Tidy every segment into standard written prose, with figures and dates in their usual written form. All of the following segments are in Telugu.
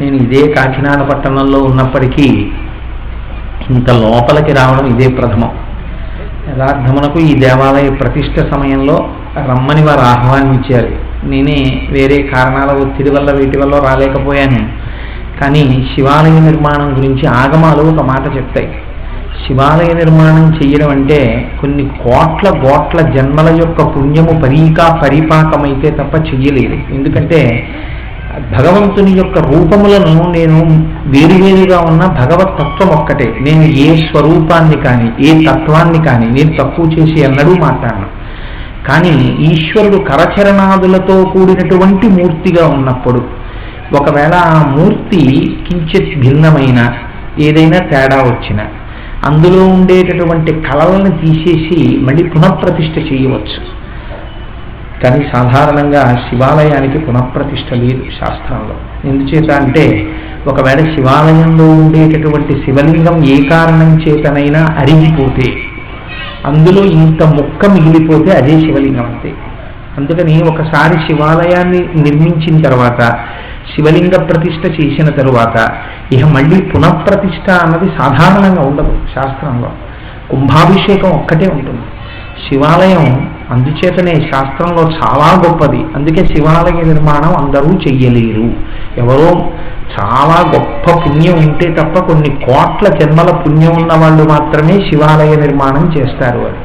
నేను ఇదే కాకినాడ పట్టణంలో ఉన్నప్పటికీ ఇంత లోపలికి రావడం ఇదే ప్రథమం. యథార్థమునకు ఈ దేవాలయ ప్రతిష్ఠ సమయంలో రమ్మని వారు ఆహ్వానించారు. నేనే వేరే కారణాల ఒత్తిడి వల్ల వీటి వల్ల రాలేకపోయాను. కానీ శివాలయ నిర్మాణం గురించి ఆగమాలు ఒక మాట చెప్తాయి. శివాలయ నిర్మాణం చెయ్యడం అంటే కొన్ని కోట్ల గోట్ల జన్మల యొక్క పుణ్యము పరిపాకమైతే తప్ప చెయ్యలేదు. ఎందుకంటే భగవంతుని యొక్క రూపములను నేను వేరువేరుగా ఉన్న భగవత్ తత్వం ఒక్కటే. నేను ఏ స్వరూపాన్ని కానీ ఏ తత్వాన్ని కానీ నేను తక్కువ చేసి ఎన్నడూ మాట్లాడను. కానీ ఈశ్వరుడు కరచరణాదులతో కూడినటువంటి మూర్తిగా ఉన్నప్పుడు ఒకవేళ ఆ మూర్తి కించిత్ భిన్నమైన ఏదైనా తేడా వచ్చినా అందులో ఉండేటటువంటి కళలను తీసేసి మళ్ళీ పునఃప్రతిష్ఠ చేయవచ్చు. కానీ సాధారణంగా శివాలయానికి పునఃప్రతిష్ఠ లేదు శాస్త్రంలో. ఎందుచేత అంటే ఒకవేళ శివాలయంలో ఉండేటటువంటి శివలింగం ఏ కారణం చేతనైనా అరిగిపోతే, అందులో ఇంత ముక్క మిగిలిపోతే అదే శివలింగం అంతే. అందుకని ఒకసారి శివాలయాన్ని నిర్మించిన తర్వాత శివలింగ ప్రతిష్ఠ చేసిన తరువాత ఇక మళ్ళీ పునఃప్రతిష్ఠ అన్నది సాధారణంగా ఉండదు శాస్త్రంలో. కుంభాభిషేకం ఒక్కటే ఉంటుంది. శివాలయం అందుచేతనే శాస్త్రంలో చాలా గొప్పది. అందుకే శివాలయ నిర్మాణం అందరూ చెయ్యలేరు. ఎవరో చాలా గొప్ప పుణ్యం ఉంటే తప్ప కొన్ని కోట్ల జన్మల పుణ్యం ఉన్న వాళ్ళు మాత్రమే శివాలయ నిర్మాణం చేస్తారు. అది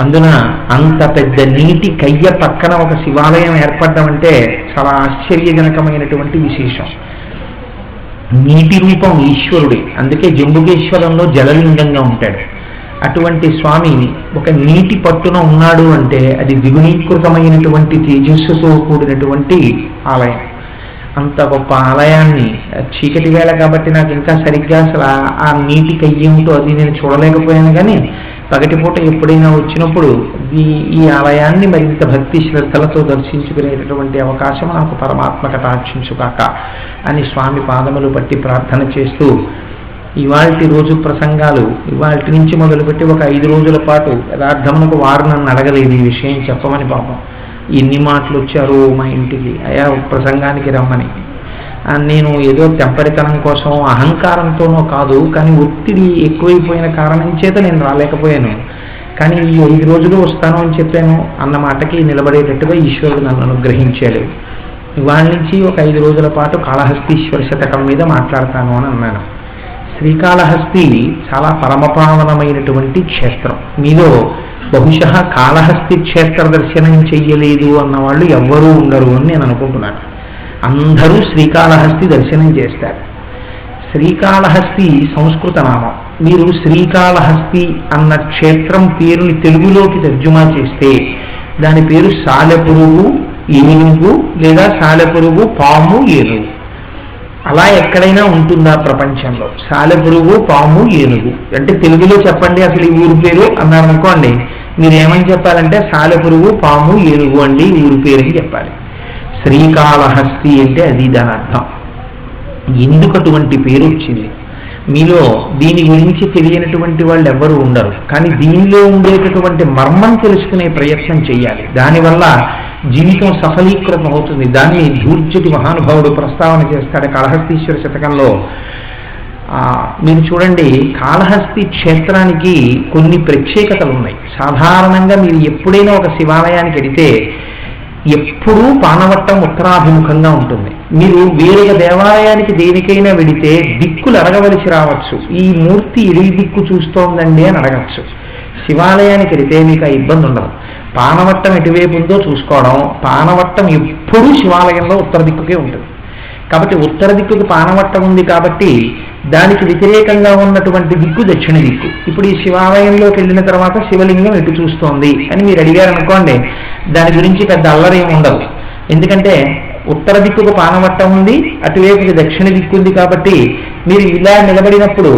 అందున అంత పెద్ద నీటి కయ్య పక్కన ఒక శివాలయం ఏర్పడడం అంటే చాలా ఆశ్చర్యజనకమైనటువంటి విశేషం. నీటి రూపం ఈశ్వరుడి. అందుకే జంబుకేశ్వరంలో జలలింగంగా ఉంటాడు. అటువంటి స్వామి ఒక నీటి పట్టున ఉన్నాడు అంటే అది ద్విగుణీకృతమైనటువంటి తేజస్సుతో కూడినటువంటి ఆలయం. అంత గొప్ప ఆలయాన్ని చీకటి వేళ కాబట్టి నాకు ఇంకా సరిగ్గా అసలు ఆ నీటి కయ్యేమిటో అది నేను చూడలేకపోయాను. కానీ పగటిపూట ఎప్పుడైనా వచ్చినప్పుడు ఈ ఆలయాన్ని మరింత భక్తి శ్రద్ధలతో దర్శించుకునేటటువంటి అవకాశం నాకు పరమాత్మ కటాక్షించుగాక అని స్వామి పాదములు పట్టి ప్రార్థన చేస్తూ ఇవాల్టి రోజు ప్రసంగాలు ఇవాల్టి నుంచి మొదలుపెట్టి ఒక 5 రోజుల పాటు యథార్థమునకు వారు నన్ను అడగలేదు ఈ విషయం చెప్పమని. పాపం ఎన్ని మాటలు వచ్చారు మా ఇంటికి, అయా ప్రసంగానికి రమ్మని. నేను ఏదో తెంపరితనం కోసం అహంకారంతోనో కాదు, కానీ ఒత్తిడి ఎక్కువైపోయిన కారణం చేత నేను రాలేకపోయాను. కానీ ఈ 5 రోజులు వస్తాను అని చెప్పాను అన్న మాటకి నిలబడేటట్టుగా ఈశ్వరుడు నన్ను అనుగ్రహించాడు. ఇవాళ నుంచి ఒక 5 రోజుల పాటు కాళహస్తీశ్వర శతకం మీద మాట్లాడతాను అని అన్నాను. శ్రీకాళహస్తి చాలా పరమపావనమైనటువంటి క్షేత్రం. మీలో బహుశా కాళహస్తి క్షేత్ర దర్శనం చెయ్యలేదు అన్నవాళ్ళు ఎవ్వరూ ఉండరు అని నేను అనుకుంటున్నాను. అందరూ శ్రీకాళహస్తి దర్శనం చేస్తారు. శ్రీకాళహస్తి సంస్కృత నామం. మీరు శ్రీకాళహస్తి అన్న క్షేత్రం పేరుని తెలుగులోకి తర్జుమా చేస్తే దాని పేరు సాలెపురుగు ఏనుగు లేదా సాలెపురుగు పాము ఏనుగు. అలా ఎక్కడైనా ఉంటుందా ప్రపంచంలో? సాలెపురుగు పాము ఏనుగు అంటే తెలుగులో చెప్పండి అసలు ఈ ఊరి పేరు అన్నారనుకోండి, మీరు ఏమని చెప్పాలంటే సాలెపురుగు పాము ఏనుగు అండి ఊరి పేరుని చెప్పాలి. శ్రీకాళహస్తి అంటే అది దాని అర్థం. ఎందుకు అటువంటి పేరు వచ్చింది? మీలో దీని గురించి తెలియనటువంటి వాళ్ళు ఎవ్వరూ ఉండరు. కానీ దీనిలో ఉండేటటువంటి మర్మం తెలుసుకునే ప్రయత్నం చేయాలి. దానివల్ల జీవితం సఫలీకృతం అవుతుంది. దాన్ని ధూర్జటి మహానుభావుడు ప్రస్తావన చేస్తాడు కాళహస్తీశ్వర శతకంలో. మీరు చూడండి, కాళహస్తి క్షేత్రానికి కొన్ని ప్రత్యేకతలు ఉన్నాయి. సాధారణంగా మీరు ఎప్పుడైనా ఒక శివాలయానికి వెడితే ఎప్పుడూ పానవట్టం ఉత్తరాభిముఖంగా ఉంటుంది. మీరు వేరొక దేవాలయానికి దేనికైనా వెడితే దిక్కులు అడగవలసి రావచ్చు, ఈ మూర్తి ఇరి దిక్కు చూస్తోందండి అని అడగచ్చు. శివాలయానికి వెడితే మీకు ఆ ఇబ్బంది ఉండదు. పానవట్టం ఎటువైపు ఉందో చూసుకోవడం. పానవట్టం ఎప్పుడూ శివాలయంలో ఉత్తర దిక్కుకే ఉంటుంది. కాబట్టి ఉత్తర దిక్కుకి పానవట్టం ఉంది కాబట్టి దానికి వ్యతిరేకంగా ఉన్నటువంటి దిక్కు దక్షిణ దిక్కు. ఇప్పుడు ఈ శివాలయంలోకి వెళ్ళిన తర్వాత శివలింగం ఎటు చూస్తోంది అని మీరు అడిగారనుకోండి, దాని గురించి పెద్ద అల్లరేం ఉండదు. ఎందుకంటే ఉత్తర దిక్కుకు పానవట్టం ఉంది, అటువైపుకి దక్షిణ దిక్కు ఉంది. కాబట్టి మీరు ఇలా నిలబడినప్పుడు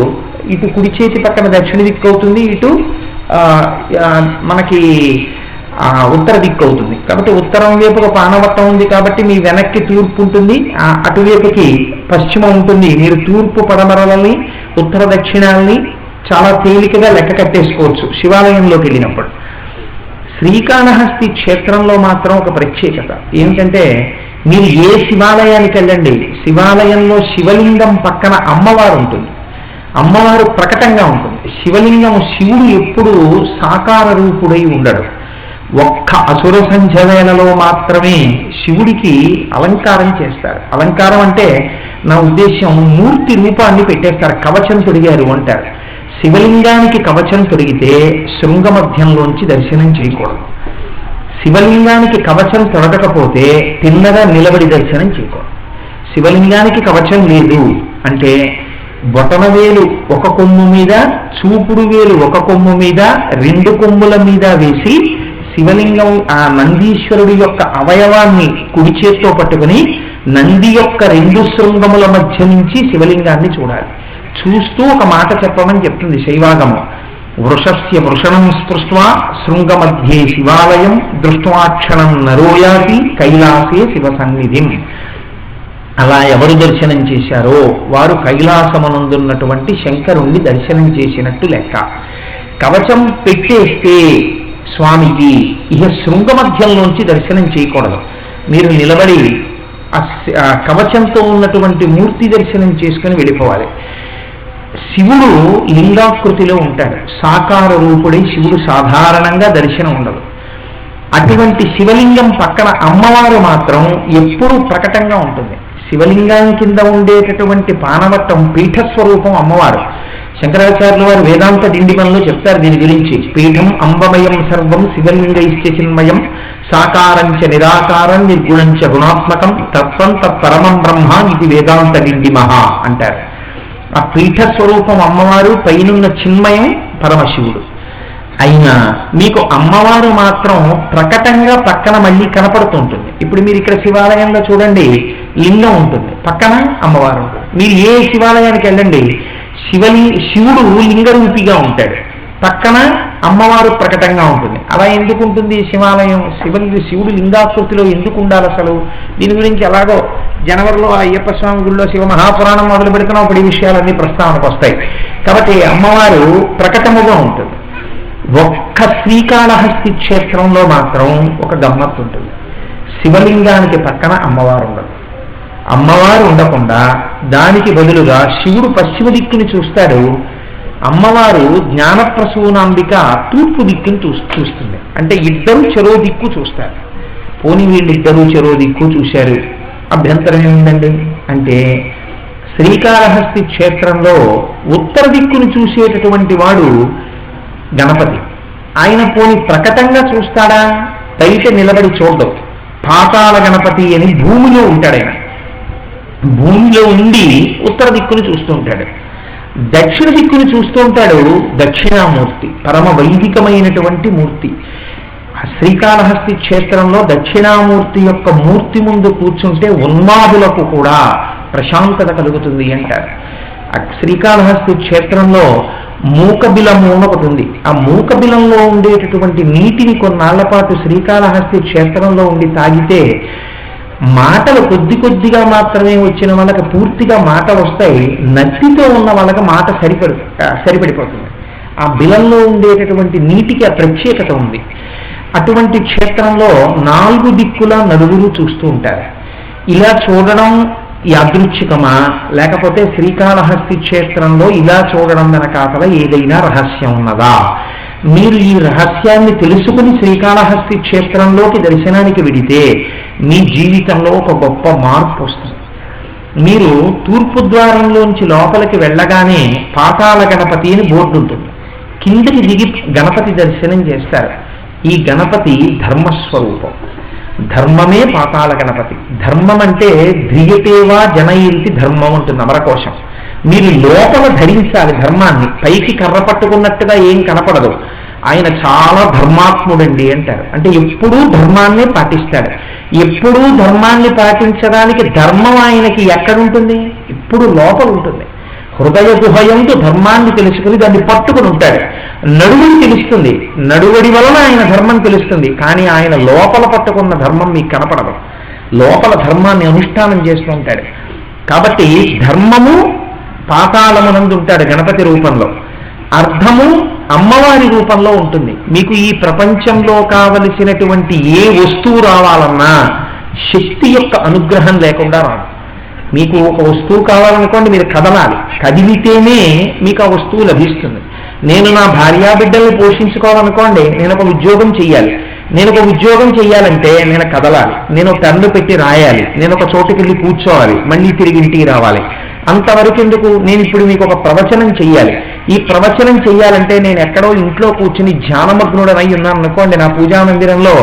ఇటు కుడి చేతి పక్కన దక్షిణ దిక్కు అవుతుంది, ఇటు మనకి ఉత్తర దిక్కు అవుతుంది. కాబట్టి ఉత్తరం వైపు ఒక పానవట్టం ఉంది కాబట్టి మీ వెనక్కి తూర్పు ఉంటుంది, అటువైపుకి పశ్చిమం ఉంటుంది. మీరు తూర్పు పడమరలని ఉత్తర దక్షిణాలని చాలా తేలికగా లెక్క కట్టేసుకోవచ్చు శివాలయంలోకి వెళ్ళినప్పుడు. శ్రీకాళహస్తి క్షేత్రంలో మాత్రం ఒక ప్రత్యేకత ఏమిటంటే మీరు ఏ శివాలయానికి వెళ్ళండి, శివాలయంలో శివలింగం పక్కన అమ్మవారు ఉంటుంది, అమ్మవారు ప్రకటంగా ఉంటుంది. శివలింగం, శివుడు ఎప్పుడూ సాకార రూపుడై ఉండడు. ఒక్క అసుర సంధ్య వేళలో మాత్రమే శివుడికి అలంకారం చేస్తారు. అలంకారం అంటే నా ఉద్దేశం మూర్తి రూపాన్ని పెట్టేస్తారు, కవచం తొడిగారు అంటారు. శివలింగానికి కవచం తొడిగితే శృంగ మధ్యంలోంచి దర్శనం చేయకూడదు. శివలింగానికి కవచం తొడగకపోతే తిన్నగా నిలబడి దర్శనం చేయకూడదు. శివలింగానికి కవచం లేదు అంటే బొటనవేలు ఒక కొమ్ము మీద, చూపుడు వేలు ఒక కొమ్ము మీద, 2 కొమ్ముల మీద వేసి శివలింగం ఆ నందీశ్వరుడి యొక్క అవయవాన్ని కుడి చేత్తో పట్టుకుని నంది యొక్క 2 శృంగముల మధ్య నుంచి శివలింగాన్ని చూడాలి. చూస్తూ ఒక మాట చెప్పమని చెప్తుంది శైవాగమం. వృషస్య వృషణం స్పృష్ట్వా శృంగ మధ్యే శివాలయం దృష్ట్వాక్షణం నరోయాతి కైలాసే శివ సన్నిధిం. అలా ఎవరు దర్శనం చేశారో వారు కైలాసమనందున్నటువంటి శంకరుణ్ణి దర్శనం చేసినట్టు లెక్క. కవచం పెట్టేస్తే స్వామికి ఇహ శృంగ మధ్యంలోంచి దర్శనం చేయకూడదు. మీరు నిలబడి ఆ కవచంతో ఉన్నటువంటి మూర్తి దర్శనం చేసుకుని వెళ్ళిపోవాలి. శివుడు లింగాకృతిలో ఉంటాడు, సాకార రూపుడై శివుడు సాధారణంగా దర్శనం ఉండదు. అటువంటి శివలింగం పక్కన అమ్మవారు మాత్రం ఎప్పుడూ ప్రకటంగా ఉంటుంది. శివలింగం కింద ఉండేటటువంటి పానవట్టం పీఠస్వరూపం అమ్మవారు. శంకరాచార్యుల వారు వేదాంత డిండిమంలో చెప్తారు దీని గురించి. పీఠం అంబమయం సర్వం శివలింగైశ్చ చిన్మయం సాకారంచ నిరాకారం నిర్గుణంచ గుణాత్మకం తత్వం తత్పరమం బ్రహ్మ ఇది వేదాంత డిండిమహ అంటారు. ఆ పీఠస్వరూపం అమ్మవారు, పైనున్న చిన్మయం పరమశివుడు. అయినా మీకు అమ్మవారు మాత్రం ప్రకటంగా పక్కన మళ్ళీ కనపడుతుంటుంది. ఇప్పుడు మీరు ఇక్కడ శివాలయంలో చూడండి, లింగం ఉంటుంది, పక్కన అమ్మవారు ఉంటుంది. మీరు ఏ శివాలయానికి వెళ్ళండి, శివుడు లింగరూపిగా ఉంటాడు, పక్కన అమ్మవారు ప్రకటంగా ఉంటుంది. అలా ఎందుకు ఉంటుంది శివాలయం? శివుడు లింగాకృతిలో ఎందుకు ఉండాలి అసలు? దీని గురించి ఎలాగో జనవరిలో అయ్యప్ప స్వామి గుడిలో శివ మహాపురాణం మొదలు పెడుతున్నాం, అప్పుడు ఈ విషయాలన్నీ ప్రస్తావనకు వస్తాయి. కాబట్టి అమ్మవారు ప్రకటముగా ఉంటుంది. ఒక్క శ్రీకాళహస్తి క్షేత్రంలో మాత్రం ఒక గమ్మత్తు ఉంటుంది. శివలింగానికి పక్కన అమ్మవారు ఉండదు. అమ్మవారు ఉండకుండా దానికి బదులుగా శివుడు పశ్చిమ దిక్కుని చూస్తాడు, అమ్మవారు జ్ఞానప్రసూనాంబిక తూర్పు దిక్కుని చూస్తుంది. అంటే ఇద్దరు చెరో దిక్కు చూస్తారు. పోనీ వీళ్ళిద్దరూ చెరో దిక్కు చూశారు, అభ్యంతరం ఏముందండి అంటే శ్రీకాళహస్తి క్షేత్రంలో ఉత్తర దిక్కును చూసేటటువంటి వాడు గణపతి. ఆయన పోని ప్రకటంగా చూస్తాడా? బయట నిలబడి చూడడం. పాతాళ గణపతి అని భూమిలో ఉంటాడు ఆయన. భూమిలో ఉండి ఉత్తర దిక్కును చూస్తూ ఉంటాడు. దక్షిణ దిక్కును చూస్తూ ఉంటాడు దక్షిణామూర్తి, పరమ వైదికమైనటువంటి మూర్తి. శ్రీకాళహస్తి క్షేత్రంలో దక్షిణామూర్తి యొక్క మూర్తి ముందు కూర్చుంటే ఉన్మాదులకు కూడా ప్రశాంతత కలుగుతుంది అంటారు. శ్రీకాళహస్తి క్షేత్రంలో మూకబిలము ఒకటి ఉంది. ఆ మూకబిలంలో ఉండేటటువంటి నీటిని కొన్నాళ్ల పాటు శ్రీకాళహస్తి క్షేత్రంలో ఉండి తాగితే మాటలు కొద్దిగా మాత్రమే వచ్చిన వాళ్ళకి పూర్తిగా మాట వస్తాయి, నత్తితో ఉన్న వాళ్ళకి మాట సరిపడిపోతుంది. ఆ బిలంలో ఉండేటటువంటి నీటికి ఆ ప్రత్యేకత ఉంది. అటువంటి క్షేత్రంలో 4 దిక్కులా నలుగురు చూస్తూ ఉంటారు. ఇలా చూడడం యాదృచ్ఛికమా, లేకపోతే శ్రీకాళహస్తి క్షేత్రంలో ఇలా చూడడం వెనకాతల ఏదైనా రహస్యం ఉన్నదా? మీరు ఈ రహస్యాన్ని తెలుసుకుని శ్రీకాళహస్తి క్షేత్రంలోకి దర్శనానికి వెడితే మీ జీవితంలో ఒక గొప్ప మార్పు వస్తుంది. మీరు తూర్పు ద్వారంలోంచి లోపలికి వెళ్ళగానే పాతాళ గణపతి అని బోర్డు ఉంటుంది. కిందకి దిగి గణపతి దర్శనం చేస్తారు. ఈ గణపతి ధర్మస్వరూపం. ధర్మమే పాతాళ గణపతి. ధర్మం అంటే ధ్రియతేవా జనయిరితి ధర్మం ఉంటుంది అమరకోశం. మీరు లోపల ధరించాలి ధర్మాన్ని. పైకి కర్ర పట్టుకున్నట్టుగా ఏం కనపడదు. ఆయన చాలా ధర్మాత్ముడండి అంటారు. అంటే ఎప్పుడూ ధర్మాన్ని పాటిస్తాడు. ఎప్పుడూ ధర్మాన్ని పాటించడానికి ధర్మం ఆయనకి ఎక్కడుంటుంది? ఇప్పుడు లోపల ఉంటుంది. హృదయ గుహయంతో ధర్మాన్ని తెలుసుకుని దాన్ని పట్టుకుని ఉంటాడు. నడువుని తెలుస్తుంది, నడువడి వలన ఆయన ధర్మం తెలుస్తుంది. కానీ ఆయన లోపల పట్టుకున్న ధర్మం మీకు కనపడదు. లోపల ధర్మాన్ని అనుష్ఠానం చేస్తూ ఉంటాడు. కాబట్టి ధర్మము పాతాళమునందు ఉంటాడు గణపతి రూపంలో. అర్థము అమ్మవారి రూపంలో ఉంటుంది. మీకు ఈ ప్రపంచంలో కావలసినటువంటి ఏ వస్తువు రావాలన్నా శక్తి యొక్క అనుగ్రహం లేకుండా రాదు. మీకు ఒక వస్తువు కావాలనుకోండి, మీరు కదలాలి, కదిలితేనే మీకు ఆ వస్తువు లభిస్తుంది. నేను నా భార్యాబిడ్డల్ని పోషించుకోవాలనుకోండి, నేను ఒక ఉద్యోగం చెయ్యాలి. నేను ఒక ఉద్యోగం చెయ్యాలంటే నేను కదలాలి, నేను పెన్ను పెట్టి రాయాలి, నేను ఒక చోటుకి వెళ్ళి కూర్చోవాలి, మళ్ళీ తిరిగి ఇంటికి రావాలి. అంతవరకు ఎందుకు? నేను ఇప్పుడు మీకు ఒక ప్రవచనం చెయ్యాలి. ఈ ప్రవచనం చెయ్యాలంటే నేను ఎక్కడో ఇంట్లో కూర్చుని ధ్యానమగ్నుడనై ఉన్నాను అనుకోండి, నా పూజా మందిరంలో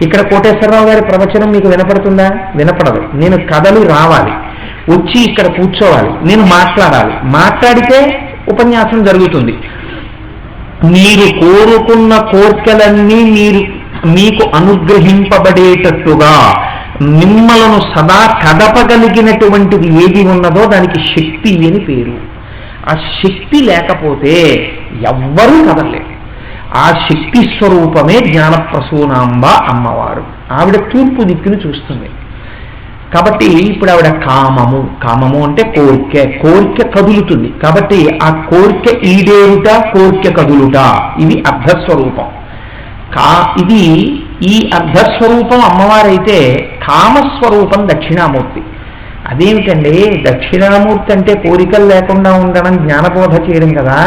ఇక్కడ కోటేశ్వరరావు గారి ప్రవచనం మీకు వినపడుతుందా? వినపడదు. నేను కదలి రావాలి, వచ్చి ఇక్కడ కూర్చోవాలి, నేను మాట్లాడాలి, మాట్లాడితే ఉపన్యాసం జరుగుతుంది. మీరు కోరుకున్న కోర్కెలన్నీ మీకు అనుగ్రహింపబడేటట్టుగా మిమ్మలను సదా కదపగలిగినటువంటిది ఏది ఉన్నదో దానికి శక్తి అని పేరు. ఆ శక్తి లేకపోతే ఎవ్వరూ కదలలేరు. ఆ శక్తి స్వరూపమే జ్ఞానప్రసూనాంబ అమ్మవారు. ఆవిడ తూర్పు దిక్కును చూస్తుంది. కాబట్టి ఇప్పుడు ఆవిడ కామము అంటే కోరిక కదులుతుంది. కాబట్టి ఆ కోరిక ఈడేరుట, కోరిక కదులుట, ఇవి అర్ధస్వరూపం. ఇది ఈ అర్ధస్వరూపం అమ్మవారైతే కామస్వరూపం దక్షిణామూర్తి. అదేమిటండి, దక్షిణామూర్తి అంటే కోరికలు లేకుండా ఉండడం, జ్ఞానబోధ చేయడం కదా.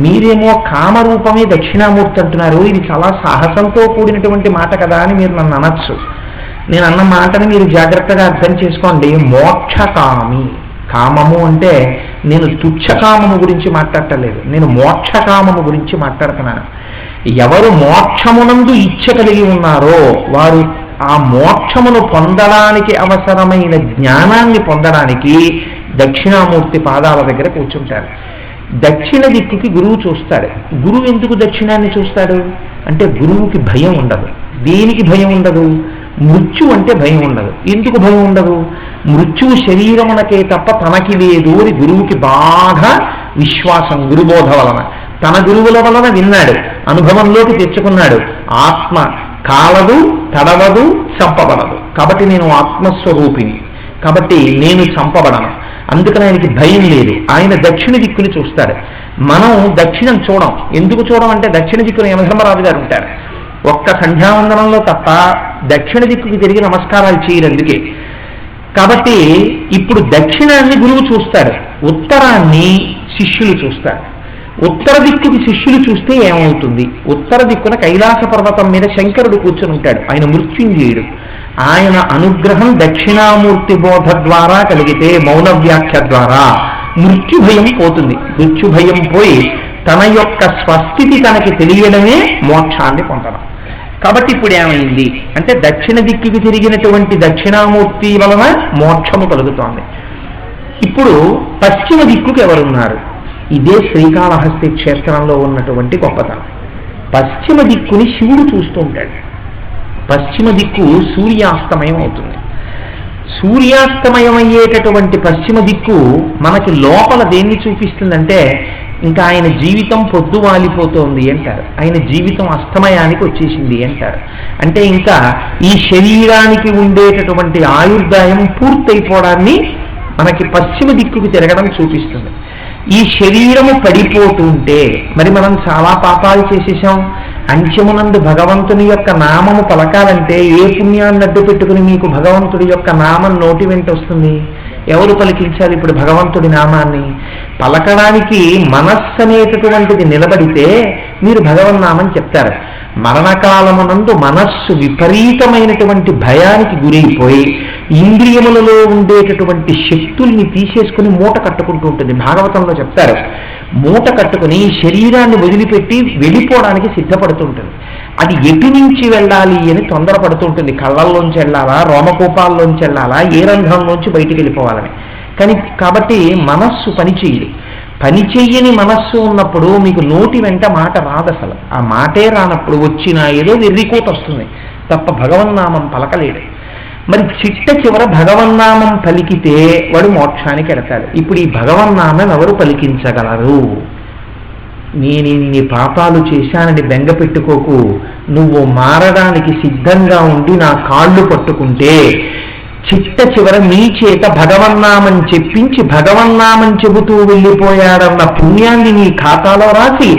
మీరేమో కామరూపమే దక్షిణామూర్తి అంటున్నారు. ఇది చాలా సాహసంతో కూడినటువంటి మాట కదా అని మీరు నన్ను అనొచ్చు. నేను అన్న మాటని మీరు జాగ్రత్తగా అర్థం చేసుకోండి. మోక్షకామి. కామము అంటే నేను తుచ్చకామము గురించి మాట్లాడటలేదు, నేను మోక్షకామము గురించి మాట్లాడుతున్నాను. ఎవరు మోక్షమునందు ఇచ్చ కలిగి ఉన్నారో వారు ఆ మోక్షమును పొందడానికి అవసరమైన జ్ఞానాన్ని పొందడానికి దక్షిణామూర్తి పాదాల దగ్గర కూర్చుంటారు. దక్షిణ దిక్కుకి గురువు చూస్తాడు. గురువు ఎందుకు దక్షిణాన్ని చూస్తాడు అంటే గురువుకి భయం ఉండదు. దేనికి భయం ఉండదు? మృత్యు అంటే భయం ఉండదు. ఎందుకు భయం ఉండదు? మృత్యువు శరీరమునకే తప్ప తనకి లేదు అని గురువుకి బాగా విశ్వాసం. గురుబోధ వలన, తన గురువుల వలన విన్నాడు, అనుభవంలోకి తెచ్చుకున్నాడు. ఆత్మ కాలదు, తడవదు, చంపబడదు. కాబట్టి నేను ఆత్మస్వరూపిణి, కాబట్టి నేను చంపబడను. అందుకని ఆయనకి భయం లేదు. ఆయన దక్షిణ దిక్కుని చూస్తాడు. మనం దక్షిణం చూడం. ఎందుకు చూడం అంటే దక్షిణ దిక్కున యమధర్మరాజు గారు ఉంటారు. ఒక్క సంధ్యావందనంలో తప్ప దక్షిణ దిక్కుకి తిరిగి నమస్కారాలు చేయరు అందుకే. కాబట్టి ఇప్పుడు దక్షిణాన్ని గురువు చూస్తాడు, ఉత్తరాన్ని శిష్యులు చూస్తారు. ఉత్తర దిక్కుకి శిష్యులు చూస్తే ఏమవుతుంది? ఉత్తర దిక్కున కైలాస పర్వతం మీద శంకరుడు కూర్చొని ఉంటాడు. ఆయన మృత్యుంజయుడు. ఆయన అనుగ్రహం దక్షిణామూర్తి బోధ ద్వారా కలిగితే, మౌన వ్యాఖ్య ద్వారా మృత్యుభయం పోతుంది. మృత్యుభయం పోయి తన యొక్క స్వస్థితి తనకి తెలియడమే మోక్షాన్ని పొందడం. కాబట్టి ఇప్పుడు ఏమైంది అంటే దక్షిణ దిక్కుకి తిరిగినటువంటి దక్షిణామూర్తి వలన మోక్షము కలుగుతోంది. ఇప్పుడు పశ్చిమ దిక్కుకు ఎవరున్నారు? ఇదే శ్రీకాళహస్తి క్షేత్రంలో ఉన్నటువంటి గొప్పతనం. పశ్చిమ దిక్కుని శివుడు చూస్తూ ఉంటాడు. పశ్చిమ దిక్కు సూర్యాస్తమయం అవుతుంది. సూర్యాస్తమయం అయ్యేటటువంటి పశ్చిమ దిక్కు మనకి లోపల దేన్ని చూపిస్తుందంటే ఇంకా ఆయన జీవితం పొద్దు వాలిపోతోంది అంటారు, ఆయన జీవితం అస్తమయానికి వచ్చేసింది అంటారు. అంటే ఇంకా ఈ శరీరానికి ఉండేటటువంటి ఆయుర్దాయం పూర్తయిపోవడాన్ని మనకి పశ్చిమ దిక్కుకు తిరగడం చూపిస్తుంది. ఈ శరీరము పడిపోతుంటే మరి మనం చాలా పాపాలు చేసేసాం. అంత్యమునందు భగవంతుని యొక్క నామము పలకాలంటే ఏ పుణ్యాన్ని అడ్డు పెట్టుకుని మీకు భగవంతుడి యొక్క నామం నోటి వెంట వస్తుంది? ఎవరు పలికించాలి ఇప్పుడు భగవంతుడి నామాన్ని? పలకడానికి మనస్సు అనేటటువంటిది నిలబడితే మీరు భగవన్నామని చెప్తారు. మరణకాలమునందు మనస్సు విపరీతమైనటువంటి భయానికి గురైపోయి ఇంద్రియములలో ఉండేటటువంటి శక్తుల్ని తీసేసుకుని మూట కట్టుకుంటూ ఉంటుంది. భాగవతంలో చెప్తారు, మూట కట్టుకుని శరీరాన్ని వదిలిపెట్టి వెళ్ళిపోవడానికి సిద్ధపడుతుంటుంది. అది ఎటు నుంచి వెళ్ళాలి అని తొందరపడుతుంటుంది. కళ్ళల్లోంచి వెళ్ళాలా, రోమకూపాల్లోంచి వెళ్ళాలా, ఏ రంధ్రంలోంచి బయటికి వెళ్ళిపోవాలని. కాబట్టి మనస్సు పనిచేయదు. పనిచెయ్యని మనస్సు ఉన్నప్పుడు మీకు నోటి వెంట మాట రాదు. అసలు ఆ మాటే రానప్పుడు వచ్చినా ఏదో వెర్రికోత వస్తుంది తప్ప భగవన్నామం పలకలేడు. మరి చిట్ట చివర భగవన్నామం పలికితే వాడు మోక్షానికి ఎడతాడు. ఇప్పుడు ఈ భగవన్నామం ఎవరు పలికించగలరు? నేనిన్ని పాపాలు చేశానని బెంగ పెట్టుకోకు. నువ్వు మారడానికి సిద్ధంగా ఉండి నా కాళ్ళు పట్టుకుంటే చిట్ట చివర నీ చేత భగవన్నామం చెప్పించి భగవన్నామం చెబుతూ వెళ్ళిపోయాడన్న పుణ్యాన్ని నీ ఖాతాలో రాసి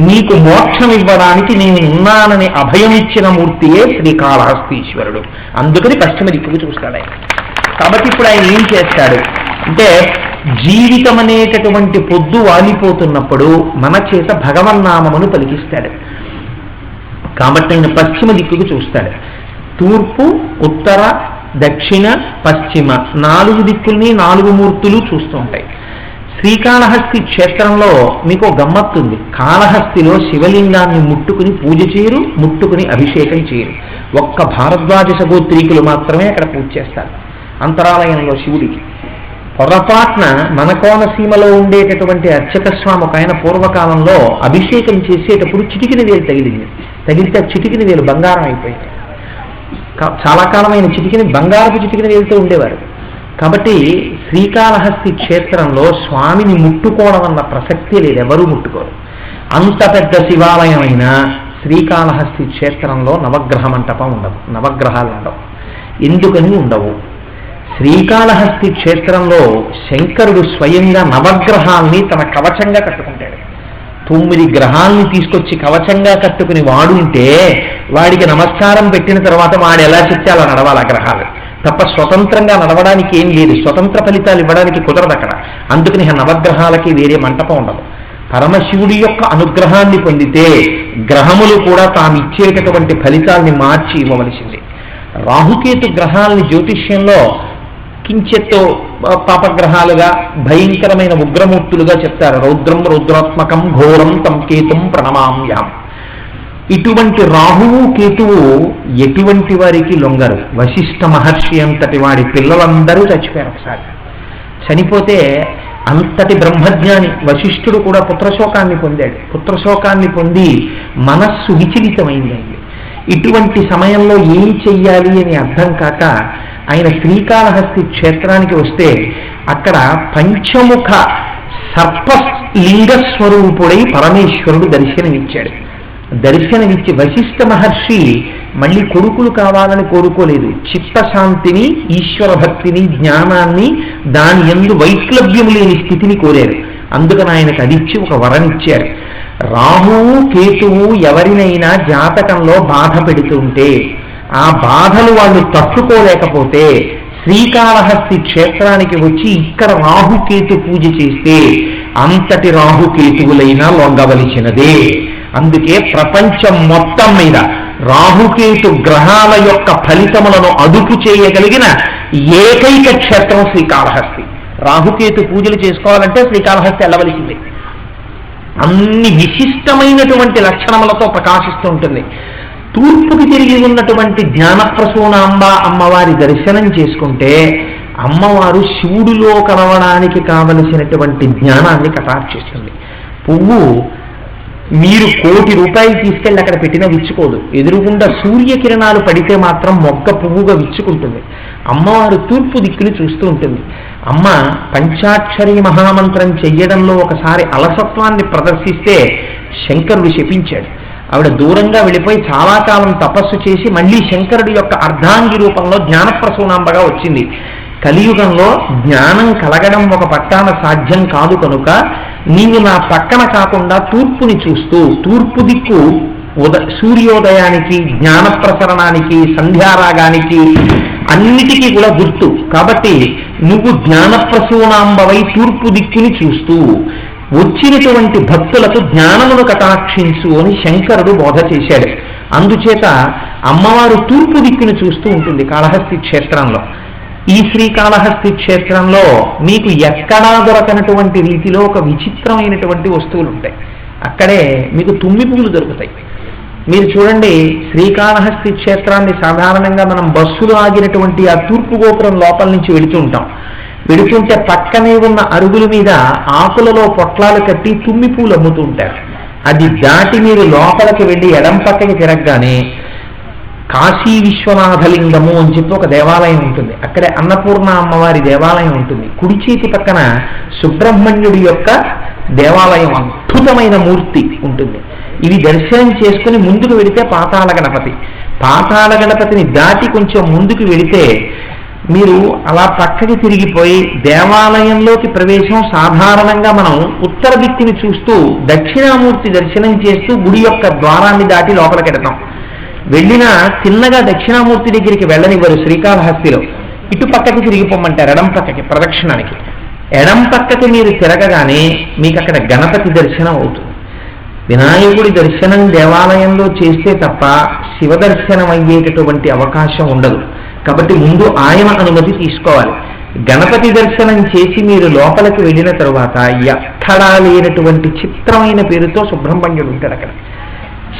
నీకు మోక్షం ఇవ్వడానికి నేను ఉన్నానని అభయం ఇచ్చిన మూర్తియే శ్రీకాళహస్తీశ్వరుడు. అందుకని పశ్చిమ దిక్కుకు చూస్తాడు ఆయన. కాబట్టి ఇప్పుడు ఆయన ఏం చేస్తాడు అంటే, జీవితం అనేటటువంటి పొద్దు వాలిపోతున్నప్పుడు మన చేత భగవన్నామమును పలికిస్తాడు. కాబట్టి ఆయన పశ్చిమ దిక్కుకు చూస్తాడు. తూర్పు, ఉత్తర, దక్షిణ, పశ్చిమ 4 దిక్కుల్ని 4 మూర్తులు చూస్తూ ఉంటాయి. శ్రీకాళహస్తి క్షేత్రంలో మీకు గమ్మత్తు ఉంది. కాళహస్తిలో శివలింగాన్ని ముట్టుకుని పూజ చేయరు, ముట్టుకుని అభిషేకం చేయరు. ఒక్క భారద్వాజ సగోత్రీకులు మాత్రమే అక్కడ పూజ చేస్తారు అంతరాలయంలో శివుడికి. పొరపాట్న మన కోనసీమలో ఉండేటటువంటి అర్చక స్వామి ఒక ఆయన పూర్వకాలంలో అభిషేకం చేసేటప్పుడు చిటికిన వేలు తగిలితే చిటికిన వేలు బంగారం అయిపోయింది. చాలా కాలమైన బంగారపు చిటికిన వేలుతో ఉండేవారు. కాబట్టి శ్రీకాళహస్తి క్షేత్రంలో స్వామిని ముట్టుకోవడం అన్న ప్రసక్తి లేదు, ఎవరూ ముట్టుకోరు. అంత పెద్ద శివాలయమైన శ్రీకాళహస్తి క్షేత్రంలో నవగ్రహ మంటపం ఉండదు, నవగ్రహాలు ఉండవు. ఎందుకని ఉండవు? శ్రీకాళహస్తి క్షేత్రంలో శంకరుడు స్వయంగా నవగ్రహాల్ని తన కవచంగా కట్టుకుంటాడు. 9 గ్రహాల్ని తీసుకొచ్చి కవచంగా కట్టుకుని వాడుంటే వాడికి నమస్కారం పెట్టిన తర్వాత వాడు ఎలా చెప్తే అలా నడవాలి ఆ గ్రహాలు తప్ప స్వతంత్రంగా నడవడానికి ఏం లేదు. స్వతంత్ర ఫలితాలు ఇవ్వడానికి కుదరదు అక్కడ. అందుకని నవగ్రహాలకి వేరే మంటపం ఉండదు. పరమశివుడి యొక్క అనుగ్రహాన్ని పొందితే గ్రహములు కూడా తాము ఇచ్చేటటువంటి ఫలితాల్ని మార్చి ఇవ్వవలసింది. రాహుకేతు గ్రహాలని జ్యోతిష్యంలో కించెత్తు పాపగ్రహాలుగా భయంకరమైన ఉగ్రమూర్తులుగా చెప్తారు. రౌద్రం రౌద్రాత్మకం ఘోరం తం కేతుం ప్రణమామ్యాం. ఇటువంటి రాహువు కేతువు ఎటువంటి వారికి లొంగరు. వశిష్ఠ మహర్షి అంతటి వాడి పిల్లలందరూ చచ్చిపోయారు. ఒకసారి చనిపోతే అంతటి బ్రహ్మజ్ఞాని వశిష్ఠుడు కూడా పుత్రశోకాన్ని పొందాడు. పుత్రశోకాన్ని పొంది మనస్సు విచలితమైంది. ఇటువంటి సమయంలో ఏం చెయ్యాలి అని అర్థం కాక ఆయన శ్రీకాళహస్తి క్షేత్రానికి వస్తే అక్కడ పంచముఖ సర్పలింగ స్వరూపుడై పరమేశ్వరుడు దర్శనమిచ్చాడు. దర్శనమిచ్చి వశిష్ఠ మహర్షి మళ్ళీ కొడుకులు కావాలని కోరుకోలేదు. చిత్తశాంతిని, ఈశ్వర భక్తిని, జ్ఞానాన్ని, దాని యందు వైక్లభ్యము లేని స్థితిని కోరారు. అందుకని ఆయనకు అదిచ్చి ఒక వరమిచ్చారు. రాహువు కేతువు ఎవరినైనా జాతకంలో బాధ పెడుతుంటే ఆ బాధలు వాళ్ళు తట్టుకోలేకపోతే శ్రీకాళహస్తి క్షేత్రానికి వచ్చి ఇక్కడ రాహుకేతు పూజ చేస్తే అంతటి రాహుకేతువులైనా లొంగవలసినదే. అందుకే ప్రపంచం మొత్తం మీద రాహుకేతు గ్రహాల యొక్క ఫలితములను అదుపు చేయగలిగిన ఏకైక క్షేత్రం శ్రీకాళహస్తి. రాహుకేతు పూజలు చేసుకోవాలంటే శ్రీకాళహస్తి వెళ్ళవలసిందే. అన్ని విశిష్టమైనటువంటి లక్షణములతో ప్రకాశిస్తూ ఉంటుంది. తూర్పుకి తిరిగి ఉన్నటువంటి జ్ఞానప్రసూనాంబ అమ్మవారి దర్శనం చేసుకుంటే అమ్మవారు శివుడిలో కలవడానికి కావలసినటువంటి జ్ఞానాన్ని కటాక్షిస్తుంది. పువ్వు మీరు 1,00,00,000 రూపాయలు తీసుకెళ్ళి అక్కడ పెట్టినా విచ్చుకోదు. ఎదురుగుండా సూర్యకిరణాలు పడితే మాత్రం మొగ్గ పువ్వుగా విచ్చుకుంటుంది. అమ్మవారు తూర్పు దిక్కుని చూస్తూ ఉంటుంది. అమ్మ పంచాక్షరి మహామంత్రం చెయ్యడంలో ఒకసారి అలసత్వాన్ని ప్రదర్శిస్తే శంకరుడు శపించాడు. ఆవిడ దూరంగా వెళ్ళిపోయి చాలా కాలం తపస్సు చేసి మళ్ళీ శంకరుడి యొక్క అర్ధాంగి రూపంలో జ్ఞానప్రసూనాంబగా వచ్చింది. కలియుగంలో జ్ఞానం కలగడం ఒక పట్టాన సాధ్యం కాదు కనుక నీవు నా పక్కన కాకుండా తూర్పుని చూస్తూ, తూర్పు దిక్కు సూర్యోదయానికి, జ్ఞాన ప్రసరణానికి, సంధ్యారాగానికి అన్నిటికీ కూడా గుర్తు. కాబట్టి నువ్వు జ్ఞానప్రసూనాంబవై తూర్పు దిక్కుని చూస్తూ వచ్చినటువంటి భక్తులకు జ్ఞానమును కటాక్షించు అని శంకరుడు బోధ చేశాడు. అందుచేత అమ్మవారు తూర్పు దిక్కుని చూస్తూ ఉంటుంది కాళహస్తి క్షేత్రంలో. ఈ శ్రీకాళహస్తి క్షేత్రంలో మీకు ఎక్కడా దొరకనటువంటి రీతిలో ఒక విచిత్రమైనటువంటి వస్తువులు ఉంటాయి. అక్కడే మీకు తుమ్మి పువ్వులు దొరుకుతాయి. మీరు చూడండి, శ్రీకాళహస్తి క్షేత్రాన్ని సాధారణంగా మనం బస్సులు ఆగినటువంటి ఆ తూర్పు గోపురం లోపల నుంచి వెళుతూ ఉంటాం. వెళుతుంటే పక్కనే ఉన్న అరుగుల మీద ఆకులలో పొట్లాలు కట్టి తుమ్మి పూలు అమ్ముతూ ఉంటారు. అది దాటి మీరు లోపలికి వెళ్ళి ఎడం పక్కకి తిరగగానే కాశీ విశ్వనాథలింగము అని చెప్పి ఒక దేవాలయం ఉంటుంది. అక్కడే అన్నపూర్ణ అమ్మవారి దేవాలయం ఉంటుంది. కుడి చేతి పక్కన సుబ్రహ్మణ్యుడి యొక్క దేవాలయం, అద్భుతమైన మూర్తి ఉంటుంది. ఇవి దర్శనం చేసుకుని ముందుకు వెళితే పాతాళ గణపతి. పాతాళ గణపతిని దాటి కొంచెం ముందుకు వెళితే మీరు అలా పక్కకి తిరిగిపోయి దేవాలయంలోకి ప్రవేశం సాధారణంగా మనం ఉత్తర దిక్కుని చూస్తూ దక్షిణామూర్తి దర్శనం చేస్తూ గుడి యొక్క ద్వారాన్ని దాటి లోపలికెడతాం. వెళ్ళినా తిన్నగా దక్షిణామూర్తి దగ్గరికి వెళ్ళనివ్వరు శ్రీకాళహస్తిలో. ఇటు పక్కకి తిరిగిపోమంటారు, ఎడం పక్కకి ప్రదక్షిణానికి. ఎడం పక్కకి మీరు తిరగగానే మీకు అక్కడ గణపతి దర్శనం అవుతుంది. వినాయకుడి దర్శనం దేవాలయంలో చేస్తే తప్ప శివ దర్శనం అయ్యేటటువంటి అవకాశం ఉండదు. కాబట్టి ముందు ఆయన అనుమతి తీసుకోవాలి. గణపతి దర్శనం చేసి మీరు లోపలికి వెళ్ళిన తరువాత ఎక్కడా లేనటువంటి చిత్రమైన పేరుతో సుబ్రహ్మణ్యుడు ఉంటాడు అక్కడ.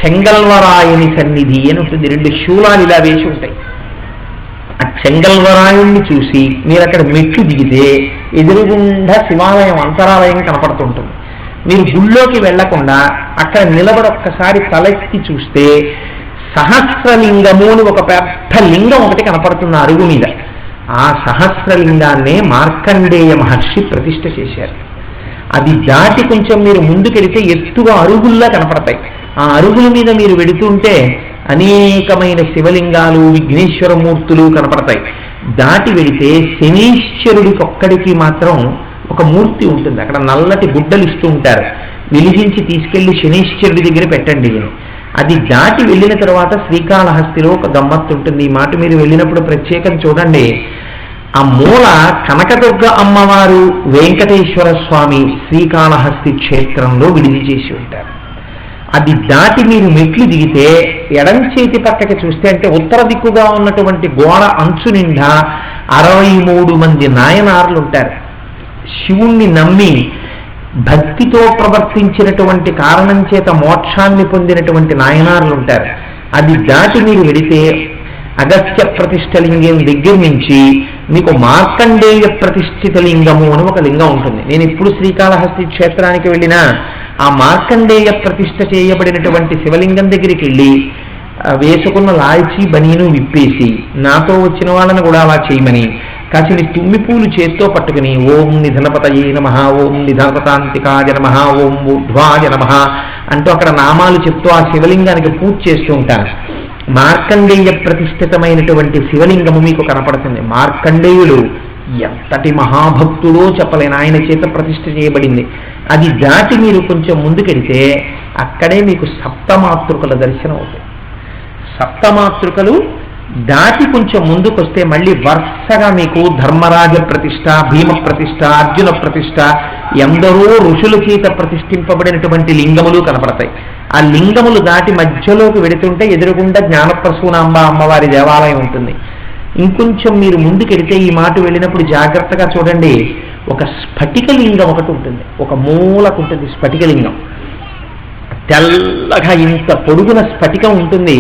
చెంగల్వరాయుని సన్నిధి అని ఉంటుంది, 2 శూలాలు ఇలా వేసి ఉంటాయి. ఆ చెంగల్వరాయుణ్ణి చూసి మీరు అక్కడ మెట్లు దిగితే ఎదురుగుండా శివాలయం అంతరాలయం కనపడుతుంటుంది. మీరు గుళ్ళోకి వెళ్లకుండా అక్కడ నిలబడి ఒక్కసారి తలెత్తి చూస్తే సహస్రలింగము అని ఒక పెద్ద లింగం ఒకటి కనపడుతుంది అరుగు మీద. ఆ సహస్రలింగాన్నే మార్కండేయ మహర్షి ప్రతిష్ఠ చేశారు. అది దాటి కొంచెం మీరు ముందుకెడితే ఎత్తుగా అరుగుల్లా కనపడతాయి. ఆ అరుగుల మీద మీరు వెడుతుంటే అనేకమైన శివలింగాలు, విఘ్నేశ్వరమూర్తులు కనపడతాయి. దాటి వెడితే శనీశ్వరుడికి ఒక్కడికి మాత్రం ఒక మూర్తి ఉంటుంది. అక్కడ నల్లటి గుడ్డలు ఇస్తూ ఉంటారు, వెలిగించి తీసుకెళ్లి శనీశ్వరుడి దగ్గర పెట్టండి. అది దాటి వెళ్ళిన తర్వాత శ్రీకాళహస్తిలో ఒక గమ్మత్తు ఉంటుంది. ఈ మాట మీరు వెళ్ళినప్పుడు ప్రత్యేకం చూడండి. ఆ మూల కనకదుర్గ అమ్మవారు, వెంకటేశ్వర స్వామి శ్రీకాళహస్తి క్షేత్రంలో విడిది చేసి ఉంటారు. అది దాటి మీరు మెట్లు దిగితే ఎడం చేతి పక్కకి చూస్తే, అంటే ఉత్తర దిక్కుగా ఉన్నటువంటి గోడ అంచు నిండా 63 మంది నాయనార్లు ఉంటారు. శివుణ్ణి నమ్మి భక్తితో ప్రవర్తించినటువంటి కారణం చేత మోక్షాన్ని పొందినటువంటి నాయనార్లు ఉంటారు. అది దాటి మీరు వెడితే అగస్త్య ప్రతిష్ఠ లింగం దగ్గర నుంచి మీకు మార్కండేయ ప్రతిష్ఠిత లింగము అని ఒక లింగం ఉంటుంది. నేను ఇప్పుడు శ్రీకాళహస్తి క్షేత్రానికి వెళ్ళినా ఆ మార్కండేయ ప్రతిష్ఠ చేయబడినటువంటి శివలింగం దగ్గరికి వెళ్ళి వేసుకున్న లాల్చీ బనీను విప్పేసి నాతో వచ్చిన వాళ్ళని కూడా అలా చేయమని కాసిని తుమ్మి పూలు చేత్తో పట్టుకుని ఓం నిధనపతయే నమః, ఓం నిధనపతాంతికాయ నమః, ఓం ఊర్ధ్వాయ నమః అంటూ అక్కడ నామాలు చెప్తూ ఆ శివలింగానికి పూజ చేస్తూ ఉంటాను. మార్కండేయ ప్రతిష్ఠితమైనటువంటి శివలింగము మీకు కనపడుతుంది. మార్కండేయుడు ఎంతటి మహాభక్తుడో చెప్పలేను, ఆయన చేత ప్రతిష్ఠ చేయబడింది. అది దాటి మీరు కొంచెం ముందుకెడితే అక్కడే మీకు సప్తమాతృకల దర్శనం అవుతుంది. సప్తమాతృకలు దాటి కొంచెం ముందుకొస్తే మళ్ళీ వరుసగా మీకు ధర్మరాజ ప్రతిష్ఠ, భీమ ప్రతిష్ఠ, అర్జున ప్రతిష్ఠ, ఎందరో ఋషుల చేత ప్రతిష్ఠింపబడినటువంటి లింగములు కనపడతాయి. ఆ లింగములు దాటి మధ్యలోకి వెడుతుంటే ఎదురుగుండా జ్ఞానప్రసూనాంబ అమ్మవారి దేవాలయం ఉంటుంది. ఇంకొంచెం మీరు ముందుకెడితే ఈ మాట వెళ్ళినప్పుడు జాగ్రత్తగా చూడండి, ఒక స్ఫటికలింగం ఒకటి ఉంటుంది, ఒక మూలకు ఉంటుంది స్ఫటికలింగం. తెల్లగా ఇంత పొడుగున స్ఫటికం ఉంటుంది.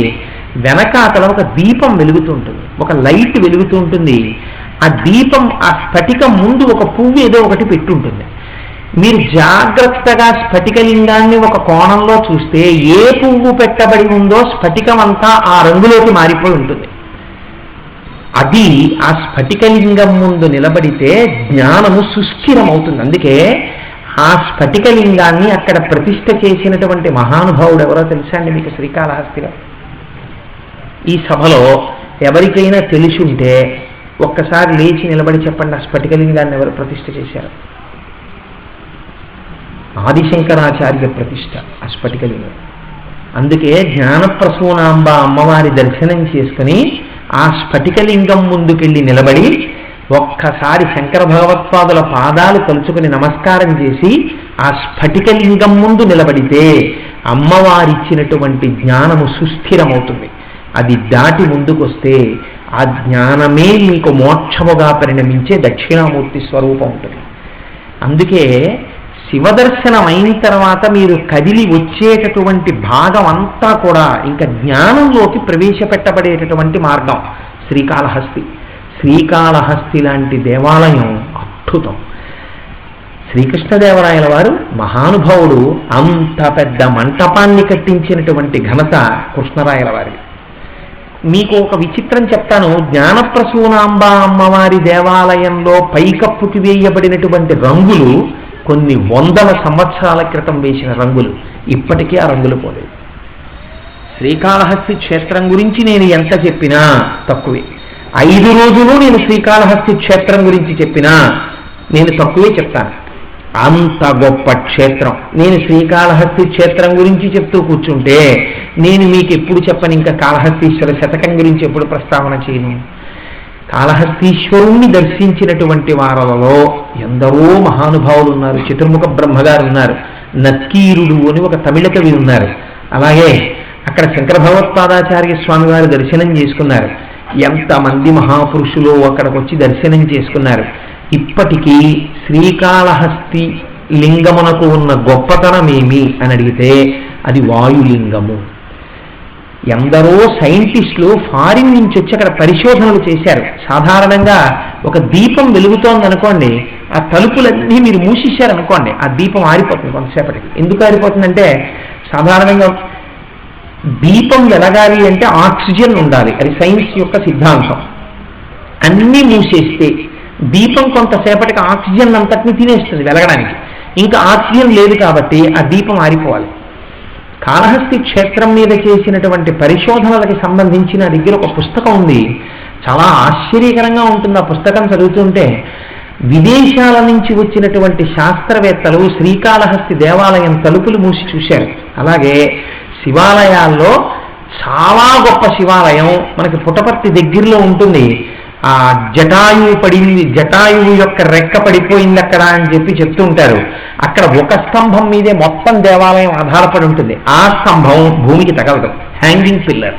వెనకాతల ఒక దీపం వెలుగుతూ ఉంటుంది, ఒక లైట్ వెలుగుతూ ఉంటుంది. ఆ దీపం, ఆ స్ఫటికం ముందు ఒక పువ్వు ఏదో ఒకటి పెట్టుంటుంది. మీరు జాగ్రత్తగా స్ఫటికలింగాన్ని ఒక కోణంలో చూస్తే ఏ పువ్వు పెట్టబడి ఉందో స్ఫటికం అంతా ఆ రంగులోకి మారిపోయి ఉంటుంది. అది ఆ స్ఫటికలింగం ముందు నిలబడితే జ్ఞానము సుస్థిరమవుతుంది. అందుకే ఆ స్ఫటికలింగాన్ని అక్కడ ప్రతిష్ఠ చేసినటువంటి మహానుభావుడు ఎవరో తెలుసా అండి మీకు శ్రీకాళహస్తిలో? ఈ సభలో ఎవరికైనా తెలిసి ఉంటే ఒక్కసారి లేచి నిలబడి చెప్పండి, ఆ స్ఫటికలింగాన్ని ఎవరు ప్రతిష్ఠ చేశారు? ఆదిశంకరాచార్య ప్రతిష్ఠ ఆ స్ఫటికలింగం. అందుకే జ్ఞానప్రసూనాంబ అమ్మవారి దర్శనం చేసుకుని ఆ స్ఫటికలింగం ముందుకెళ్ళి నిలబడి ఒక్కసారి శంకర భగవత్పాదుల పాదాలు తలుచుకుని నమస్కారం చేసి ఆ స్ఫటికలింగం ముందు నిలబడితే అమ్మవారిచ్చినటువంటి జ్ఞానము సుస్థిరమవుతుంది. అది దాటి ముందుకొస్తే ఆ జ్ఞానమే మీకు మోక్షముగా పరిణమించే దక్షిణామూర్తి స్వరూపం ఉంటుంది. అందుకే శివదర్శనం అయిన తర్వాత మీరు కదిలి వచ్చేటటువంటి భాగం అంతా కూడా ఇంకా జ్ఞానంలోకి ప్రవేశపెట్టబడేటటువంటి మార్గం శ్రీకాళహస్తి. శ్రీకాళహస్తి లాంటి దేవాలయం అద్భుతం. శ్రీకృష్ణదేవరాయల వారు మహానుభావుడు, అంత పెద్ద మంటపాన్ని కట్టించినటువంటి ఘనత కృష్ణరాయల వారి. మీకు ఒక విచిత్రం చెప్తాను. జ్ఞానప్రసూనాంబ అమ్మవారి దేవాలయంలో పైకప్పుకి వేయబడినటువంటి రంగులు కొన్ని వందల సంవత్సరాల క్రితం వేసిన రంగులు, ఇప్పటికీ ఆ రంగులు పోలేదు. శ్రీకాళహస్తి క్షేత్రం గురించి నేను ఎంత చెప్పినా తక్కువే. 5 రోజులు నేను శ్రీకాళహస్తి క్షేత్రం గురించి చెప్పినా నేను తక్కువే చెప్తాను. అంత గొప్ప క్షేత్రం. నేను శ్రీకాళహస్తి క్షేత్రం గురించి చెప్తూ కూర్చుంటే నేను మీకు ఎప్పుడు చెప్పను, ఇంకా కాళహస్తీశ్వర శతకం గురించి ఎప్పుడు ప్రస్తావన చేయను. కాళహస్తీశ్వరుణ్ణి దర్శించినటువంటి వారలలో ఎందరో మహానుభావులు ఉన్నారు. చతుర్ముఖ బ్రహ్మగారు ఉన్నారు, నక్కీరుడు అని ఒక తమిళ కవి ఉన్నారు. అలాగే అక్కడ శంకర భగవత్పాదాచార్య స్వామి వారు దర్శనం చేసుకున్నారు. ఎంతమంది మహాపురుషులు అక్కడికి వచ్చి దర్శనం చేసుకున్నారు. ఇప్పటికీ శ్రీకాళహస్తి లింగమునకు ఉన్న గొప్పతనం ఏమి అని అడిగితే అది వాయులింగము. ఎందరో సైంటిస్టులు ఫారిన్ నుంచి వచ్చి అక్కడ పరిశోధనలు చేశారు. సాధారణంగా ఒక దీపం వెలుగుతోంది అనుకోండి, ఆ తలుపులన్నీ మీరు మూసేశారనుకోండి, ఆ దీపం ఆరిపోతుంది కొంతసేపటికి. ఎందుకు ఆరిపోతుందంటే సాధారణంగా దీపం వెలగాలి అంటే ఆక్సిజన్ ఉండాలి, అది సైన్స్ యొక్క సిద్ధాంతం. అన్నీ మూసేస్తే దీపం కొంతసేపటికి ఆక్సిజన్ అంతటిని తినేస్తుంది వెలగడానికి. ఇంకా ఆక్సిజన్ లేదు కాబట్టి ఆ దీపం ఆరిపోవాలి. కాళహస్తి క్షేత్రం మీద చేసినటువంటి పరిశోధనలకి సంబంధించిన దగ్గర ఒక పుస్తకం ఉంది. చాలా ఆశ్చర్యకరంగా ఉంటుంది ఆ పుస్తకం చదువుతుంటే. విదేశాల నుంచి వచ్చినటువంటి శాస్త్రవేత్తలు శ్రీకాళహస్తి దేవాలయం తలుపులు మూసి చూశారు. అలాగే శివాలయాల్లో చాలా గొప్ప శివాలయం మనకి పుట్టపర్తి దగ్గరలో ఉంటుంది. ఆ జటాయువు పడింది, జటాయువు యొక్క రెక్క పడిపోయింది అక్కడ అని చెప్పి చెప్తూ ఉంటారు. అక్కడ ఒక స్తంభం మీదే మొత్తం దేవాలయం ఆధారపడి ఉంటుంది. ఆ స్తంభం భూమికి తగలదు, హ్యాంగింగ్ పిల్లర్.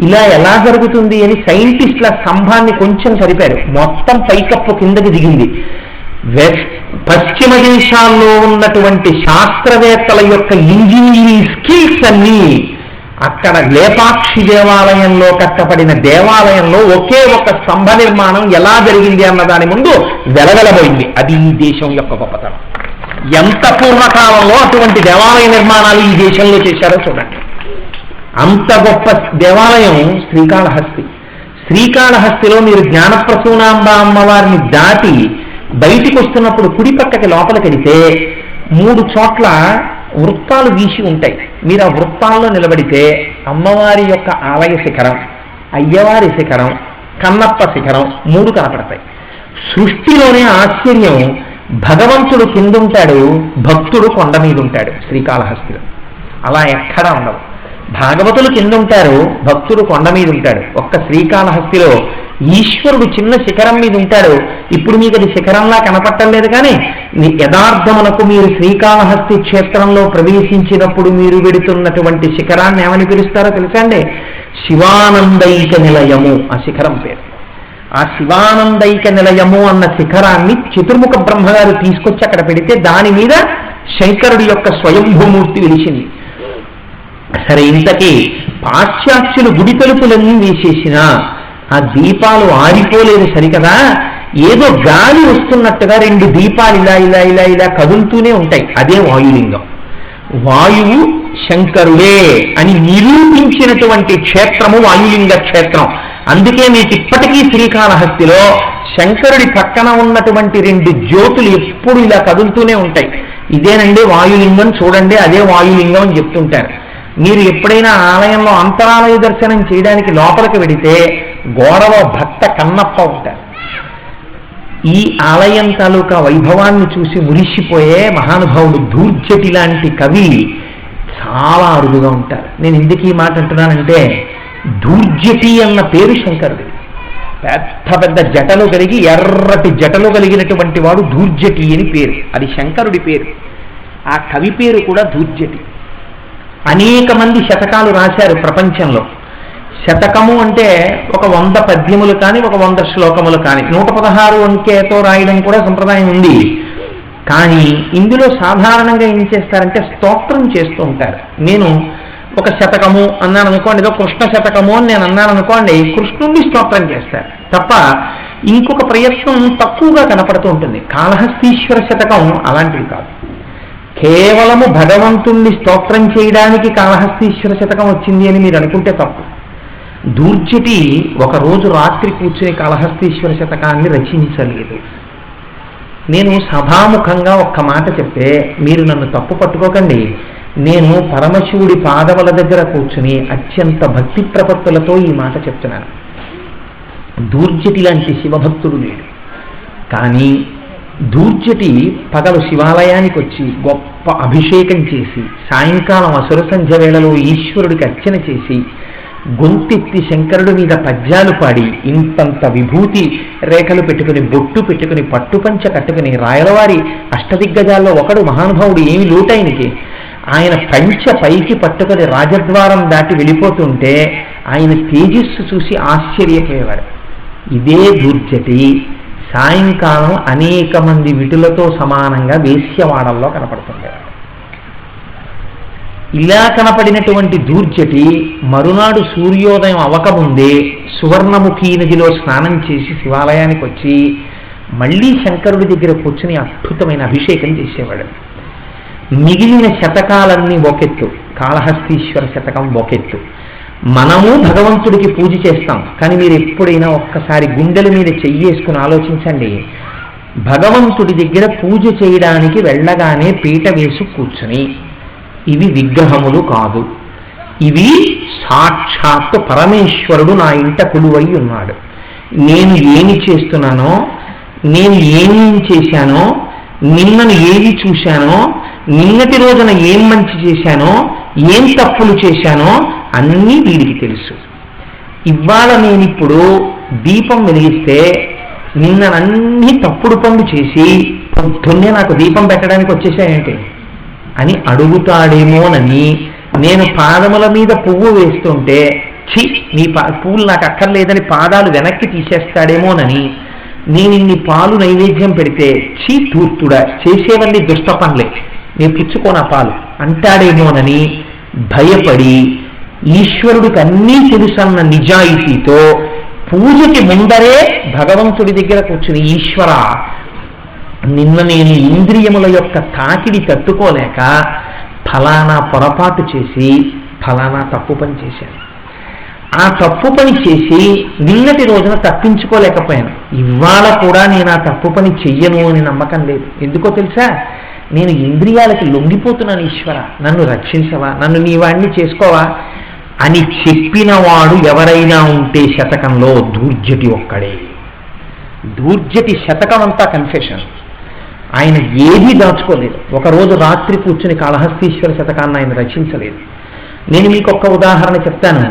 ఇలా ఎలా జరుగుతుంది అని సైంటిస్టుల స్తంభాన్ని కొంచెం సరిపారు, మొత్తం పైకప్పు కిందకి దిగింది. పశ్చిమ దేశాల్లో ఉన్నటువంటి శాస్త్రవేత్తల యొక్క ఇంజనీరింగ్ స్కిల్స్ అన్నీ అక్కడ లేపాక్షి దేవాలయంలో కట్టబడిన దేవాలయంలో ఒకే ఒక స్తంభ నిర్మాణం ఎలా జరిగింది అన్న దాని ముందు వెలవెలబోయింది. అది ఈ దేశం యొక్క గొప్పతనం. ఎంత పూర్వకాలంలో అటువంటి దేవాలయ నిర్మాణాలు ఈ దేశంలో చేశారో చూడండి. అంత గొప్ప దేవాలయం శ్రీకాళహస్తి. శ్రీకాళహస్తిలో మీరు జ్ఞానప్రసూనాంబ అమ్మవారిని దాటి బయటికి వస్తున్నప్పుడు కుడి పక్కకి లోపలికి వెళితే 3 చోట్ల వృత్తాలు వీసి ఉంటాయి. మీరు ఆ వృత్తాల్లో నిలబడితే అమ్మవారి యొక్క ఆలయ శిఖరం, అయ్యవారి శిఖరం, కన్నప్ప శిఖరం 3 కనపడతాయి. సృష్టిలోనే ఆశ్చర్యం, భగవంతుడు కిందుంటాడు, భక్తుడు కొండ మీద ఉంటాడు శ్రీకాళహస్తిలో. అలా ఎక్కడా ఉండవు. భాగవతులు కిందుంటారు, భక్తుడు కొండ మీద ఉంటాడు. ఒక్క శ్రీకాళహస్తిలో ఈశ్వరుడు చిన్న శిఖరం మీద ఉంటాడు. ఇప్పుడు మీకు అది శిఖరంలా కనపట్టలేదు, కానీ యథార్థమునకు మీరు శ్రీకాళహస్తి క్షేత్రంలో ప్రవేశించినప్పుడు మీరు వెడుతున్నటువంటి శిఖరాన్ని ఏమని పిలుస్తారో తెలుసా అండి? శివానందైక నిలయము ఆ శిఖరం పేరు. ఆ శివానందైక నిలయము అన్న శిఖరాన్ని చతుర్ముఖ బ్రహ్మగారు తీసుకొచ్చి అక్కడ పెడితే దాని మీద శంకరుడి యొక్క స్వయంభూమూర్తి వెలిసింది. సరే, ఇంతకీ పాశ్చాత్యులు గుడి తలుపులన్నీ వేసేసిన ఆ దీపాలు ఆరిపోలేదు సరికదా, ఏదో గాలి వస్తున్నట్టుగా 2 దీపాలు ఇలా ఇలా ఇలా ఇలా కదులుతూనే ఉంటాయి. అదే వాయులింగం. వాయువు శంకరుడే అని నిరూపించినటువంటి క్షేత్రము వాయులింగ క్షేత్రం. అందుకే మీకు ఇప్పటికీ శ్రీకాళహస్తిలో శంకరుడి పక్కన ఉన్నటువంటి 2 జ్యోతులు ఎప్పుడు ఇలా కదులుతూనే ఉంటాయి. ఇదేనండి వాయులింగం, చూడండి అదే వాయులింగం అని చెప్తుంటారు. మీరు ఎప్పుడైనా ఆలయంలో అంతరాలయ దర్శనం చేయడానికి లోపలికి వెడితే గోడవ భక్త కన్నప్ప ఉంటారు. ఈ ఆలయం తాలూకా వైభవాన్ని చూసి మురిసిపోయే మహానుభావుడు ధూర్జటి లాంటి కవి చాలా అరుదుగా ఉంటారు. నేను ఎందుకు ఈ మాట అంటున్నానంటే, ధూర్జటి అన్న పేరు శంకరుడి. పెద్ద పెద్ద జటలు కలిగి ఎర్రటి జటలు కలిగినటువంటి వాడు ధూర్జటి అని పేరు. అది శంకరుడి పేరు. ఆ కవి పేరు కూడా ధూర్జటి. అనేక మంది శతకాలు రాశారు ప్రపంచంలో. శతకము అంటే ఒక 100 పద్యములు కానీ ఒక 100 శ్లోకములు కానీ, 116 అంకెతో రాయడం కూడా సంప్రదాయం ఉంది. కానీ ఇందులో సాధారణంగా ఏం చేస్తారంటే స్తోత్రం చేస్తూ ఉంటారు. నేను ఒక శతకము అన్నాను అనుకోండి, ఏదో కృష్ణ శతకము అని నేను అన్నాను అనుకోండి, కృష్ణుడిని స్తోత్రం చేస్తారు తప్ప ఇంకొక ప్రయత్నం తక్కువగా కనపడుతూ ఉంటుంది. కాళహస్తీశ్వర శతకం అలాంటివి కాదు. కేవలము భగవంతుణ్ణి స్తోత్రం చేయడానికి కాళహస్తీశ్వర శతకం వచ్చింది అని మీరు అనుకుంటే తప్పు. ధూర్జటి ఒకరోజు రాత్రి కూర్చుని కాళహస్తీశ్వర శతకాన్ని రచించలేదు. నేను సభాముఖంగా ఒక్క మాట చెప్తే మీరు నన్ను తప్పు పట్టుకోకండి. నేను పరమశివుడి పాదముల దగ్గర కూర్చుని అత్యంత భక్తి ప్రపత్తులతో ఈ మాట చెప్తున్నాను. దూర్జటి లాంటి శివభక్తుడు లేడు. కానీ దూర్జటి పగలు శివాలయానికి వచ్చి గొప్ప అభిషేకం చేసి సాయంకాలం అసుర సంధ్య వేళలో ఈశ్వరుడికి అర్చన చేసి గొంతెత్తి శంకరుడి మీద పద్యాలు పాడి ఇంతంత విభూతి రేఖలు పెట్టుకుని బొట్టు పెట్టుకుని పట్టుపంచ కట్టుకుని రాయలవారి అష్టదిగ్గజాల్లో ఒకడు మహానుభావుడు, ఏమి లోటైనకి, ఆయన పంచ పైకి పట్టుకుని రాజద్వారం దాటి వెళ్ళిపోతుంటే ఆయన తేజస్సు చూసి ఆశ్చర్యపోయేవారు. ఇదే దూర్జటి సాయంకాలం అనేక మంది విటులతో సమానంగా వేశ్యవాడల్లో కనపడుతుండేవాడు. ఇలా కనపడినటువంటి దూర్జటి మరునాడు సూర్యోదయం అవకముందే సువర్ణముఖి నదిలో స్నానం చేసి శివాలయానికి వచ్చి మళ్ళీ శంకరుడి దగ్గర కూర్చుని అద్భుతమైన అభిషేకం చేసేవాడు. మిగిలిన శతకాలన్నీ ఒకెత్తు, కాళహస్తీశ్వర శతకం ఒకెత్తు. మనము భగవంతుడికి పూజ చేస్తాం, కానీ మీరు ఎప్పుడైనా ఒక్కసారి గుండెల మీద చెయ్యేసుకుని ఆలోచించండి. భగవంతుడి దగ్గర పూజ చేయడానికి వెళ్ళగానే పీట వేసి కూర్చుని, ఇవి విగ్రహములు కాదు, ఇవి సాక్షాత్తు పరమేశ్వరుడు నా ఇంట కొలువై ఉన్నాడు. నేను ఏమి చేస్తున్నానో, నేను ఏమేం చేశానో, నిన్నను ఏది చూశానో, నిన్నటి రోజున ఏం మంచి చేశానో, ఏం తప్పులు చేశానో అన్నీ వీడికి తెలుసు. ఇవాళ నేనిప్పుడు దీపం వెలిగిస్తే నిన్ననన్నీ తప్పుడు పనులు చేసి పొద్దున్నే నాకు దీపం పెట్టడానికి వచ్చేసాయేంటి అని అడుగుతాడేమోనని, నేను పాదముల మీద పువ్వు వేస్తుంటే ఛీ నీ పువ్వులు నాకు అక్కర్లేదని పాదాలు వెనక్కి తీసేస్తాడేమోనని, నేను ఇన్ని పాలు నైవేద్యం పెడితే ఛీ ధూర్తుడా చేసేవన్నీ దుష్ట పనులే, నేను పుచ్చుకోన పాలు అంటాడేమోనని భయపడి ఈశ్వరుడికి అన్నీ తెలుసన్న నిజాయితీతో పూజకి ముందరే భగవంతుడి దగ్గర కూర్చుని, ఈశ్వర నిన్న నేను ఇంద్రియముల యొక్క తాకిడి తట్టుకోలేక ఫలానా పొరపాటు చేసి ఫలానా తప్పు పని చేశాను, ఆ తప్పు పని చేసి నిన్నటి రోజున తప్పించుకోలేకపోయాను, ఇవాళ కూడా నేను ఆ తప్పు పని చెయ్యను అని నమ్మకం లేదు. ఎందుకో తెలుసా, నేను ఇంద్రియాలకి లొంగిపోతున్నాను, ఈశ్వర నన్ను రక్షించవా, నన్ను నీ వాడిని చేసుకోవా అని చెప్పినవాడు ఎవరైనా ఉంటే శతకంలో దూర్జటి ఒక్కడే. దూర్జటి శతకం అంతా కన్ఫెషన్, ఆయన ఏదీ దాచుకోలేదు. ఒకరోజు రాత్రి కూర్చుని కాళహస్తీశ్వర శతకాన్ని ఆయన రచించలేదు. నేను మీకు ఒక్క ఉదాహరణ చెప్తాను.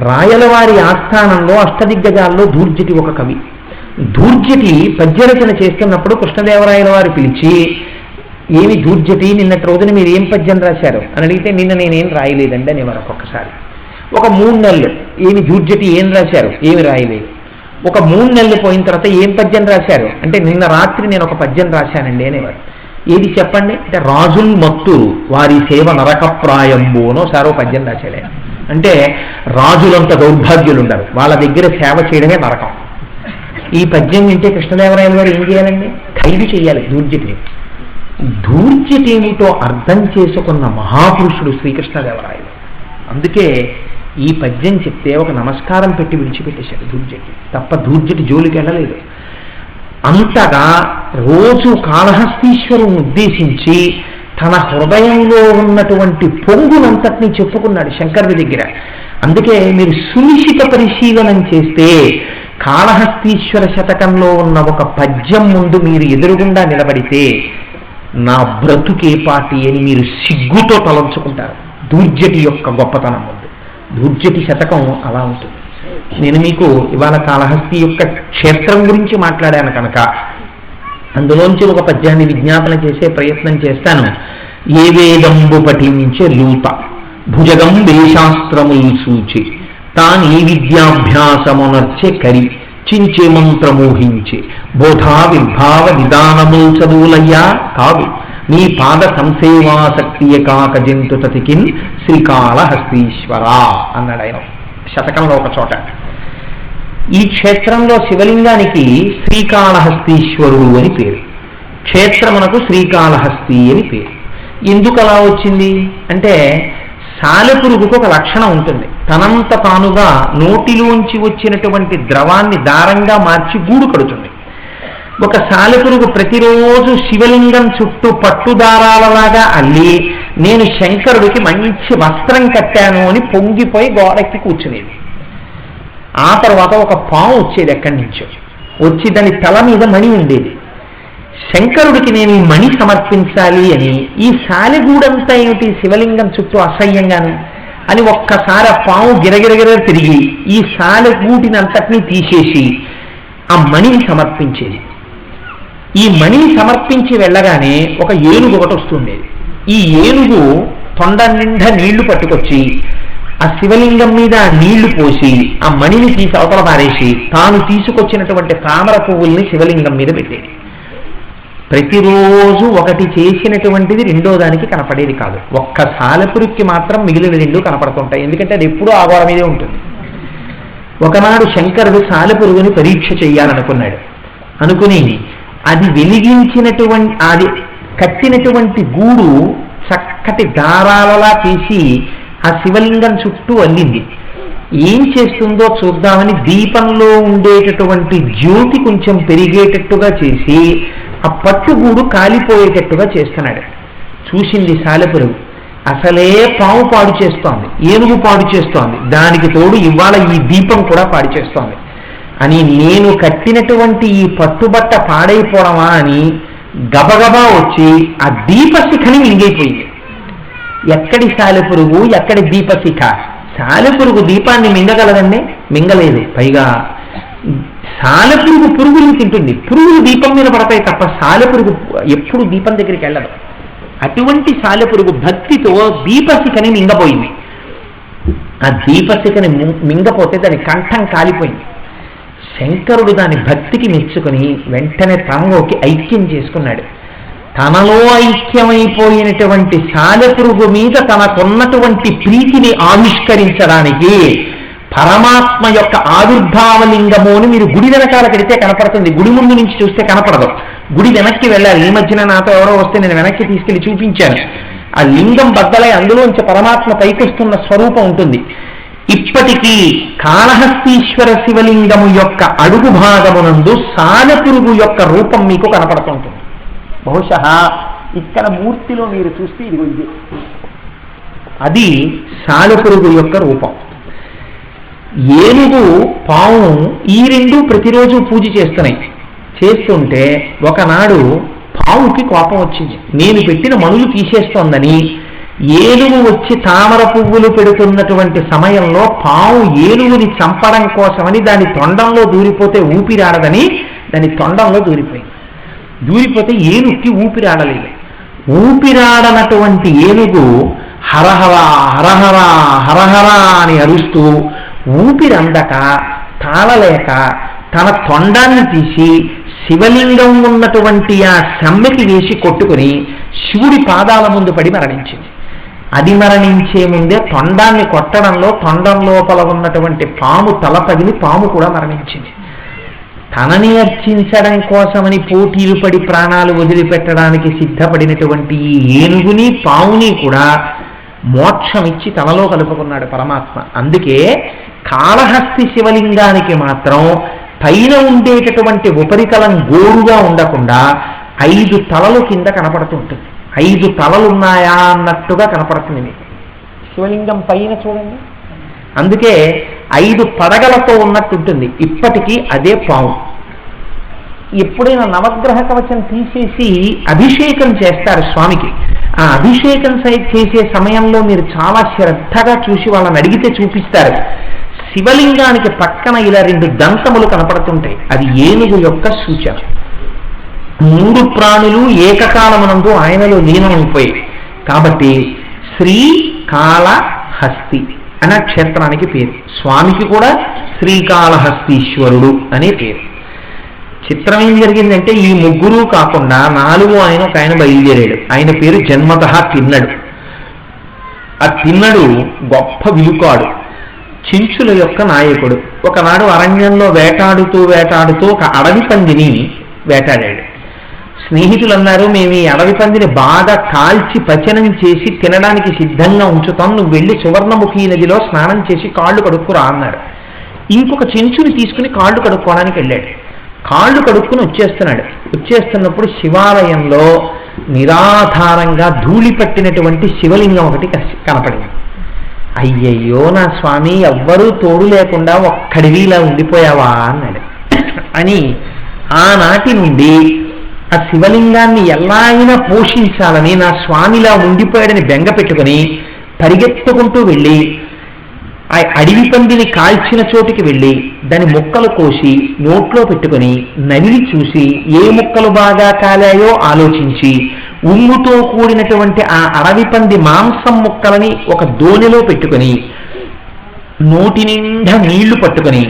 రాయలవారి ఆస్థానంలో అష్టదిగ్గజాల్లో దూర్జటి ఒక కవి. దూర్జటి పద్యరచన చేస్తున్నప్పుడు కృష్ణదేవరాయల వారు పిలిచి, ఏమి దూర్జటి నిన్నటి రోజున మీరు ఏం పద్యం రాశారు అని అడిగితే, నిన్న నేనేం రాయలేదండి అనేవారు. ఒక్కొక్కసారి ఒక 3 నెలలు ఏమి దూర్జటి ఏం రాశారు, ఏమి రాయలేదు. ఒక 3 నెలలు పోయిన తర్వాత ఏం పద్యం రాశారు అంటే, నిన్న రాత్రి నేను ఒక పద్యం రాశానండి అనేవారు. ఏది చెప్పండి అంటే, రాజుల్ మత్తు వారి సేవ నరకప్రాయంబోనో సారో పద్యం రాశాడే. అంటే రాజులంత దౌర్భాగ్యులు ఉండరు, వాళ్ళ దగ్గర సేవ చేయడమే నరకం. ఈ పద్యం వింటే కృష్ణదేవరాయల వారు ఏం చేయాలండి, ఖైదు చేయాలి దూర్జటిని. దూర్జటి ఏమిటో అర్థం చేసుకున్న మహాపురుషుడు శ్రీకృష్ణదేవరాయలు. అందుకే ఈ పద్యం చెప్తే ఒక నమస్కారం పెట్టి విడిచిపెట్టేశాడు దూర్జటి, తప్ప దూర్జటి జోలికి వెళ్ళలేదు. అంతగా రోజు కాళహస్తీశ్వరుని ఉద్దేశించి తన హృదయంలో ఉన్నటువంటి పొంగునంతటినీ చెప్పుకున్నాడు శంకరుడి దగ్గర. అందుకే మీరు సునిశ్చిత పరిశీలనం చేస్తే కాళహస్తీశ్వర శతకంలో ఉన్న ఒక పద్యం ముందు మీరు ఎదురుగుండా నిలబడితే నా బ్రతుకే పాటి అని మీరు సిగ్గుతో తలంచుకుంటారు దూర్జటి యొక్క గొప్పతనం ముందు. దూర్జటి శతకం అలా ఉంటుంది. నేను మీకు ఇవాళ కాళహస్తి యొక్క క్షేత్రం గురించి మాట్లాడాను కనుక అందులోంచి ఒక పద్యాన్ని విజ్ఞాపన చేసే ప్రయత్నం చేస్తాను. ఏ వేదంబు పఠించే లూత భుజగం వేశాస్త్రముల్ సూచి తాను ఈ విద్యాభ్యాసమునర్చే కరి చించే మంత్రమోహించి బోధా విభావ విధానముల్ చదువులయ్యా కాదు నీ పాద సంసేవాసక్తియ కాక జంతు తతికిన్ శ్రీకాళహస్తీశ్వర అన్నాడు ఆయన శతకంలో ఒక చోట. ఈ క్షేత్రంలో శివలింగానికి శ్రీకాళహస్తీశ్వరుడు అని పేరు, క్షేత్రమునకు శ్రీకాళహస్తి అని పేరు. ఎందుకు అలా వచ్చింది అంటే, సాలెపురుగుకు ఒక లక్షణం ఉంటుంది, తనంత తానుగా నోటిలోంచి వచ్చినటువంటి ద్రవాన్ని దారంగా మార్చి గూడు కడుతుంది. ఒక సాలెపురుగు ప్రతిరోజు శివలింగం చుట్టూ పట్టుదారాలలాగా అల్లి నేను శంకరుడికి మంచి వస్త్రం కట్టాను అని పొంగిపోయి గోడెక్కి కూర్చునేది. ఆ తర్వాత ఒక పాము వచ్చేది ఎక్కడి నుంచో, వచ్చి దాని తల మీద మణి ఉండేది. శంకరుడికి నేను ఈ మణి సమర్పించాలి అని, ఈ సాలెగూడంతా ఏమిటి శివలింగం చుట్టూ అసహ్యంగాను అని ఒక్కసారి ఆ పాము గిరగిరగిర తిరిగి ఈ సాలెగూటినంతటినీ తీసేసి ఆ మణిని సమర్పించేది. ఈ మణిని సమర్పించి వెళ్ళగానే ఒక ఏనుగు ఒకటి వస్తుండేది. ఈ ఏనుగు తొండ నిండా నీళ్లు పట్టుకొచ్చి ఆ శివలింగం మీద నీళ్లు పోసి ఆ మణిని తీసి అవతల పారేసి తాను తీసుకొచ్చినటువంటి తామర పువ్వుల్ని శివలింగం మీద పెట్టేది. ప్రతిరోజు ఒకటి చేసినటువంటిది రెండో దానికి కనపడేది కాదు. ఒక్క సాలెపురికి మాత్రం మిగిలిన రెండు కనపడుతుంటాయి, ఎందుకంటే అది ఎప్పుడూ ఆగోడ మీదే ఉంటుంది. ఒకనాడు శంకరుడు సాలెపురుగుని పరీక్ష చెయ్యాలనుకున్నాడు. అనుకుని అది వెలిగించినటువంటి, అది కట్టినటువంటి గూడు చక్కటి దారాలలా తీసి ఆ శివలింగం చుట్టూ అల్లింది. ఏం చేస్తుందో చూద్దామని దీపంలో ఉండేటటువంటి జ్యోతి కొంచెం పెరిగేటట్టుగా చేసి ఆ పట్టుగూడు కాలిపోయేటట్టుగా చేస్తున్నాడు. చూసింది సాలెపురుగు, అసలే పాము పాడు చేస్తోంది, ఏనుగు పాడు చేస్తోంది, దానికి తోడు ఇవాళ ఈ దీపం కూడా పాడు చేస్తోంది అని నేను కట్టినటువంటి ఈ పట్టుబట్ట పాడైపోవడమా అని గబగబా వచ్చి ఆ దీపశిఖని మింగైపోయింది. ఎక్కడి సాలెపురుగు, ఎక్కడి దీపశిఖ? సాలెపురుగు దీపాన్ని మింగగలదండి? మింగలేదు. పైగా సాలెపురుగు పురుగులు తింటుంది, పురుగులు దీపం మీద పడతాయి తప్ప సాలెపురుగు ఎప్పుడు దీపం దగ్గరికి వెళ్ళదు. అటువంటి సాలెపురుగు భక్తితో దీపశిఖని మింగపోయింది. ఆ దీపశిఖని మింగపోతే దాని కంఠం కాలిపోయింది. శంకరుడు దాని భక్తికి మెచ్చుకొని వెంటనే తనలోకి ఐక్యం చేసుకున్నాడు. తనలో ఐక్యమైపోయినటువంటి సాలెపురుగు మీద తనకున్నటువంటి ప్రీతిని ఆవిష్కరించడానికి పరమాత్మ యొక్క ఆవిర్భావలింగము అని మీరు గుడి వెనకాల కడితే కనపడుతుంది, గుడి ముందు నుంచి చూస్తే కనపడదు. గుడి వెనక్కి వెళ్ళాలి. ఈ మధ్యన నాతో ఎవరో వస్తే నేను వెనక్కి తీసుకెళ్లి చూపించాను. ఆ లింగం బద్దలై అందులోంచి పరమాత్మ పైకొస్తున్న స్వరూపం ఉంటుంది. ఇప్పటికీ కాళహస్తీశ్వర శివలింగము యొక్క అడుగు భాగమునందు సాలెపురుగు యొక్క రూపం మీకు కనపడుతుంటుంది. బహుశా ఇక్కడ మూర్తిలో మీరు చూస్తే ఇదిగో ఇది, అది సాలెపురుగు యొక్క రూపం. ఏనుగు, పాము ఈ రెండు ప్రతిరోజు పూజ చేస్తుంటే ఒకనాడు పావుకి కోపం వచ్చింది. నేను పెట్టిన మనులు తీసేస్తోందని ఏనుగు వచ్చి తామర పువ్వులు పెడుతున్నటువంటి సమయంలో పావు ఏనుగుని చంపడం కోసమని దాని తొండంలో దూరిపోతే ఊపిరాడదని దాని తొండంలో దూరిపోతే ఏనుగుకి ఊపిరాడలేదు. ఊపిరాడనటువంటి ఏనుగు హరహర హరహర హరహర అని అరుస్తూ ఊపిరందక తాళలేక తన తొండాన్ని తీసి శివలింగం ఉన్నటువంటి ఆ సమ్మెకి వేసి కొట్టుకుని శివుడి పాదాల ముందు పడి మరణించింది. అది మరణించే ముందే తొండాన్ని కొట్టడంలో తొండం లోపల ఉన్నటువంటి పాము తల పగిలి పాము కూడా మరణించింది. తనని అర్చించడం కోసమని పోటీలు పడి ప్రాణాలు వదిలిపెట్టడానికి సిద్ధపడినటువంటి ఈ ఏనుగుని పావుని కూడా మోక్షమిచ్చి తనలో కలుపుకున్నాడు పరమాత్మ. అందుకే కాళహస్తి శివలింగానికి మాత్రం పైన ఉండేటటువంటి ఉపరితలం గోరుగా ఉండకుండా 5 తలలు కింద కనపడుతుంటుంది. 5 తలలున్నాయా అన్నట్టుగా కనపడుతుంది మీకు శివలింగం పైన చూడండి. అందుకే 5 పడగలతో ఉన్నట్టుంటుంది. ఇప్పటికీ అదే పాము. ఎప్పుడైనా నవగ్రహ కవచం తీసేసి అభిషేకం చేస్తారు స్వామికి. ఆ అభిషేకం చేసే సమయంలో మీరు చాలా శ్రద్ధగా చూసి వాళ్ళని అడిగితే చూపిస్తారు. శివలింగానికి పక్కన ఇలా 2 దంతములు కనపడుతుంటాయి. అది ఏనుగు యొక్క సూచన. 3 ప్రాణులు ఏకకాలమునందు ఆయనలో లీనమైపోయాయి. కాబట్టి శ్రీకాళహస్తి అనే క్షేత్రానికి పేరు. స్వామికి కూడా శ్రీకాళహస్తీశ్వరుడు అనే పేరు. చిత్రం ఏం జరిగిందంటే ఈ 3 కాకుండా 4వ ఆయన ఒక ఆయన బయలుదేరాడు. ఆయన పేరు జన్మతః తిన్నడు. ఆ తిన్నడు గొప్ప విలుకాడు, చెంచుల యొక్క నాయకుడు. ఒకనాడు అరణ్యంలో వేటాడుతూ ఒక అడవి పందిని వేటాడాడు. స్నేహితులు అన్నారు, మేము ఈ అడవి పందిని బాగా కాల్చి పచనం చేసి తినడానికి సిద్ధంగా ఉంచుతాం, నువ్వు వెళ్ళి సువర్ణముఖి నదిలో స్నానం చేసి కాళ్ళు కడుక్కురా అన్నారు. ఇంకొక చెంచుని తీసుకుని కాళ్ళు కడుక్కోవడానికి వెళ్ళాడు. కాళ్ళు కడుక్కుని వచ్చేస్తున్నప్పుడు శివాలయంలో నిరాధారంగా ధూళి పట్టినటువంటి శివలింగం ఒకటి కనపడింది. ఆ అయ్యయ్యో నా స్వామి, ఎవ్వరూ తోడు లేకుండా ఒక్కడివి ఇలా ఉండిపోయావా అన్నాడు. అని ఆనాటి నుండి ఆ శివలింగాన్ని ఎలా అయినా పోషించాలని నా స్వామిలా ఉండిపోయాడని బెంగ పెట్టుకుని పరిగెత్తుకుంటూ వెళ్ళి ఆ అడవి పందిని కాల్చిన చోటుకి వెళ్ళి దాని ముక్కలు కోసి నోట్లో పెట్టుకుని నవిలి చూసి ఏ ముక్కలు బాగా కాలాయో ఆలోచించి ఉమ్ముతో కూడినటువంటి ఆ అడవి పంది మాంసం ముక్కలని ఒక దోణిలో పెట్టుకుని నోటి నిండా నీళ్లు పట్టుకుని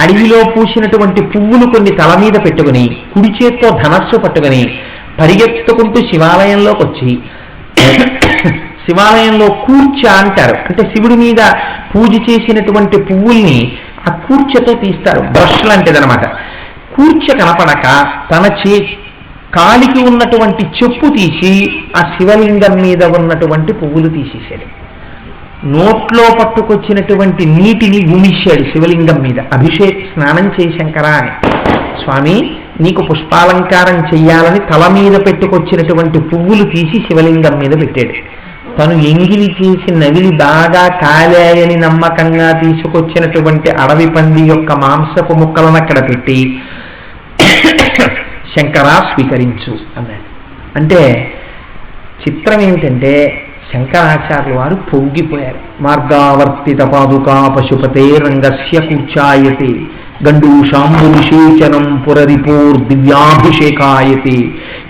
అడవిలో పూసినటువంటి పువ్వులు కొన్ని తల మీద పెట్టుకుని కుడి చేత్తో ధనస్సు పట్టుకుని పరిగెత్తుకుంటూ శివాలయంలోకి వచ్చి శివాలయంలో కూర్చ అంటారు, అంటే శివుడి మీద పూజ చేసినటువంటి పువ్వుల్ని ఆ కూర్చతో తీస్తారు, బ్రష్ లాంటిదనమాట. కూర్చ కనపడక తన కాలికి ఉన్నటువంటి చెప్పు తీసి ఆ శివలింగం మీద ఉన్నటువంటి పువ్వులు తీసేశాడు. నోట్లో పట్టుకొచ్చినటువంటి నీటిని ఉమిశాడు శివలింగం మీద. స్నానం చేశంకరా అని, స్వామి నీకు పుష్పాలంకారం చెయ్యాలని తల మీద పెట్టుకొచ్చినటువంటి పువ్వులు తీసి శివలింగం మీద పెట్టాడు. తను ఎంగిలి చేసి నవిలి బాగా కాలాయని నమ్మకంగా తీసుకొచ్చినటువంటి అడవి పంది యొక్క మాంసపు ముక్కలను అక్కడ పెట్టి శంకరా స్వీకరించు అన్నాడు. అంటే చిత్రం ఏమిటంటే శంకరాచార్యుల వారు పొంగిపోయారు. మార్గావర్తిత పాదుకా పశుపతే రంగస్య కూర్చాయతే గండూషాంబునిషేచనం పురరిపూర్ దివ్యాభిషేకాయతే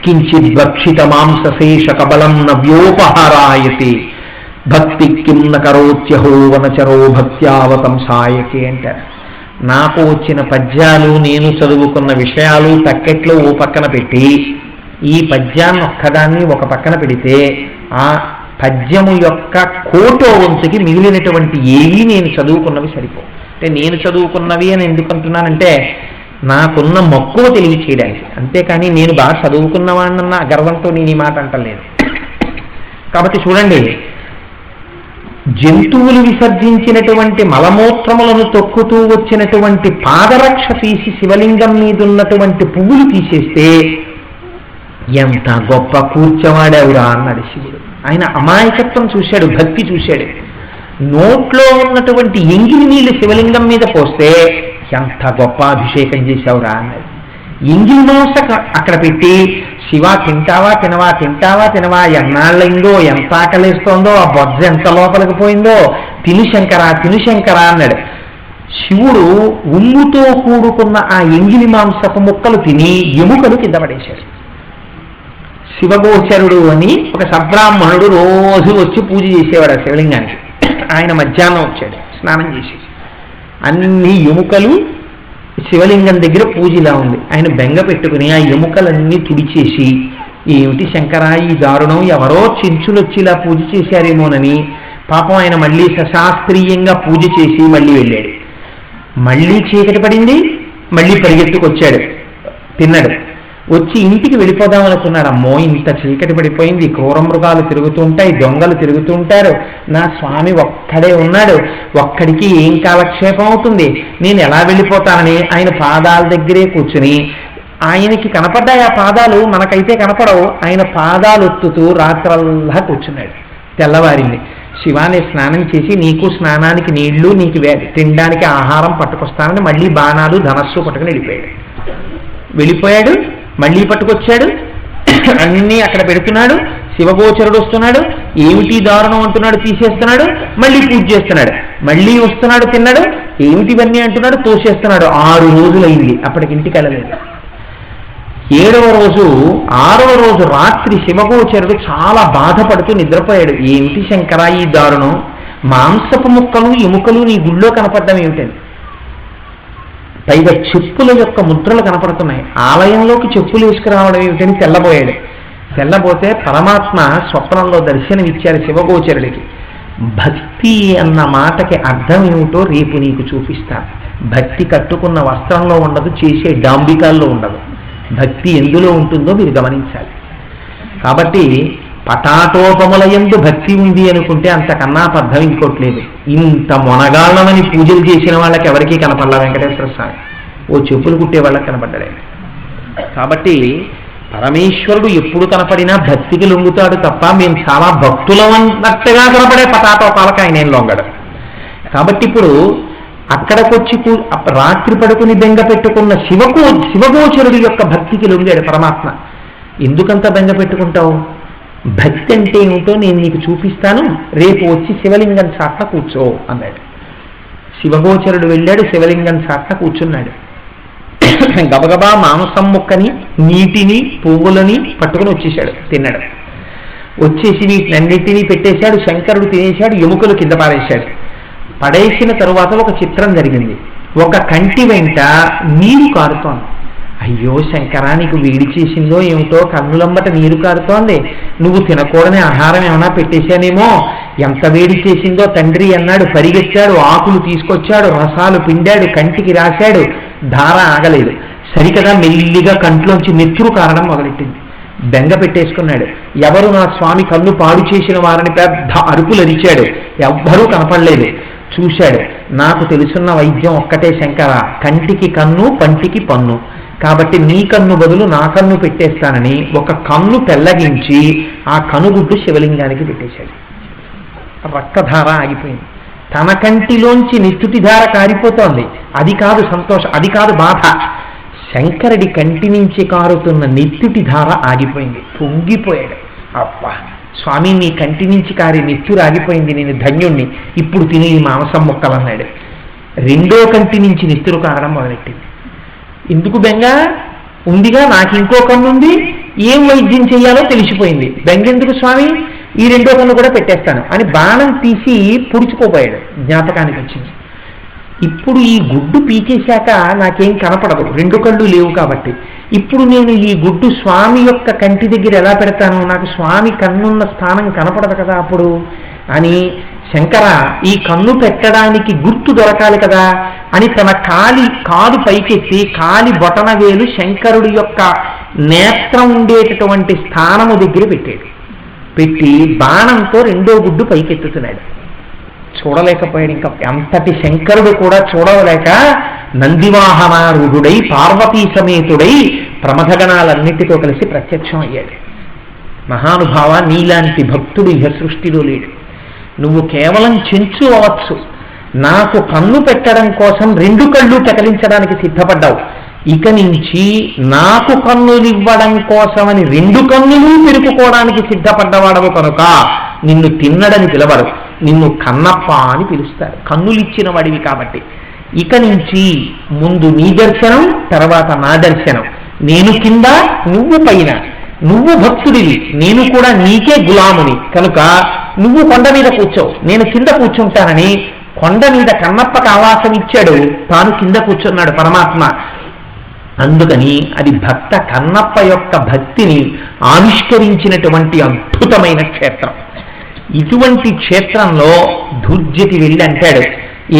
కించిద్భక్షిత మాంసశేష కబలం నవ్యోపహారాయతే భక్తి కిం న కరోత్యహో వనచరో భక్త్యావతంసాయతే అంటారు. నాకు వచ్చిన పద్యాలు, నేను చదువుకున్న విషయాలు తక్కెట్లో ఓ పక్కన పెట్టి ఈ పద్యాన్ని ఒక్కదాన్ని ఒక పక్కన పెడితే ఆ పద్యము యొక్క కోటో వంతుకి మిగిలినటువంటి ఏవి నేను చదువుకున్నవి సరిపో. అంటే నేను చదువుకున్నవి అని ఎందుకు అంటున్నానంటే నాకున్న మక్కువ తెలియచేయడానికి, అంతేకాని నేను బాగా చదువుకున్నవాడినన్న గర్వంతో నేను ఈ మాట అంటలేదు. కాబట్టి చూడండి, జంతువులు విసర్జించినటువంటి మలమూత్రములను తొక్కుతూ వచ్చినటువంటి పాదరక్ష తీసి శివలింగం మీద ఉన్నటువంటి పువ్వులు తీసేస్తే ఎంత గొప్ప కూర్చవాడేవురా అన్నాడు శివుడు. ఆయన అమాయకత్వం చూశాడు, భక్తి చూశాడు. నోట్లో ఉన్నటువంటి ఎంగిలి నీళ్లు శివలింగం మీద పోస్తే ఎంత గొప్ప అభిషేకం చేశావురా అన్నాడు. ఎంగిలి మాంస అక్కడ పెట్టి శివ తింటావా తినవా తింటావా తినవా, ఎన్నాళ్ళైందో, ఎంత ఆకలిస్తోందో, ఆ బొజ్జ ఎంత లోపలికి పోయిందో, తినుశంకరా తినుశంకరా అన్నాడు. శివుడు ఉమ్ముతో కూడుకున్న ఆ ఎంగిలి మాంసపు ముక్కలు తిని ఎముకలు కింద పడేశాడు. శివగోచరుడు అని ఒక సబ్రాహ్మణుడు రోజు వచ్చి పూజ చేసేవాడు ఆ శివలింగానికి. ఆయన మధ్యాహ్నం వచ్చాడు స్నానం చేసి, అన్ని ఎముకలు శివలింగం దగ్గర పూజలా ఉంది. ఆయన బెంగ పెట్టుకుని ఆ ఎముకలన్నీ తుడిచేసి, ఏమిటి శంకరా ఈ దారుణం, ఎవరో చెంచులు వచ్చి ఇలా పూజ చేశారేమోనని పాపం ఆయన మళ్ళీ సశాస్త్రీయంగా పూజ చేసి మళ్ళీ వెళ్ళాడు. మళ్ళీ చీకటి పడింది, మళ్ళీ పరిగెత్తుకొచ్చాడు, తిన్నాడు. వచ్చి ఇంటికి వెళ్ళిపోదాం అనుకున్నాడు. అమ్మో ఇంత చీకటి పడిపోయింది, క్రూర మృగాలు తిరుగుతుంటాయి, దొంగలు తిరుగుతుంటారు, నా స్వామి ఒక్కడే ఉన్నాడు, ఒక్కడికి ఏం కాలక్షేపం అవుతుంది, నేను ఎలా వెళ్ళిపోతానని ఆయన పాదాల దగ్గరే కూర్చుని, ఆయనకి కనపడ్డాయి ఆ పాదాలు, మనకైతే కనపడవు, ఆయన పాదాలు ఒత్తుతూ రాత్రల్లా కూర్చున్నాడు. తెల్లవారింది. శివాని స్నానం చేసి నీకు స్నానానికి నీళ్లు, నీకు తినడానికి ఆహారం పట్టుకొస్తానని మళ్ళీ బాణాలు ధనస్సు పట్టుకుని వెళ్ళిపోయాడు. మళ్ళీ పట్టుకొచ్చాడు, అన్నీ అక్కడ పెడుతున్నాడు. శివగోచరుడు వస్తున్నాడు, ఏమిటి దారుణం అంటున్నాడు, తీసేస్తున్నాడు, మళ్ళీ పూజ చేస్తున్నాడు, మళ్ళీ వస్తున్నాడు, తిన్నాడు, ఏమిటివన్నీ అంటున్నాడు, తోసేస్తున్నాడు. 6 రోజులైంది, అప్పటికి ఇంటికి వెళ్ళలేదు. 7వ రోజు 6వ రోజు రాత్రి శివగోచరుడు చాలా బాధపడుతూ నిద్రపోయాడు. ఏమిటి శంకరా ఈ దారుణం, మాంసపు ముక్కలు ఎముకలు నీ గుళ్ళో కనపడడం ఏమిటని. పైగా చెప్పుల యొక్క ముద్రలు కనపడుతున్నాయి, ఆలయంలోకి చెప్పులు వేసుకురావడం ఏమిటని తెల్లబోయాడు. తెల్లబోతే పరమాత్మ స్వప్నంలో దర్శనమిచ్చారు శివగోచరుడికి. భక్తి అన్న మాటకి అర్థం ఏమిటో రేపు నీకు చూపిస్తాను. భక్తి కట్టుకున్న వస్త్రంలో ఉండదు, చేసే డాంబికాల్లో ఉండదు. భక్తి ఎందులో ఉంటుందో మీరు గమనించాలి. కాబట్టి పటాటోపముల యందు భక్తి ఉంది అనుకుంటే అంతకన్నా అర్థం ఇంకోట్లేదు. ఇంత మొనగాళ్ళమని పూజలు చేసిన వాళ్ళకి ఎవరికీ కనపడలా వెంకటేశ్వర స్వామి, ఓ చెప్పులు కుట్టే వాళ్ళకి కనపడ్డాడు. కాబట్టి పరమేశ్వరుడు ఎప్పుడు కనపడినా భక్తికి లొంగుతాడు తప్ప మేము చాలా భక్తులం అన్నట్టుగా కనపడే పటాటోపాలకు ఆయన ఏం లొంగడు. కాబట్టి ఇప్పుడు అక్కడికొచ్చి రాత్రి పడుకుని బెంగ పెట్టుకున్న శివగోచరుడి యొక్క భక్తికి లొంగాడు పరమాత్మ. ఎందుకంత బెంగ పెట్టుకుంటావు? భక్తి అంటే ఏమిటో నేను నీకు చూపిస్తాను, రేపు వచ్చి శివలింగం చాట్న కూర్చో అన్నాడు. శివగోచరుడు వెళ్ళాడు, శివలింగం చాట్న కూర్చున్నాడు. గబగబా మాంసం ముక్కని, నీటిని, పువ్వులని పట్టుకుని వచ్చేశాడు. తిన్నాడు. వచ్చేసి వీటినన్నింటినీ పెట్టేశాడు. శంకరుడు తినేశాడు, ఎముకలు కింద పారేశాడు. పడేసిన తరువాత ఒక చిత్రం జరిగింది. ఒక కంటి వెంట నీరు కారుతోంది. అయ్యో శంకరా, నీకు వేడి చేసిందో ఏమిటో, కన్నులంబట నీరు కారుతోంది, నువ్వు తినకూడని ఆహారం ఏమైనా పెట్టేశానేమో, ఎంత వేడి చేసిందో తండ్రి అన్నాడు. పరిగెత్తాడు, ఆకులు తీసుకొచ్చాడు, రసాలు పిండాడు, కంటికి రాశాడు. ధార ఆగలేదు. సరికదా మెల్లిగా కంట్లోంచి నెత్తురు కారడం మొదలెట్టింది. బెంగ పెట్టేసుకున్నాడు. ఎవరు నా స్వామి కన్ను పాడు చేసిన వారిని పెద్ద అరుపులు అరిచాడు. ఎవ్వరూ కనపడలేదు. చూశాడు. నాకు తెలుసున్న వైద్యం ఒక్కటే శంకర, కంటికి కన్ను, పంటికి పన్ను. కాబట్టి నీ కన్ను బదులు నా కన్ను పెట్టేస్తానని ఒక కన్ను పెళ్ళగించి ఆ కనుగుడ్డు శివలింగానికి పెట్టేశాడు. రక్తధార ఆగిపోయింది. తన కంటిలోంచి నిస్తుటి ధార కారిపోతోంది. అది కాదు సంతోషం, అది కాదు బాధ. శంకరుడి కంటి నుంచి కారుతున్న నెత్తుటి ధార ఆగిపోయింది. పొంగిపోయాడు. అబ్బా స్వామి, నీ కంటి నుంచి కారి నెత్తురు ఆగిపోయింది, నేను ధన్యుణ్ణి, ఇప్పుడు తిని ఈ మాంసం ముక్కలన్నాడు. రెండో కంటి నుంచి నెత్తురు కారడం మొదలెట్టింది. ఎందుకు బెంగ? ఉందిగా, నాకు ఇంకో కన్ను ఉంది, ఏం వైద్యం చేయాలో తెలిసిపోయింది. బెంగ ఎందుకు స్వామి, ఈ రెండో కన్ను కూడా పెట్టేస్తాను అని బాణం తీసి పుడుచుకోపోయాడు. జ్ఞాపకానికి వచ్చింది. ఇప్పుడు ఈ గుడ్డు పీకేశాక నాకేం కనపడదు, రెండు కళ్ళు లేవు కాబట్టి. ఇప్పుడు నేను ఈ గుడ్డు స్వామి యొక్క కంటి దగ్గర ఎలా పెడతాను? నాకు స్వామి కన్నున్న స్థానం కనపడదు కదా అప్పుడు అని, శంకర ఈ కన్ను పెట్టడానికి గుర్తు దొరకాలి కదా అని తన కాలు పైకెత్తి కాలి బొటన వేలు శంకరుడి యొక్క నేత్రం ఉండేటటువంటి స్థానము దగ్గర పెట్టాడు. పెట్టి బాణంతో రెండో గుడ్డు పైకెత్తుతున్నాడు. చూడలేకపోయాడు. ఇంకా అంతటి శంకరుడు కూడా చూడలేక నందివాహనారూఢుడై పార్వతీ సమేతుడై ప్రమథగణాలన్నిటితో కలిసి ప్రత్యక్షం అయ్యాడు. మహానుభావ, నీలాంటి భక్తుడు ఇహ సృష్టిలో లేడు. నువ్వు కేవలం చెంచు అవచ్చు, నాకు కన్ను పెట్టడం కోసం రెండు కళ్ళు పెకలించడానికి సిద్ధపడ్డావు. ఇక నుంచి నాకు కన్నులివ్వడం కోసమని రెండు కన్నులు పెరుపుకోవడానికి సిద్ధపడ్డవాడవు కనుక నిన్ను తిన్నడని పిలవరు, నిన్ను కన్నప్ప అని పిలుస్తారు. కన్నులిచ్చిన వాడివి కాబట్టి. ఇక నుంచి ముందు నీ దర్శనం, తర్వాత నా దర్శనం. నేను కింద, నువ్వు పైన. నువ్వు భక్తుడివి, నేను కూడా నీకే గులాముని కనుక నువ్వు కొండ మీద కూర్చోవు, నేను కింద కూర్చుంటానని కొండ మీద కన్నప్పకు ఆవాసం ఇచ్చాడు. తాను కింద కూర్చున్నాడు పరమాత్మ. అందుకని అది భక్త కన్నప్ప యొక్క భక్తిని ఆవిష్కరించినటువంటి అద్భుతమైన క్షేత్రం. ఇటువంటి క్షేత్రంలో ధూర్జటి వెళ్ళి అంటాడు,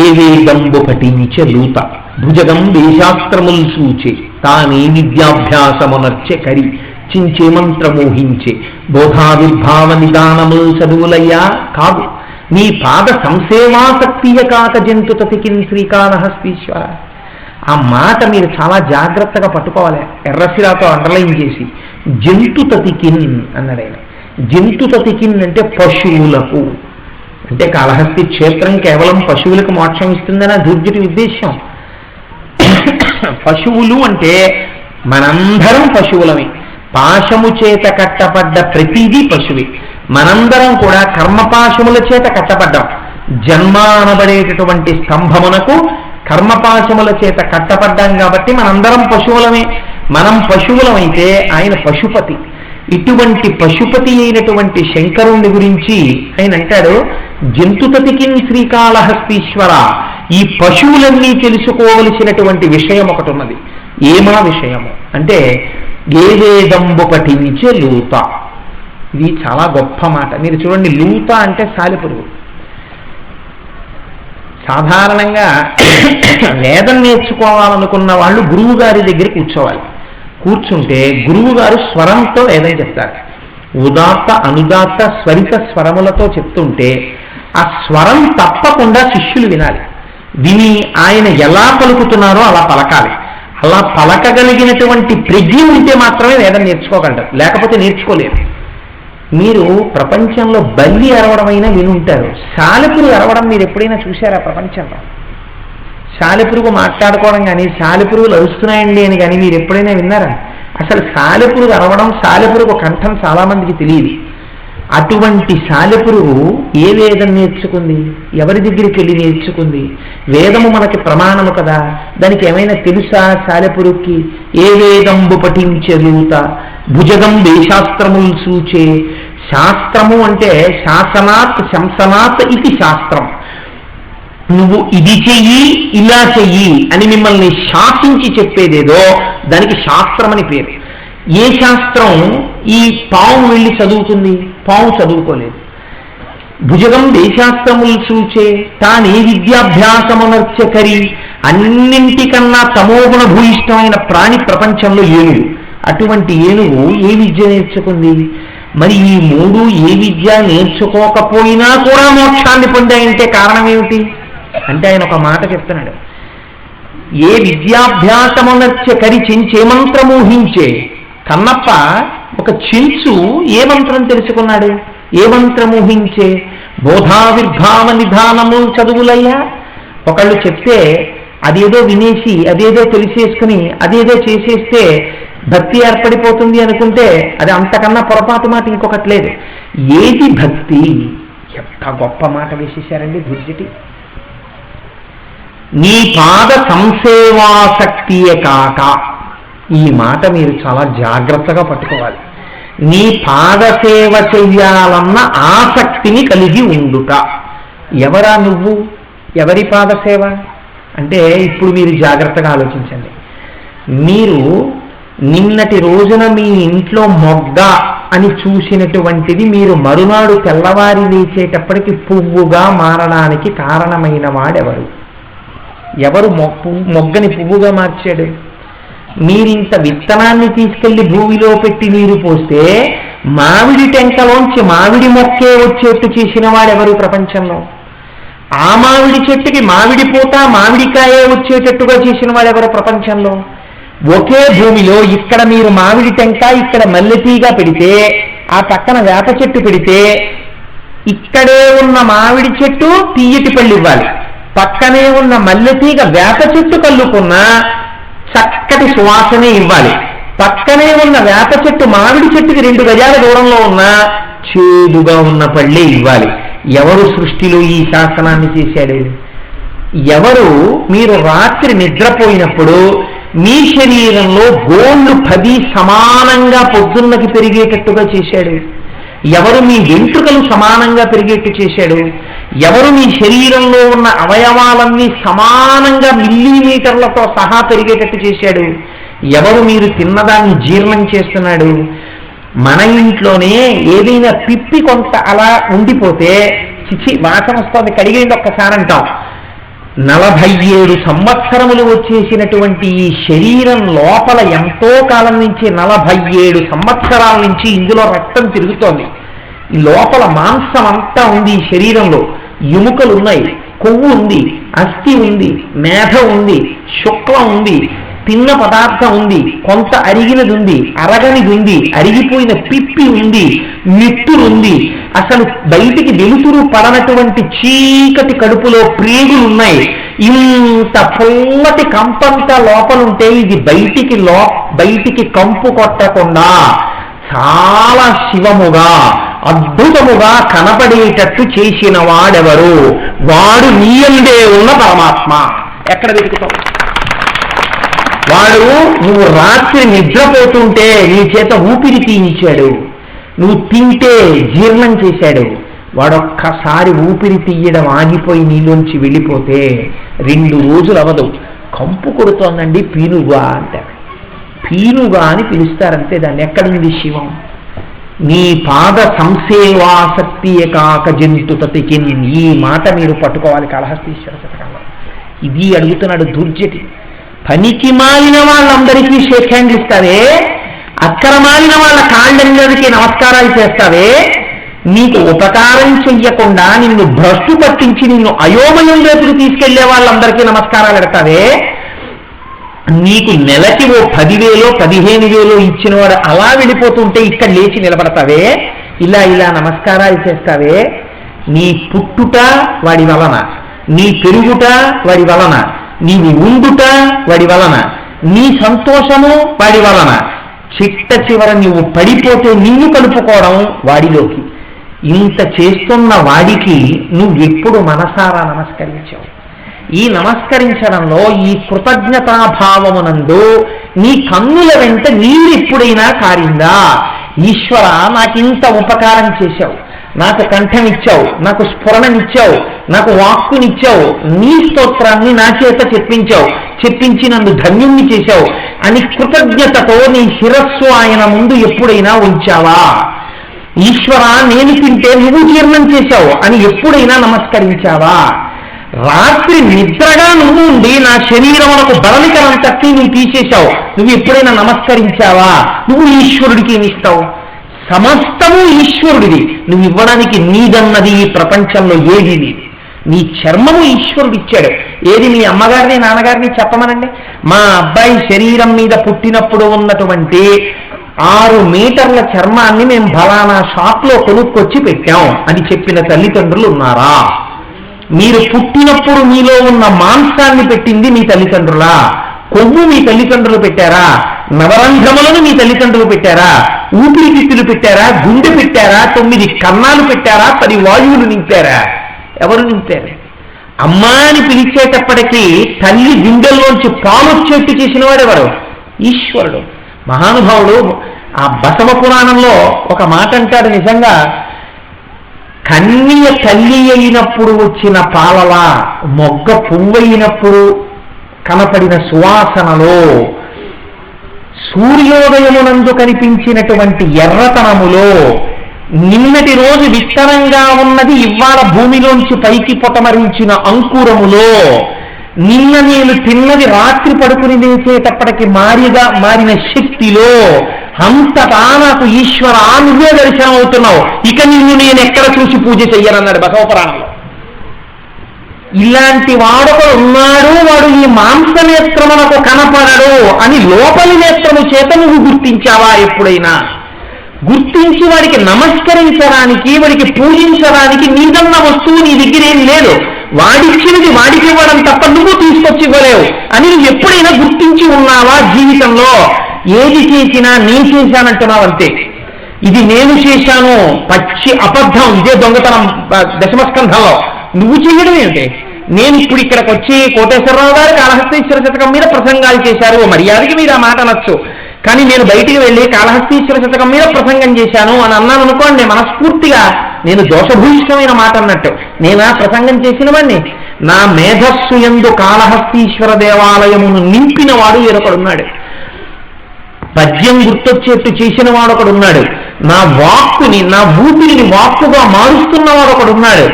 ఏ వేదంబు పఠించ లూత భుజగం వేశాస్త్రముల్ సూచే తానే విద్యాభ్యాసమునర్చె కరి చించే మంత్రమోహించే బోధావిర్భావ నిదానముల్ చదువులయ్యా కాదు, నీ పాద సంసేవాసక్తియ కాక జంతుతతికిన్ శ్రీకాళహస్తీశ్వర. ఆ మాట మీరు చాలా జాగ్రత్తగా పట్టుకోవాలి. ఎర్రసిరాతో అండర్లైన్ చేసి జంతుతతికిన్ అన్నాడు ఆయన. జంతుతతికిన్ అంటే పశువులకు. అంటే కాళహస్తి క్షేత్రం కేవలం పశువులకు మోక్షం ఇస్తుందని ధూర్జటి ఉద్దేశ్యం. పశువులు అంటే మనందరం పశువులమే. పాశము చేత కట్టపడ్డ ప్రతిదీ పశువే. మనందరం కూడా కర్మపాశముల చేత కట్టపడ్డాం. జన్మ అనబడేటటువంటి స్తంభమునకు కర్మపాశముల చేత కట్టపడ్డాం కాబట్టి మనందరం పశువులమే. మనం పశువులమైతే ఆయన పశుపతి. ఇటువంటి పశుపతి అయినటువంటి శంకరుణ్ణి గురించి ఆయన అంటాడు, జంతుతతికిన్ శ్రీకాళహస్తీశ్వర. ఈ పశువులన్నీ తెలుసుకోవలసినటువంటి విషయం ఒకటి ఉన్నది. ఏమా విషయము అంటే ఏ వేదంబు పఠించే లూత. ఇది చాలా గొప్ప మాట. మీరు చూడండి, లూత అంటే సాలెపురుగు. సాధారణంగా వేదం నేర్చుకోవాలనుకున్న వాళ్ళు గురువు గారి దగ్గర కూర్చోవాలి. కూర్చుంటే గురువు గారు స్వరంతో వేదం చెప్తారు. ఉదాత్త అనుదాత్త స్వరిత స్వరములతో చెప్తుంటే ఆ స్వరం తప్పకుండా శిష్యులు వినాలి. విని ఆయన ఎలా పలుకుతున్నారో అలా పలకాలి. అలా పలకగలిగినటువంటి ప్రజ్ఞ ఉంటే మాత్రమే వేదం నేర్చుకోగలరు, లేకపోతే నేర్చుకోలేరు. మీరు ప్రపంచంలో బల్లి అరవడమైనా వినుంటారు, సాలెపురుగు అరవడం మీరు ఎప్పుడైనా చూశారా ప్రపంచంలో? సాలెపురుగు మాట్లాడుకోవడం కానీ సాలెపురుగులు అరుస్తున్నాయండి అని కానీ మీరు ఎప్పుడైనా విన్నారా? అసలు సాలెపురుగు అరవడం, సాలెపురుగు కంఠం చాలామందికి తెలియదు. అటువంటి సాలెపురుగు ఏ వేదం నేర్చుకుంది? ఎవరి దగ్గరికి వెళ్ళి నేర్చుకుంది? వేదము మనకి ప్రమాణము కదా, దానికి ఏమైనా తెలుసా సాలెపురుగుకి? ఏ వేదంబు పఠించరూత భుజగం దేశాస్త్రములు సూచే. శాస్త్రము అంటే శాసనాత్ శంసనాత్ ఇది శాస్త్రం. నువ్వు ఇది చెయ్యి ఇలా చెయ్యి అని మిమ్మల్ని శాసించి చెప్పేదేదో దానికి శాస్త్రం అని పేరు. ఏ శాస్త్రం ఈ పాము వెళ్ళి చదువుతుంది? పాము చదువుకోలేదు. భుజగం దేశాస్త్రములు సూచే తానే విద్యాభ్యాసమునర్చకరి. అన్నింటికన్నా తమోగుణ భూయిష్టమైన ప్రాణి ప్రపంచంలో ఏనుగు. అటువంటి ఏనుగు ఏ విద్య నేర్చుకుంది? మరి ఈ మూడు ఏ విద్య నేర్చుకోకపోయినా కూడా మోక్షాన్ని పొందాయంటే కారణం ఏమిటి అంటే ఆయన ఒక మాట చెప్తున్నాడు. ఏ విద్యాభ్యాసమునర్చకరి చెంచే మంత్రమూహించే. కన్నప్ప ఒక చెంచు ఏ మంత్రం తెలుసుకున్నాడు? ఏ మంత్రమూహించే? బోధావిర్భావ నిధానము చదువులయ్యా. ఒకళ్ళు చెప్తే అదేదో వినేసి అదేదో తెలిసేసుకుని అదేదో చేసేస్తే భక్తి ఏర్పడిపోతుంది అనుకుంటే అది అంతకన్నా పొరపాటు మాట ఇంకొకటి లేదు. ఏది భక్తి? ఎంత గొప్ప మాట వేసేశారండి దుర్జటి. నీ పాద సంసేవాసక్తియే కాక. ఈ మాట మీరు చాలా జాగ్రత్తగా పట్టుకోవాలి. నీ పాదసేవ చెయ్యాలన్న ఆసక్తిని కలిగి ఉండుట. ఎవరా నువ్వు? ఎవరి పాదసేవ అంటే ఇప్పుడు మీరు జాగ్రత్తగా ఆలోచించండి. మీరు నిన్నటి రోజున మీ ఇంట్లో మొగ్గ అని చూసినటువంటిది మీరు మరునాడు తెల్లవారి లేచేటప్పటికి పువ్వుగా మారడానికి కారణమైన వాడెవరు? ఎవరు మొగ్గని పువ్వుగా మార్చాడు? మీరింత విత్తనాన్ని తీసుకెళ్లి భూమిలో పెట్టి నీరు పోస్తే మామిడి టెంకలోంచి మామిడి మొక్కే వచ్చేట్టు చేసిన వాడెవరు ప్రపంచంలో? ఆ మామిడి చెట్టుకి మామిడి పూత మామిడికాయే వచ్చేటట్టుగా చేసిన వాడెవరు ప్రపంచంలో? ఒకే భూమిలో ఇక్కడ మీరు మామిడి టెంక ఇక్కడ మల్లెతీగా పెడితే ఆ పక్కన వేప చెట్టు పెడితే ఇక్కడే ఉన్న మామిడి చెట్టు తీయటి పళ్ళు ఇవ్వాలి, పక్కనే ఉన్న మల్లెతీగ వేప చెట్టు కల్లుకున్న చక్కటి సువాసనే ఇవ్వాలి. పక్కనే ఉన్న వేప చెట్టు మామిడి చెట్టుకి 2 గజాల దూరంలో ఉన్న చేదుగా ఉన్న పళ్ళే ఇవ్వాలి. ఎవరు సృష్టిలో ఈ శాసనాన్ని చేశాడు? ఎవరు మీరు రాత్రి నిద్రపోయినప్పుడు మీ శరీరంలో గోళ్ళు 10 సమానంగా పొద్దున్నకి పెరిగేటట్టుగా చేశాడు? ఎవరు మీ వెంట్రుకలు సమానంగా పెరిగేట్టు చేశాడు? ఎవరు మీ శరీరంలో ఉన్న అవయవాలన్నీ సమానంగా మిల్లీమీటర్లతో సహా పెరిగేటట్టు చేశాడు? ఎవరు మీరు తిన్నదాన్ని జీర్ణం చేస్తున్నాడు? మన ఇంట్లోనే ఏదైనా పిప్పి కొంత అలా ఉండిపోతే చిచి వాసన వస్తుంది కడిగేది ఒక్కసారి అంటాం. 47 సంవత్సరములు వచ్చేసినటువంటి ఈ శరీరం లోపల ఎంతో కాలం నుంచి 47 సంవత్సరాల నుంచి ఇందులో రక్తం తిరుగుతోంది. ఈ లోపల మాంసం అంతా ఉంది. ఈ శరీరంలో ఎముకలు ఉన్నాయి, కొవ్వు ఉంది, అస్థి ఉంది, మేధ ఉంది, శుక్లం ఉంది, తిన్న పదార్థం ఉంది, కొంత అరిగినది ఉంది, అరగనిది ఉంది, అరిగిపోయిన పిప్పి ఉంది, నిట్టురుంది, అసలు బయటికి వెలుతురు పడనటువంటి చీకటి కడుపులో ప్రేగులున్నాయి. ఇంత పొల్లటి కంపంతా లోపలుంటే ఇది బయటికి కంపు కొట్టకుండా చాలా శివముగా అద్భుతముగా కనపడేటట్టు చేసిన వాడెవరు? వాడు నీయందే ఉన్న పరమాత్మ. ఎక్కడ వెతుకుతావు? వాడు నువ్వు రాత్రి నిద్రపోతుంటే నీ చేత ఊపిరి తీయించాడు, నువ్వు తింటే జీర్ణం చేశాడు. వాడొక్కసారి ఊపిరి తీయడం ఆగిపోయి నీలోంచి వెళ్ళిపోతే 2 రోజులు అవదు. కంపు కొడుతోందండి పీనుగా అంటారు. పీనుగా అని పిలుస్తారంతే దాన్ని. ఎక్కడుంది శివం? నీ పాద సంసేవాసక్తి ఏకాక జంతు తతికిన్. ఈ మాట మీరు పట్టుకోవాలి కాళహస్తీశ్వర శతకంలో. ఇది అడుగుతున్నాడు దుర్జటి. పనికి మాలిన వాళ్ళందరికీ షేక్ హ్యాండ్లు ఇస్తావే, అక్రమాలిన వాళ్ళ కాళ్ళందరికీ నమస్కారాలు చేస్తావే, నీకు ఉపకారం చెయ్యకుండా నిన్ను భ్రష్టు పట్టించి నిన్ను అయోమయం వైపుకు తీసుకెళ్లే వాళ్ళందరికీ నమస్కారాలు పెడతావే, నీకు నెలకి 10,000 15,000 ఇచ్చినవాడు అలా వెళ్ళిపోతుంటే ఇక్కడ లేచి నిలబడతావే, ఇలా ఇలా నమస్కారాలు చేస్తావే, నీ పుట్టుట వాడి వలన, నీ పెరుగుట వాడి వలన, నీవు ఉండుట వాడి వలన, నీ సంతోషము వాడి వలన, చిట్ట చివర నువ్వు పడిపోతే నిన్ను కలుపుకోవడం వాడిలోకి. ఇంత చేస్తున్న వాడికి నువ్వెప్పుడు మనసారా నమస్కరించావు? ఈ నమస్కరించడంలో ఈ కృతజ్ఞతాభావమునందు నీ కన్నుల వెంట నీరు ఎప్పుడైనా కారిందా? ఈశ్వర, నాకింత ఉపకారం చేశావు, నాకు కంఠమిచ్చావు, నాకు స్ఫురణనిచ్చావు, నాకు వాక్కునిచ్చావు, నీ స్తోత్రాన్ని నా చేత చెప్పించి నన్ను ధన్యుణ్ణి చేశావు అని కృతజ్ఞతతో నీ శిరస్సు ఆయన ముందు ఎప్పుడైనా ఉంచావా? ఈశ్వర, నేను తింటే నువ్వు జీర్ణం చేశావు అని ఎప్పుడైనా నమస్కరించావా? రాత్రి నిద్రగా నువ్వు ఉండి నా శరీరమునకు బలనికరం తట్టి నువ్వు తీసేశావు, నువ్వు ఎప్పుడైనా నమస్కరించావా? నువ్వు ఈశ్వరుడికి ఏమిస్తావు? సమస్తము ఈశ్వరుడిది. నువ్వు ఇవ్వడానికి నీదన్నది ఈ ప్రపంచంలో ఏది లేదు. నీ చర్మము ఈశ్వరుడు ఇచ్చాడు. ఏది మీ అమ్మగారిని నాన్నగారిని చెప్పమనండి. మా అబ్బాయి శరీరం మీద పుట్టినప్పుడు ఉన్నటువంటి 6 మీటర్ల చర్మాన్ని మేము ఫలానా షాప్లో కొనుక్కొచ్చి పెట్టాం అని చెప్పిన తల్లిదండ్రులు ఉన్నారా? మీరు పుట్టినప్పుడు మీలో ఉన్న మాంసాన్ని పెట్టింది మీ తల్లిదండ్రులా? కొవ్వు మీ తల్లిదండ్రులు పెట్టారా? నవరంధ్రములను మీ తల్లిదండ్రులు పెట్టారా? ఊపిరితిత్తులు పెట్టారా? గుండె పెట్టారా? 9 కన్నాలు పెట్టారా? 10 వాయువులు నింపారా? ఎవరు నింపారు? అమ్మా అని పిలిచేటప్పటికీ తల్లి గుండెల్లోంచి పాలు వచ్చేట్టు చేసిన వాడెవరు? ఈశ్వరుడు. మహానుభావుడు ఆ బసవ పురాణంలో ఒక మాట అంటాడు, నిజంగా కన్య తల్లి అయినప్పుడు వచ్చిన పాలలా, మొగ్గ పువ్వైనప్పుడు కనపడిన సువాసనలో, సూర్యోదయమునందు కనిపించినటువంటి ఎర్రతనములో, నిన్నటి రోజు విస్తరంగా ఉన్నది ఇవాళ భూమిలోంచి పైకి పొటమరించిన అంకురములో, నిన్న నేను తిన్నది రాత్రి పడుకుని లేచేటప్పటికి మారిన శక్తిలో, అంతటా నాకు ఈశ్వర నువ్వే దర్శనం అవుతున్నావు, ఇక నిన్ను నేను ఎక్కడ చూసి పూజ చెయ్యనన్నాడు బసవపురాణంలో. ఇలాంటి వాడొకడు ఉన్నాడు, వాడు ఈ మాంసనేత్రమునకు కనపడడు అని లోపలి నేత్రము చేత నువ్వు గుర్తించావా ఎప్పుడైనా? గుర్తించి వాడికి నమస్కరించడానికి, వాడికి పూజించడానికి నీదన్న వస్తువు నీ దగ్గర ఏం లేదు, వాడిచ్చినది వాడికి ఇవ్వడం తప్ప నువ్వు తీసుకొచ్చి ఇవ్వలేవు అని నువ్వు ఎప్పుడైనా గుర్తించి ఉన్నావా జీవితంలో? ఏది చేసినా నేను చేశానంటున్నావు అంతే. ఇది నేను చేశాను పచ్చి అబద్ధం, ఇదే దొంగతనం దశమస్కంధంలో. నువ్వు చేయడం ఏమిటి? నేను ఇప్పుడు ఇక్కడికి వచ్చి కోటేశ్వరరావు గారు కాళహస్తీశ్వర శతకం మీద ప్రసంగాలు చేశారు, మర్యాదకి మీరు ఆ మాట అనొచ్చు, కానీ నేను బయటికి వెళ్ళి కాళహస్తీశ్వర శతకం మీద ప్రసంగం చేశాను అని అన్నాను అనుకోండి, మనస్ఫూర్తిగా నేను దోషభూయిష్టమైన మాట అన్నట్టు. నేనా ప్రసంగం చేసిన వాడిని? నా మేధస్సు యందు కాళహస్తీశ్వర దేవాలయమును నింపిన వాడు వేరొకడున్నాడు, పద్యం గుర్తొచ్చేట్టు చేసిన వాడు ఒకడున్నాడు, నా వాక్కుని, నా ఊపిరిని వాక్కుగా మారుస్తున్న వాడు ఒకడున్నాడు.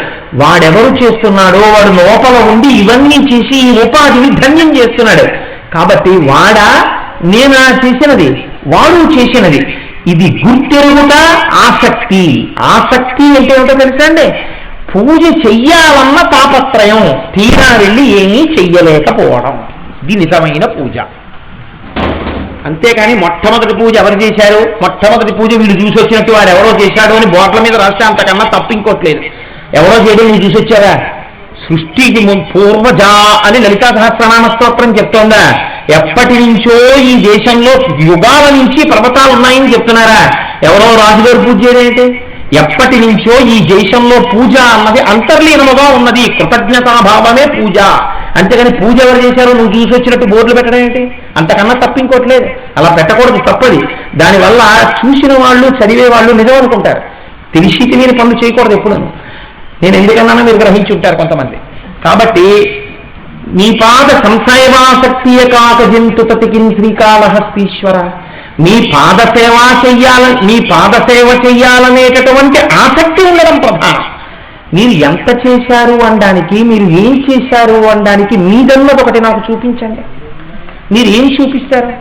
వాడెవరు చేస్తున్నాడో వాడు లోపల ఉండి ఇవన్నీ చేసి ఈ ఉపాధిని ధన్యం చేస్తున్నాడు. కాబట్టి వాడా నేనా చేసినది? వాడు చేసినది. ఇది గుర్తెరుగుట ఆసక్తి. ఆసక్తి అంటే ఏమిటో తెలుసా అండి? పూజ చెయ్యాలన్న తాపత్రయం, తీరా వెళ్ళి ఏమీ చెయ్యలేకపోవడం, ఇది నిజమైన పూజ. అంతేకాని మొట్టమొదటి పూజ ఎవరు చేశారు, మొట్టమొదటి పూజ వీళ్ళు చూసి వచ్చినట్టు వాడు ఎవరో చేశాడు అని బోట్ల మీద రాస్తే అంతకన్నా తప్పింకోట్లేదు. ఎవరో చేయడం మీరు చూసి వచ్చారా? సృష్టికి పూర్వజ అని లలితా సహస్రనామ స్తోత్రం చెప్తోందా? ఎప్పటి నుంచో ఈ దేశంలో యుగాల నుంచి పర్వతాలు ఉన్నాయని చెప్తున్నారా? ఎవరో రాజుగారు పూజ చేయలేంటి? ఎప్పటి నుంచో ఈ దేశంలో పూజ అన్నది అంతర్లీనముగా ఉన్నది, కృతజ్ఞతాభావమే పూజ. అంతేగాని పూజ ఎవరు చేశారో నువ్వు చూసి వచ్చినట్టు బోర్డులు పెట్టడం ఏంటి? అంతకన్నా తప్పింకోట్లేదు. అలా పెట్టకూడదు, తప్పది. దానివల్ల చూసిన వాళ్ళు చదివే వాళ్ళు నిజం అనుకుంటారు, తెలిసి తెలియని పనులు చేయకూడదు ఎప్పుడు. నేను ఎందుకన్నానో మీరు గ్రహించి ఉంటారు కొంతమంది. కాబట్టి నీ పాద సంశయవాసక్తియ కాక జంతు తతికిన్ శ్రీకాళహస్తీశ్వర, మీ పాదసేవ చెయ్యాలనేటటువంటి ఆసక్తి ఉండడం ప్రధానం. మీరు ఎంత చేశారు అనడానికి, మీరు ఏం చేశారు అనడానికి మీదన్నది ఒకటి నాకు చూపించండి. మీరు ఏం చూపిస్తారు?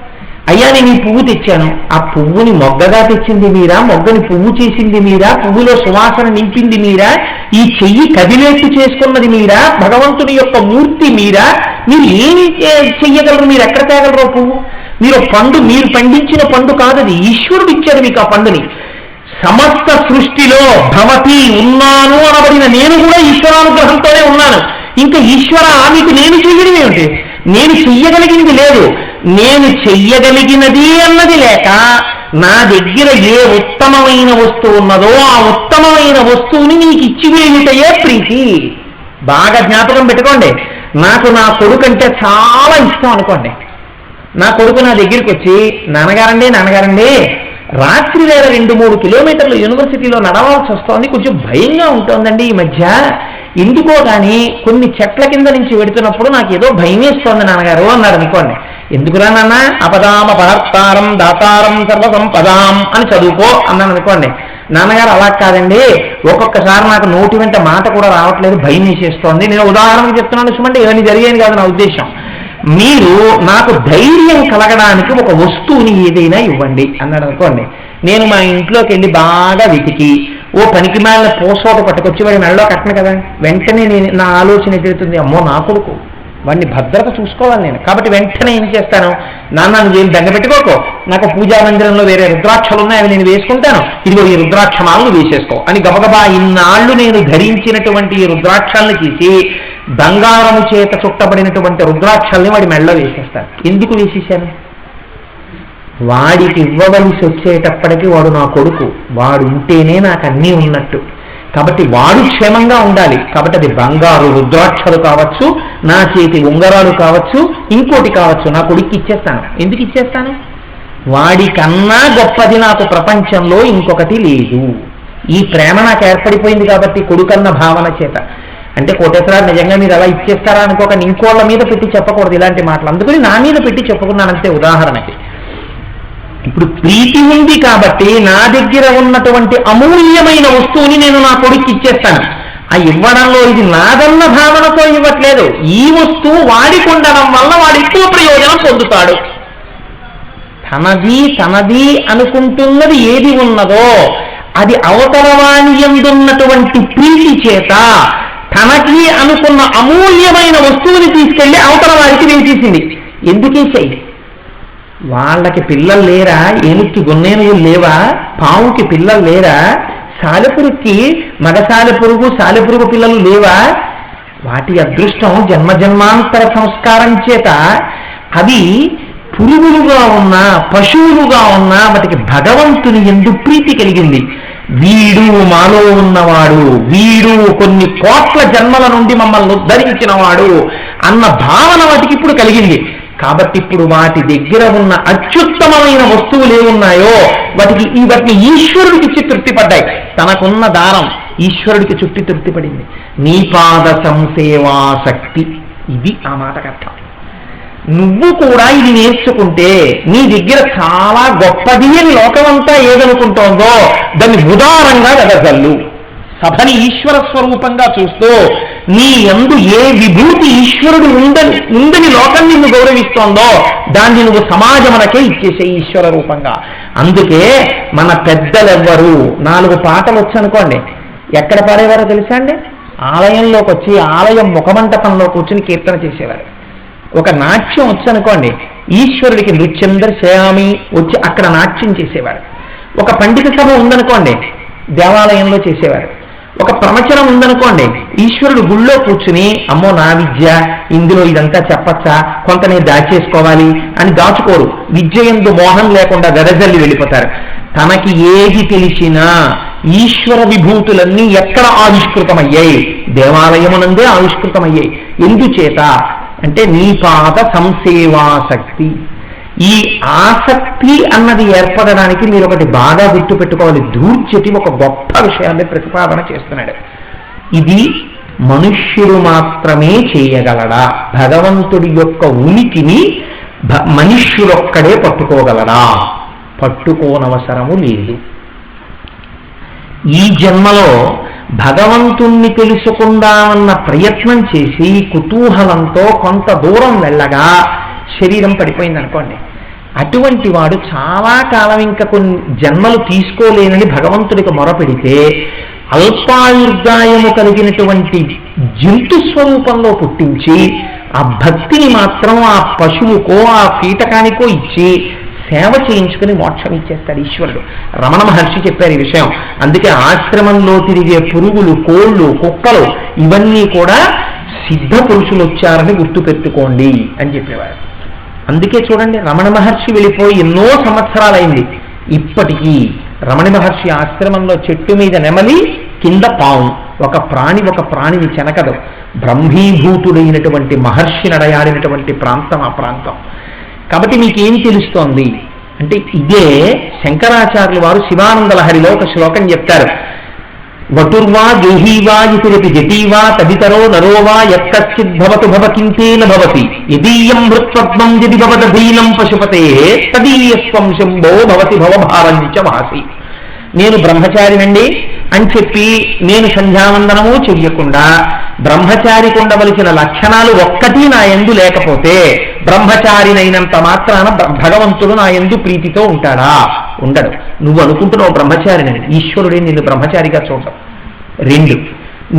అయ్యా నేను ఈ పువ్వు తెచ్చాను, ఆ పువ్వుని మొగ్గగా తెచ్చింది మీరా, మొగ్గని పువ్వు చేసింది మీరా, పువ్వులో సువాసన నింపింది మీరా, ఈ చెయ్యి కదిలేట్టు చేసుకున్నది మీరా, భగవంతుడి యొక్క మూర్తి మీరా, మీరు ఏమి చెయ్యగలరు? మీరు ఎక్కడ తేగలరు పువ్వు? మీరు పండు, మీరు పండించిన పండు కాదది, ఈశ్వరుడు ఇచ్చాడు మీకు ఆ పండుని. సమస్త సృష్టిలో భవతి ఉన్నాను అనబడిన నేను కూడా ఈశ్వరానుగ్రహంతోనే ఉన్నాను. ఇంకా ఈశ్వర మీకు నేను చెయ్యడం ఏమిటి? నేను చెయ్యగలిగింది లేదు. నేను చెయ్యగలిగినది అన్నది లేక నా దగ్గర ఏ ఉత్తమమైన వస్తువు ఉన్నదో ఆ ఉత్తమమైన వస్తువుని నీకు ఇచ్చివేయుటయే ప్రీతి. బాగా జ్ఞాపకం పెట్టుకోండి. నాకు నా కొడుకు అంటే చాలా ఇష్టం అనుకోండి. నా కొడుకు నా దగ్గరికి వచ్చి నాన్నగారండి రాత్రి వేళ 2-3 కిలోమీటర్లు యూనివర్సిటీలో నడవాల్సి వస్తోంది, కొంచెం భయంగా ఉంటుందండి ఈ మధ్య, ఎందుకో కానీ కొన్ని చెట్ల కింద నుంచి వెడుతున్నప్పుడు నాకు ఏదో భయం వేస్తోంది నాన్నగారు అన్నాడు అనుకోండి. ఎందుకురా నాన్న? అపదామ పదార్థారం దాతారం సర్వసంపదాం అని చదువుకో అన్నాను అనుకోండి. నాన్నగారు అలా కాదండి, ఒక్కొక్కసారి నాకు నోటి వెంట మాట కూడా రావట్లేదు, భయం వేసేస్తోంది. నేను ఉదాహరణకు చెప్తున్నాను చూడండి, ఇవన్నీ జరిగేది కాదు నా ఉద్దేశం. మీరు నాకు ధైర్యం కలగడానికి ఒక వస్తువుని ఏదైనా ఇవ్వండి అన్నాడు అనుకోండి. నేను మా ఇంట్లోకి వెళ్ళి బాగా వెతికి ఓ పనికి మాలిన పోసోట పట్టుకొచ్చి వాడి మెడలో కట్టను కదా, వెంటనే నా ఆలోచన ఎదుగుతుంది, అమ్మో నా కొడుకు, వాడిని భద్రత చూసుకోవాలి నేను. కాబట్టి వెంటనే ఏం చేస్తాను, నాన్న నువ్వు దండ పెట్టుకోకో, నాకు పూజా మందిరంలో వేరే రుద్రాక్షలు ఉన్నాయి, అవి నేను వేసుకుంటాను, ఇదిగో ఈ రుద్రాక్షమాలను వేసేసుకో అని గబగబా ఇన్నాళ్ళు నేను ధరించినటువంటి ఈ రుద్రాక్షల్ని తీసి బంగారము చేత చుట్టబడినటువంటి రుద్రాక్షల్ని వాడి మెడలో వేసేస్తాను. ఎందుకు వేసేసాను? వాడికి ఇవ్వవలసి వచ్చేటప్పటికి వాడు నా కొడుకు, వాడు ఉంటేనే నాకు అన్నీ ఉన్నట్టు. కాబట్టి వాడు క్షేమంగా ఉండాలి. కాబట్టి అది బంగారు రుద్రాక్షలు కావచ్చు, నా చేతి ఉంగరాలు కావచ్చు, ఇంకోటి కావచ్చు, నా కొడుక్కి ఇచ్చేస్తాను. ఎందుకు ఇచ్చేస్తాను? వాడికన్నా గొప్పది నాకు ప్రపంచంలో ఇంకొకటి లేదు. ఈ ప్రేమ నాకు ఏర్పడిపోయింది కాబట్టి కొడుకన్న భావన చేత. అంటే కోటేశ్వరరావు నిజంగా మీరు అలా ఇచ్చేస్తారా అనుకోక ఇంకోళ్ళ మీద పెట్టి చెప్పకూడదు ఇలాంటి మాటలు, అందుకని నా మీద పెట్టి చెప్పుకున్నానంతే ఉదాహరణకి. ఇప్పుడు ప్రీతి ఉంది కాబట్టి నా దగ్గర ఉన్నటువంటి అమూల్యమైన వస్తువుని నేను నా కొడుక్కి ఇచ్చేస్తాను. ఆ ఇవ్వడంలో ఇది నాదన్న భావనతో ఇవ్వట్లేదు, ఈ వస్తువు వాడికి ఉండడం వల్ల వాడు ఎక్కువ ప్రయోజనం పొందుతాడు. తనది అనుకుంటున్నది ఏది ఉన్నదో అది అవతలవాణి యందున్నటువంటి ప్రీతి చేత తనకి అనుకున్న అమూల్యమైన వస్తువుని తీసుకెళ్లి అవతల వారికి వేసేసింది. ఎందుకేసాయి? వాళ్ళకి పిల్లలు లేరా? ఏనుక్కి గొన్నేనుగులు లేవా? పావుకి పిల్లలు లేరా? సాలెపురుగుకి మగ సాలెపురుగు సాలెపురుగు పిల్లలు లేవా? వాటి అదృష్టం జన్మజన్మాంతర సంస్కారం చేత అవి పురుగులుగా ఉన్నా పశువులుగా ఉన్నా వాటికి భగవంతుని యందు ప్రీతి కలిగింది. వీడు మాలో ఉన్నవాడు, వీడు కొన్ని కోట్ల జన్మల నుండి మమ్మల్ని ఉద్ధరించినవాడు అన్న భావన వాటికి ఇప్పుడు కలిగింది. కాబట్టి ఇప్పుడు వాటి దగ్గర ఉన్న అత్యుత్తమమైన వస్తువులు ఏమున్నాయో వాటిని ఈశ్వరుడికి ఇచ్చి తృప్తిపడ్డాయి. తనకున్న దారం ఈశ్వరుడికి చుట్టి తృప్తిపడింది. నీ పాద సంసేవాశక్తి, ఇది ఆ మాటకు అర్థం. నువ్వు కూడా ఇది నేర్చుకుంటే నీ దగ్గర చాలా గొప్పది అని లోకమంతా ఏదనుకుంటోందో దాన్ని ఉదారంగా వెదజల్లు. సభని ఈశ్వర స్వరూపంగా చూస్తూ నీ యందు ఏ విభూతి ఈశ్వరుడు ఉందని లోకం నిన్ను గౌరవిస్తోందో దాన్ని నువ్వు సమాజమునకే ఇచ్చేసే ఈశ్వర రూపంగా. అందుకే మన పెద్దలెవ్వరు 4 పాటలు వచ్చనుకోండి ఎక్కడ పాడేవారో తెలుసా అండి? ఆలయంలోకి వచ్చి ఆలయం ముఖమంటపంలో కూర్చుని కీర్తన చేసేవారు. ఒక నాట్యం వచ్చనుకోండి, ఈశ్వరుడికి నృత్యం దర్శయామి వచ్చి అక్కడ నాట్యం చేసేవారు. ఒక పండిత సభ ఉందనుకోండి, దేవాలయంలో చేసేవారు. ఒక ప్రవచనం ఉందనుకోండి, ఈశ్వరుడు గుళ్ళో కూర్చుని అమ్మో నా విద్య ఇందులో ఇదంతా చెప్పచ్చా, కొంత నేను దాచేసుకోవాలి అని దాచుకోరు. విద్య యందు మోహం లేకుండా వెదజల్లి వెళ్ళిపోతారు. తనకి ఏది తెలిసినా ఈశ్వర విభూతులన్నీ ఎక్కడ ఆవిష్కృతమయ్యాయి? దేవాలయమునందే ఆవిష్కృతమయ్యాయి. ఎందుచేత అంటే నీ పాద సంసేవాశక్తి. ఈ ఆసక్తి అన్నది ఏర్పడడానికి మీరు ఒకటి బాగా గుర్తుపెట్టుకోవాలి. ధూర్చటి ఒక గొప్ప విషయాన్ని ప్రతిపాదన చేస్తున్నాడు. ఇది మనుష్యుడు మాత్రమే చేయగలడా? భగవంతుడి యొక్క ఉనికిని మనుష్యుడొక్కడే పట్టుకోగలడా? పట్టుకోనవసరము లేదు. ఈ జన్మలో భగవంతుణ్ణి తెలుసుకుందామన్న ప్రయత్నం చేసి కుతూహలంతో కొంత దూరం వెళ్ళగా శరీరం పడిపోయింది అనుకోండి, అటువంటి వాడు చాలా కాలం ఇంకా కొన్ని జన్మలు తీసుకోలేనని భగవంతుడికి మొరపెడితే అల్పాయుర్దాయము కలిగినటువంటి జంతు స్వరూపంలో పుట్టించి ఆ భక్తిని మాత్రం ఆ పశువుకో ఆ కీటకానికో ఇచ్చి సేవ చేయించుకుని మోక్షం ఇచ్చేస్తాడు ఈశ్వరుడు. రమణ మహర్షి చెప్పారు ఈ విషయం. అందుకే ఆశ్రమంలో తిరిగే పురుగులు, కోళ్ళు, కుక్కలు ఇవన్నీ కూడా సిద్ధ పురుషులు వచ్చారని గుర్తుపెట్టుకోండి అని చెప్పేవారు. అందుకే చూడండి, రమణ మహర్షి వెళ్ళిపోయి ఎన్నో సంవత్సరాలైంది, ఇప్పటికీ రమణ మహర్షి ఆశ్రమంలో చెట్టు మీద నెమలి, కింద పాము, ఒక ప్రాణిని చెనకదు. బ్రహ్మీభూతుడైనటువంటి మహర్షి నడయాడినటువంటి ప్రాంతం ఆ ప్రాంతం. కాబట్టి మీకేం తెలుస్తోంది అంటే, ఇదే శంకరాచార్యులు వారు శివానంద లహరిలో ఒక శ్లోకం చెప్తారు. వటుర్వా గేహీవా ఇతిరపి జటీవా తదితరో నరోవా యత్కచ్చిద్భవతు భవకింతేన భవతి యదీయం మృత్వత్వం యది భవదధీనం పశుపతే తదీయస్వం శంభో భవతి భవభారంచ వాసి. నేను బ్రహ్మచారినండి అని చెప్పి నేను సంధ్యావందనము చెయ్యకుండా బ్రహ్మచారికి ఉండవలసిన లక్షణాలు ఒక్కటి నా యందు లేకపోతే బ్రహ్మచారినైనంత మాత్రాన భగవంతుడు నా యందు ప్రీతితో ఉంటాడా? ఉండడు. నువ్వు అనుకుంటున్నావు బ్రహ్మచారినని, ఈశ్వరుడే నిన్ను బ్రహ్మచారిగా చూడటం. 2,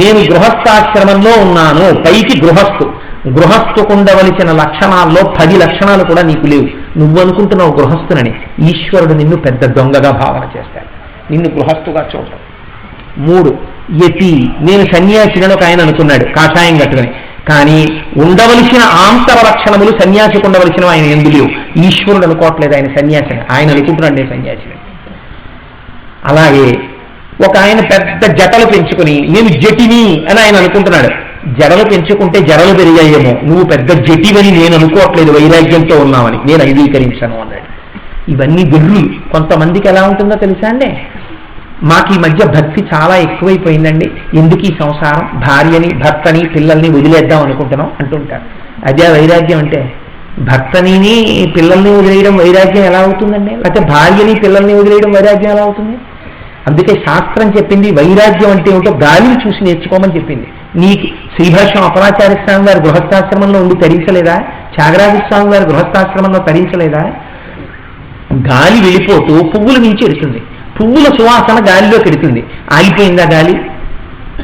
నేను గృహస్థాశ్రమంలో ఉన్నాను, పైకి గృహస్థుకు ఉండవలసిన లక్షణాల్లో 10 లక్షణాలు కూడా నీకు లేవు. నువ్వు అనుకుంటున్నావు గృహస్థునని, ఈశ్వరుడు నిన్ను పెద్ద దొంగగా భావన చేస్తాడు, నిన్ను గృహస్థుగా చూడటం. 3, యతి, నేను సన్యాసిని ఒక ఆయన అనుకున్నాడు కాషాయం కట్టుకుని, కానీ ఉండవలసిన ఆంతర లక్షణములు సన్యాసికి ఉండవలసిన ఆయన ఎందుకు లేవు. ఈశ్వరుడు అనుకోవట్లేదు ఆయన సన్యాసిని, ఆయన అనుకుంటున్నాడు నేను సన్యాసిని. అలాగే ఒక ఆయన పెద్ద జటలు పెంచుకుని నేను జటిని అని ఆయన అనుకుంటున్నాడు. జడలు పెంచుకుంటే జడలు పెరిగాయేమో, నువ్వు పెద్ద జటివని నేను అనుకోవట్లేదు, వైరాగ్యంతో ఉన్నామని నేను అంగీకరించాను అన్నాడు. ఇవన్నీ వెర్రులు. కొంతమందికి ఎలా ఉంటుందో తెలుసా అండి, మాకు ఈ మధ్య భక్తి చాలా ఎక్కువైపోయిందండి, ఎందుకు ఈ సంసారం, భార్యని భర్తని పిల్లల్ని వదిలేద్దాం అనుకుంటున్నాం అంటుంటారు. అదే వైరాగ్యం అంటే? భర్తని పిల్లల్ని వదిలేయడం వైరాగ్యం ఎలా అవుతుందండి? లేకపోతే భార్యని పిల్లల్ని వదిలేయడం వైరాగ్యం ఎలా అవుతుంది? అందుకే శాస్త్రం చెప్పింది వైరాగ్యం అంటే ఏమిటో గాలిని చూసి నేర్చుకోమని చెప్పింది. నీకు శ్రీభాష్యం అపరాచార్య స్వామి వారి గృహస్థాశ్రమంలో ఉండి తరించలేదా? త్యాగరాజ స్వామి వారి గృహస్థాశ్రమంలో తరించలేదా? గాలి వెళ్ళిపోతూ పువ్వులు మించి ఎడుతుంది, పువ్వుల సువాసన గాలిలోకి ఎడుతుంది, ఆగిపోయిందా గాలి?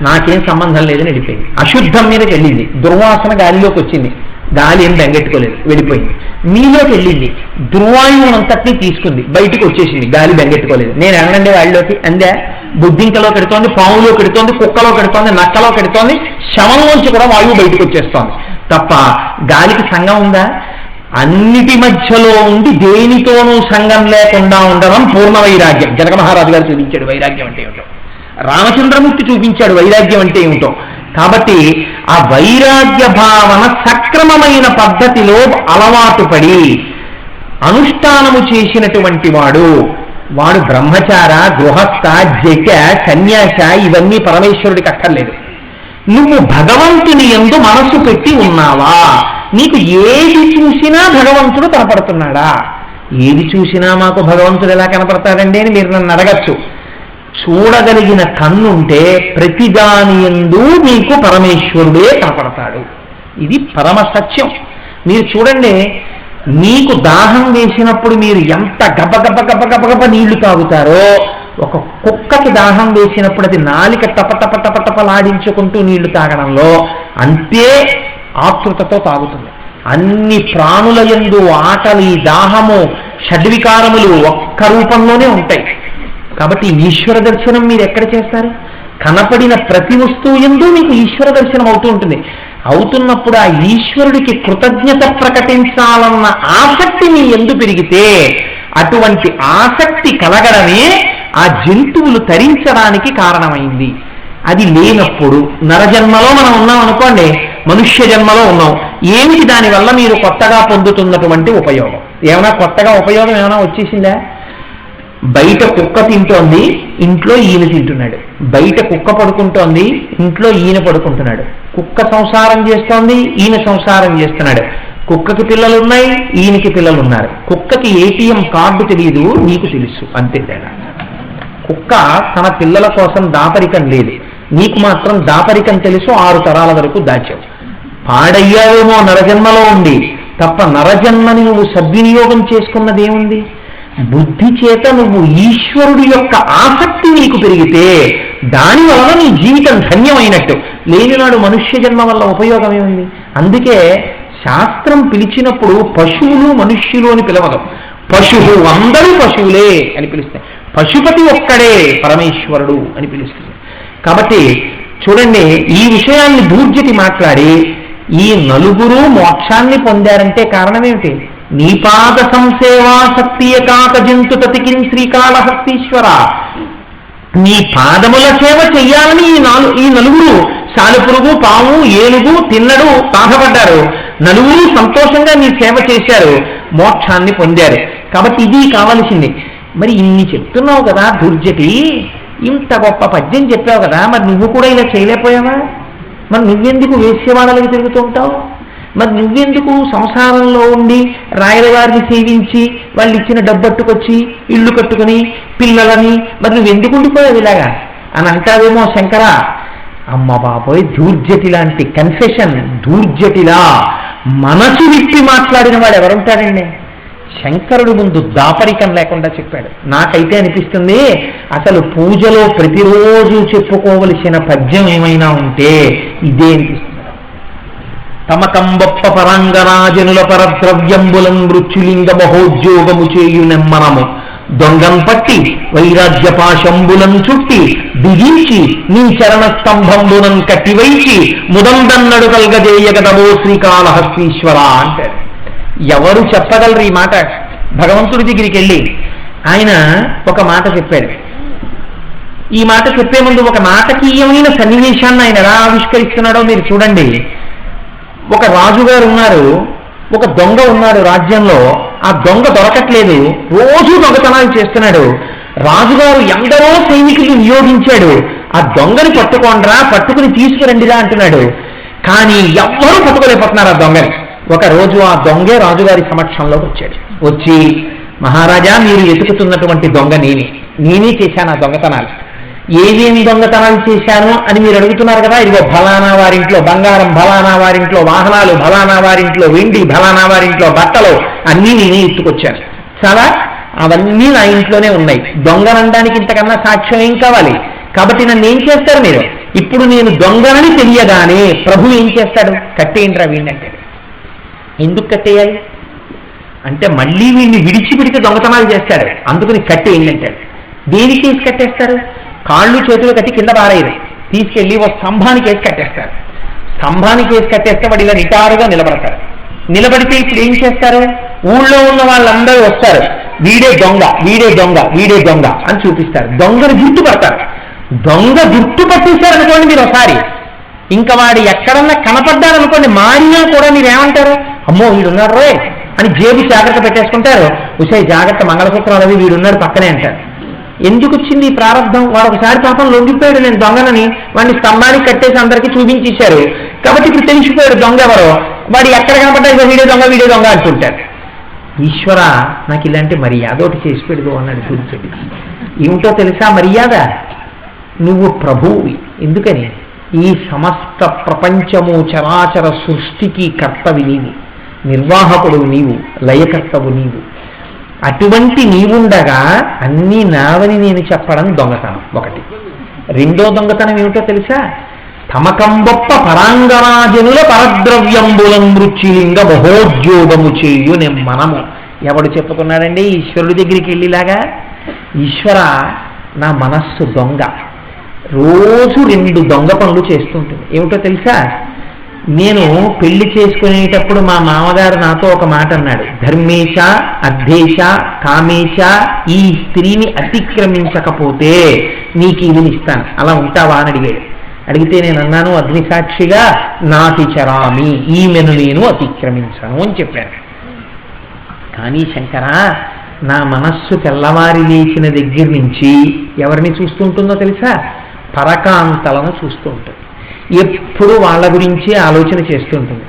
నాకేం సంబంధం లేదని వెళ్ళిపోయింది. అశుద్ధం మీదకి వెళ్ళింది, దుర్వాసన గాలిలోకి వచ్చింది, గాలి ఏం బెంగెట్టుకోలేదు, వెళ్ళిపోయింది. మీలోకి వెళ్ళింది, దుర్వాయువును అంతటినీ తీసుకుంది, బయటకు వచ్చేసింది, గాలి బెంగెట్టుకోలేదు. నేను వెళ్ళండి వాళ్ళలోకి అందే, బుద్ధింకలో కడుతోంది, పాములో కడుతోంది, కుక్కలో కడుతోంది, నక్కలో కడుతోంది, శవంలోంచి కూడా వాయువు బయటకు వచ్చేస్తోంది తప్ప గాలికి సంఘం ఉందా? అన్నిటి మధ్యలో ఉండి దేనితోనూ సంఘం లేకుండా ఉండడం పూర్ణ వైరాగ్యం. జనక మహారాజు గారు చూపించాడు వైరాగ్యం అంటే ఏమిటో, రామచంద్రమూర్తి చూపించాడు వైరాగ్యం అంటే ఏమిటో. కాబట్టి ఆ వైరాగ్య భావన సక్రమమైన పద్ధతిలో అలవాటు పడి అనుష్ఠానము చేసినటువంటి వాడు బ్రహ్మచార, గృహస్థ, జట, సన్యాస ఇవన్నీ పరమేశ్వరుడికి అక్కర్లేదు. నువ్వు భగవంతుని యందు మనసు పెట్టి ఉన్నావా? నీకు ఏది చూసినా భగవంతుడు కనపడుతున్నాడా? ఏది చూసినా మాకు భగవంతుడు ఎలా కనపడతాడండి అని మీరు నన్ను అడగచ్చు. చూడగలిగిన కన్నుంటే ప్రతిదాని యందు నీకు పరమేశ్వరుడే కనపడతాడు. ఇది పరమ సత్యం. మీరు చూడండి, మీకు దాహం వేసినప్పుడు మీరు ఎంత గబగబ గబగబ గబ నీళ్లు తాగుతారో, ఒక కుక్కకి దాహం వేసినప్పుడు అది నాలిక టపటప టపటపలాడించుకుంటూ నీళ్లు తాగడంలో అంతే ఆతృతతో తాగుతుంది. అన్ని ప్రాణుల యందు ఆకలి, దాహము, షడ్వికారములు ఒక్క రూపంలోనే ఉంటాయి. కాబట్టి ఈశ్వర దర్శనం మీరు ఎక్కడ చేస్తారు? కనపడిన ప్రతి వస్తువు యందు మీకు ఈశ్వర దర్శనం అవుతూ ఉంటుంది. అవుతున్నప్పుడు ఆ ఈశ్వరుడికి కృతజ్ఞత ప్రకటించాలన్న ఆసక్తి మీ యందు పెరిగితే, అటువంటి ఆసక్తి కలగడమే ఆ జంతువులు తరించడానికి కారణమైంది. అది లేనప్పుడు నరజన్మలో మనం ఉన్నాం అనుకోండి, మనుష్య జన్మలో ఉన్నాం. ఏమిటి దానివల్ల మీరు కొత్తగా పొందుతున్నటువంటి ఉపయోగం? ఏమైనా కొత్తగా ఉపయోగం ఏమైనా వచ్చేసిందా? బయట కుక్క తింటోంది, ఇంట్లో ఈయన తింటున్నాడు. బయట కుక్క పడుకుంటోంది, ఇంట్లో ఈయన పడుకుంటున్నాడు. కుక్క సంసారం చేస్తోంది, ఈయన సంసారం చేస్తున్నాడు. కుక్కకి పిల్లలు ఉన్నాయి, ఈయనకి పిల్లలు ఉన్నారు. కుక్కకి ఏటీఎం కార్డు తెలియదు, నీకు తెలుసు, అంతే తేడా. కుక్క తన పిల్లల కోసం దాపరికం లేదు, నీకు మాత్రం దాపరికం తెలుసు. 6 తరాల వరకు దాచావు. పాడయ్యావేమో నరజన్మలో ఉండి, తప్ప నరజన్మని నువ్వు సద్వినియోగం చేసుకున్నదేముంది? బుద్ధి చేత నువ్వు ఈశ్వరుడి యొక్క ఆసక్తి నీకు పెరిగితే దానివల్ల నీ జీవితం ధన్యమైనట్టు. లేనినాడు మనుష్య జన్మ వల్ల ఉపయోగం ఏముంది? అందుకే శాస్త్రం పిలిచినప్పుడు పశువులు మనుష్యులు అని పిలవదు. పశువు అందరూ పశువులే అని పిలుస్తాయి. పశుపతి ఒక్కడే పరమేశ్వరుడు అని పిలుస్తుంది. కాబట్టి చూడండి, ఈ విషయాన్ని దూర్జటి మాట్లాడి ఈ నలుగురు మోక్షాన్ని పొందారంటే కారణమేమిటి? నీపాద సంసేవాసక్తియ కాక జంతు తతికిం శ్రీకాళహస్తీశ్వర, నీ పాదముల సేవ చెయ్యాలని ఈ నలుగురు సాలెపురుగు, పాము, ఏనుగు తిన్నడు బాధపడ్డారు. నలుగురు సంతోషంగా నీ సేవ చేశారు, మోక్షాన్ని పొందారు. కాబట్టి ఇది కావలసింది. మరి ఇన్ని చెప్తున్నావు కదా దుర్జటి, ఇంత గొప్ప పద్యం చెప్పావు కదా, మరి నువ్వు కూడా ఇలా చేయలేకపోయావా? మరి నువ్వెందుకు వేశ్యవాడలకు తిరుగుతూ ఉంటావు? మరి నువ్వెందుకు సంసారంలో ఉండి రాయల వారిని సేవించి వాళ్ళు ఇచ్చిన డబ్బట్టుకొచ్చి ఇల్లు కట్టుకుని పిల్లలని మరి నువ్వెందుకు ఉండిపోయావు ఇలాగా అని అంటావేమో శంకర. అమ్మ బాబోయ్, దూర్జటి లాంటి కన్ఫెషన్, దూర్జటిలా మనసు విప్పి మాట్లాడిన వాడు ఎవరుంటాడండి? శంకరుడు ముందు దాపరికం లేకుండా చెప్పాడు. నాకైతే అనిపిస్తుంది అసలు పూజలో ప్రతిరోజు చెప్పుకోవలసిన పద్యం ఏమైనా ఉంటే ఇదే అనిపిస్తుంది. తమకంబొప్ప పరంగరాజనుల పరద్రవ్యంబులం మృత్యులింగ మహోద్యోగము చేయు నెమ్మనము దొంగం పట్టి వైరాగ్య పాశంబులం చుట్టి దిగించి నీ చరణ స్తంభంబునం కట్టివైచి ముదందన్నడు కల్గజేయగదవో శ్రీకాళహస్తీశ్వర అంటారు. ఎవరు చెప్పగలరు ఈ మాట? భగవంతుడి దగ్గరికి వెళ్ళి ఆయన ఒక మాట చెప్పాడు. ఈ మాట చెప్పే ముందు ఒక నాటకీయమైన సన్నివేశాన్ని ఆయన ఎలా ఆవిష్కరిస్తున్నాడో మీరు చూడండి. ఒక రాజుగారు ఉన్నారు, ఒక దొంగ ఉన్నాడు రాజ్యంలో. ఆ దొంగ దొరకట్లేదు, రోజు దొంగతనాలు చేస్తున్నాడు. రాజుగారు ఎందరో సైనికులు నియోగించాడు, ఆ దొంగని పట్టుకోండిరా, పట్టుకుని తీసుకురండిరా అంటున్నాడు. కానీ ఎవ్వరూ పట్టుకోలేకపోతున్నారు ఆ దొంగని. ఒక రోజు ఆ దొంగే రాజుగారి సమక్షంలోకి వచ్చాడు. వచ్చి, మహారాజా, మీరు వెతుకుతున్నటువంటి దొంగ నేనే చేశాను ఆ దొంగతనాలు. ఏమేమి దొంగతనాలు చేశాను అని మీరు అడుగుతున్నారు కదా. ఇదిగో ఫలానా వారింట్లో బంగారం, ఫలానా వారింట్లో వాహనాలు, ఫలానా వారింట్లో వెండి, ఫలానా వారింట్లో బట్టలు అన్నీ నేనే ఎత్తుకొచ్చాను. చాలా అవన్నీ నా ఇంట్లోనే ఉన్నాయి. దొంగనడానికి ఇంతకన్నా సాక్ష్యం ఏం కావాలి? కాబట్టి నన్ను ఏం చేస్తారు మీరు? ఇప్పుడు నేను దొంగనని తెలియగానే ప్రభు ఏం చేస్తాడు? కట్టేయండిరా వీడినంటే. ఎందుకు కట్టేయాలి అంటే మళ్ళీ వీడిని విడిచిపెడితే దొంగతనాలు చేస్తాడు, అందుకని కట్టేయండి అంటాడు. దేనికి వేసి కట్టేస్తారు? కాళ్ళు చేతులు కట్టి కింద పారేయరు, తీసుకెళ్ళి ఒక స్తంభానికి వేసి కట్టేస్తారు. స్తంభానికి వేసి కట్టేస్తే వాడు ఇలా నిటారుగా నిలబడతారు. నిలబడితే ఇప్పుడు ఏం చేస్తారు? ఊళ్ళో ఉన్న వాళ్ళందరూ వస్తారు, వీడే దొంగ, వీడే దొంగ, వీడే దొంగ అని చూపిస్తారు. దొంగను గుర్తుపడతారు. దొంగ గుర్తు పట్టేశారనుకోండి మీరు ఒకసారి, ఇంకా వాడు ఎక్కడన్నా కనపడ్డారనుకోండి, మారినా కూడా మీరు ఏమంటారు? అమ్మో వీడున్నాడు రోయ్ అని జేబు జాగ్రత్త పెట్టేసుకుంటారు. ఉసే జాగ్రత్త, మంగళసూత్రాలు అవి వీడున్నాడు పక్కనే అంటారు. ఎందుకు వచ్చింది ఈ ప్రారంభం? వాడు ఒకసారి పాపం లొంగిపోయాడు, నేను దొంగనని. వాడిని స్తంభానికి కట్టేసి అందరికీ చూపించేశారు. కాబట్టి ఇప్పుడు తెలిసిపోయాడు దొంగ ఎవరో. వాడు ఎక్కడ కనపడ్డా వీడే దొంగ, వీడే దొంగ అంటుంటాడు. ఈశ్వర, నాకు ఇలాంటి మర్యాద ఒకటి చేసి పెడదు అన్నాడు సూర్యుడి. ఏమిటో తెలుసా మర్యాద? నువ్వు ప్రభువు. ఎందుకని? ఈ సమస్త ప్రపంచము చరాచర సృష్టికి కర్తవి నీవు, నిర్వాహకుడు నీవు, లయకర్తవు నీవు. అటువంటి నీవుండగా అన్నీ నావని నేను చెప్పడం దొంగతనం ఒకటి. రెండో దొంగతనం ఏమిటో తెలుసా? తమకంబొప్ప పరాంగరాజనుల పరద్రవ్యంబులం మృత్యులింగ మహోద్యోగము చేయు మనము. ఎవడు చెప్పుకున్నాడండి ఈశ్వరుడి దగ్గరికి వెళ్ళిలాగా? ఈశ్వర, నా మనస్సు దొంగ, రోజు 2 దొంగ పనులు చేస్తుంటుంది. ఏమిటో తెలుసా? నేను పెళ్లి చేసుకునేటప్పుడు మా మామగారు నాతో ఒక మాట అన్నాడు. ధర్మేశ అద్ధేశ కామేశ, ఈ స్త్రీని అతిక్రమించకపోతే నీకు ఇది ఇస్తాను, అలా ఉంటావా అని అడిగాడు. అడిగితే నేను అన్నాను, అగ్నిసాక్షిగా నాతిచరామి, ఈమెను నేను అతిక్రమించను అని చెప్పాను. కానీ శంకరా, నా మనస్సు తెల్లవారి లేచిన దగ్గర నుంచి ఎవరిని చూస్తుంటుందో తెలుసా? పరకాంతలను చూస్తూ ఉంటుంది. ఎప్పుడు వాళ్ళ గురించి ఆలోచన చేస్తుంటుంది,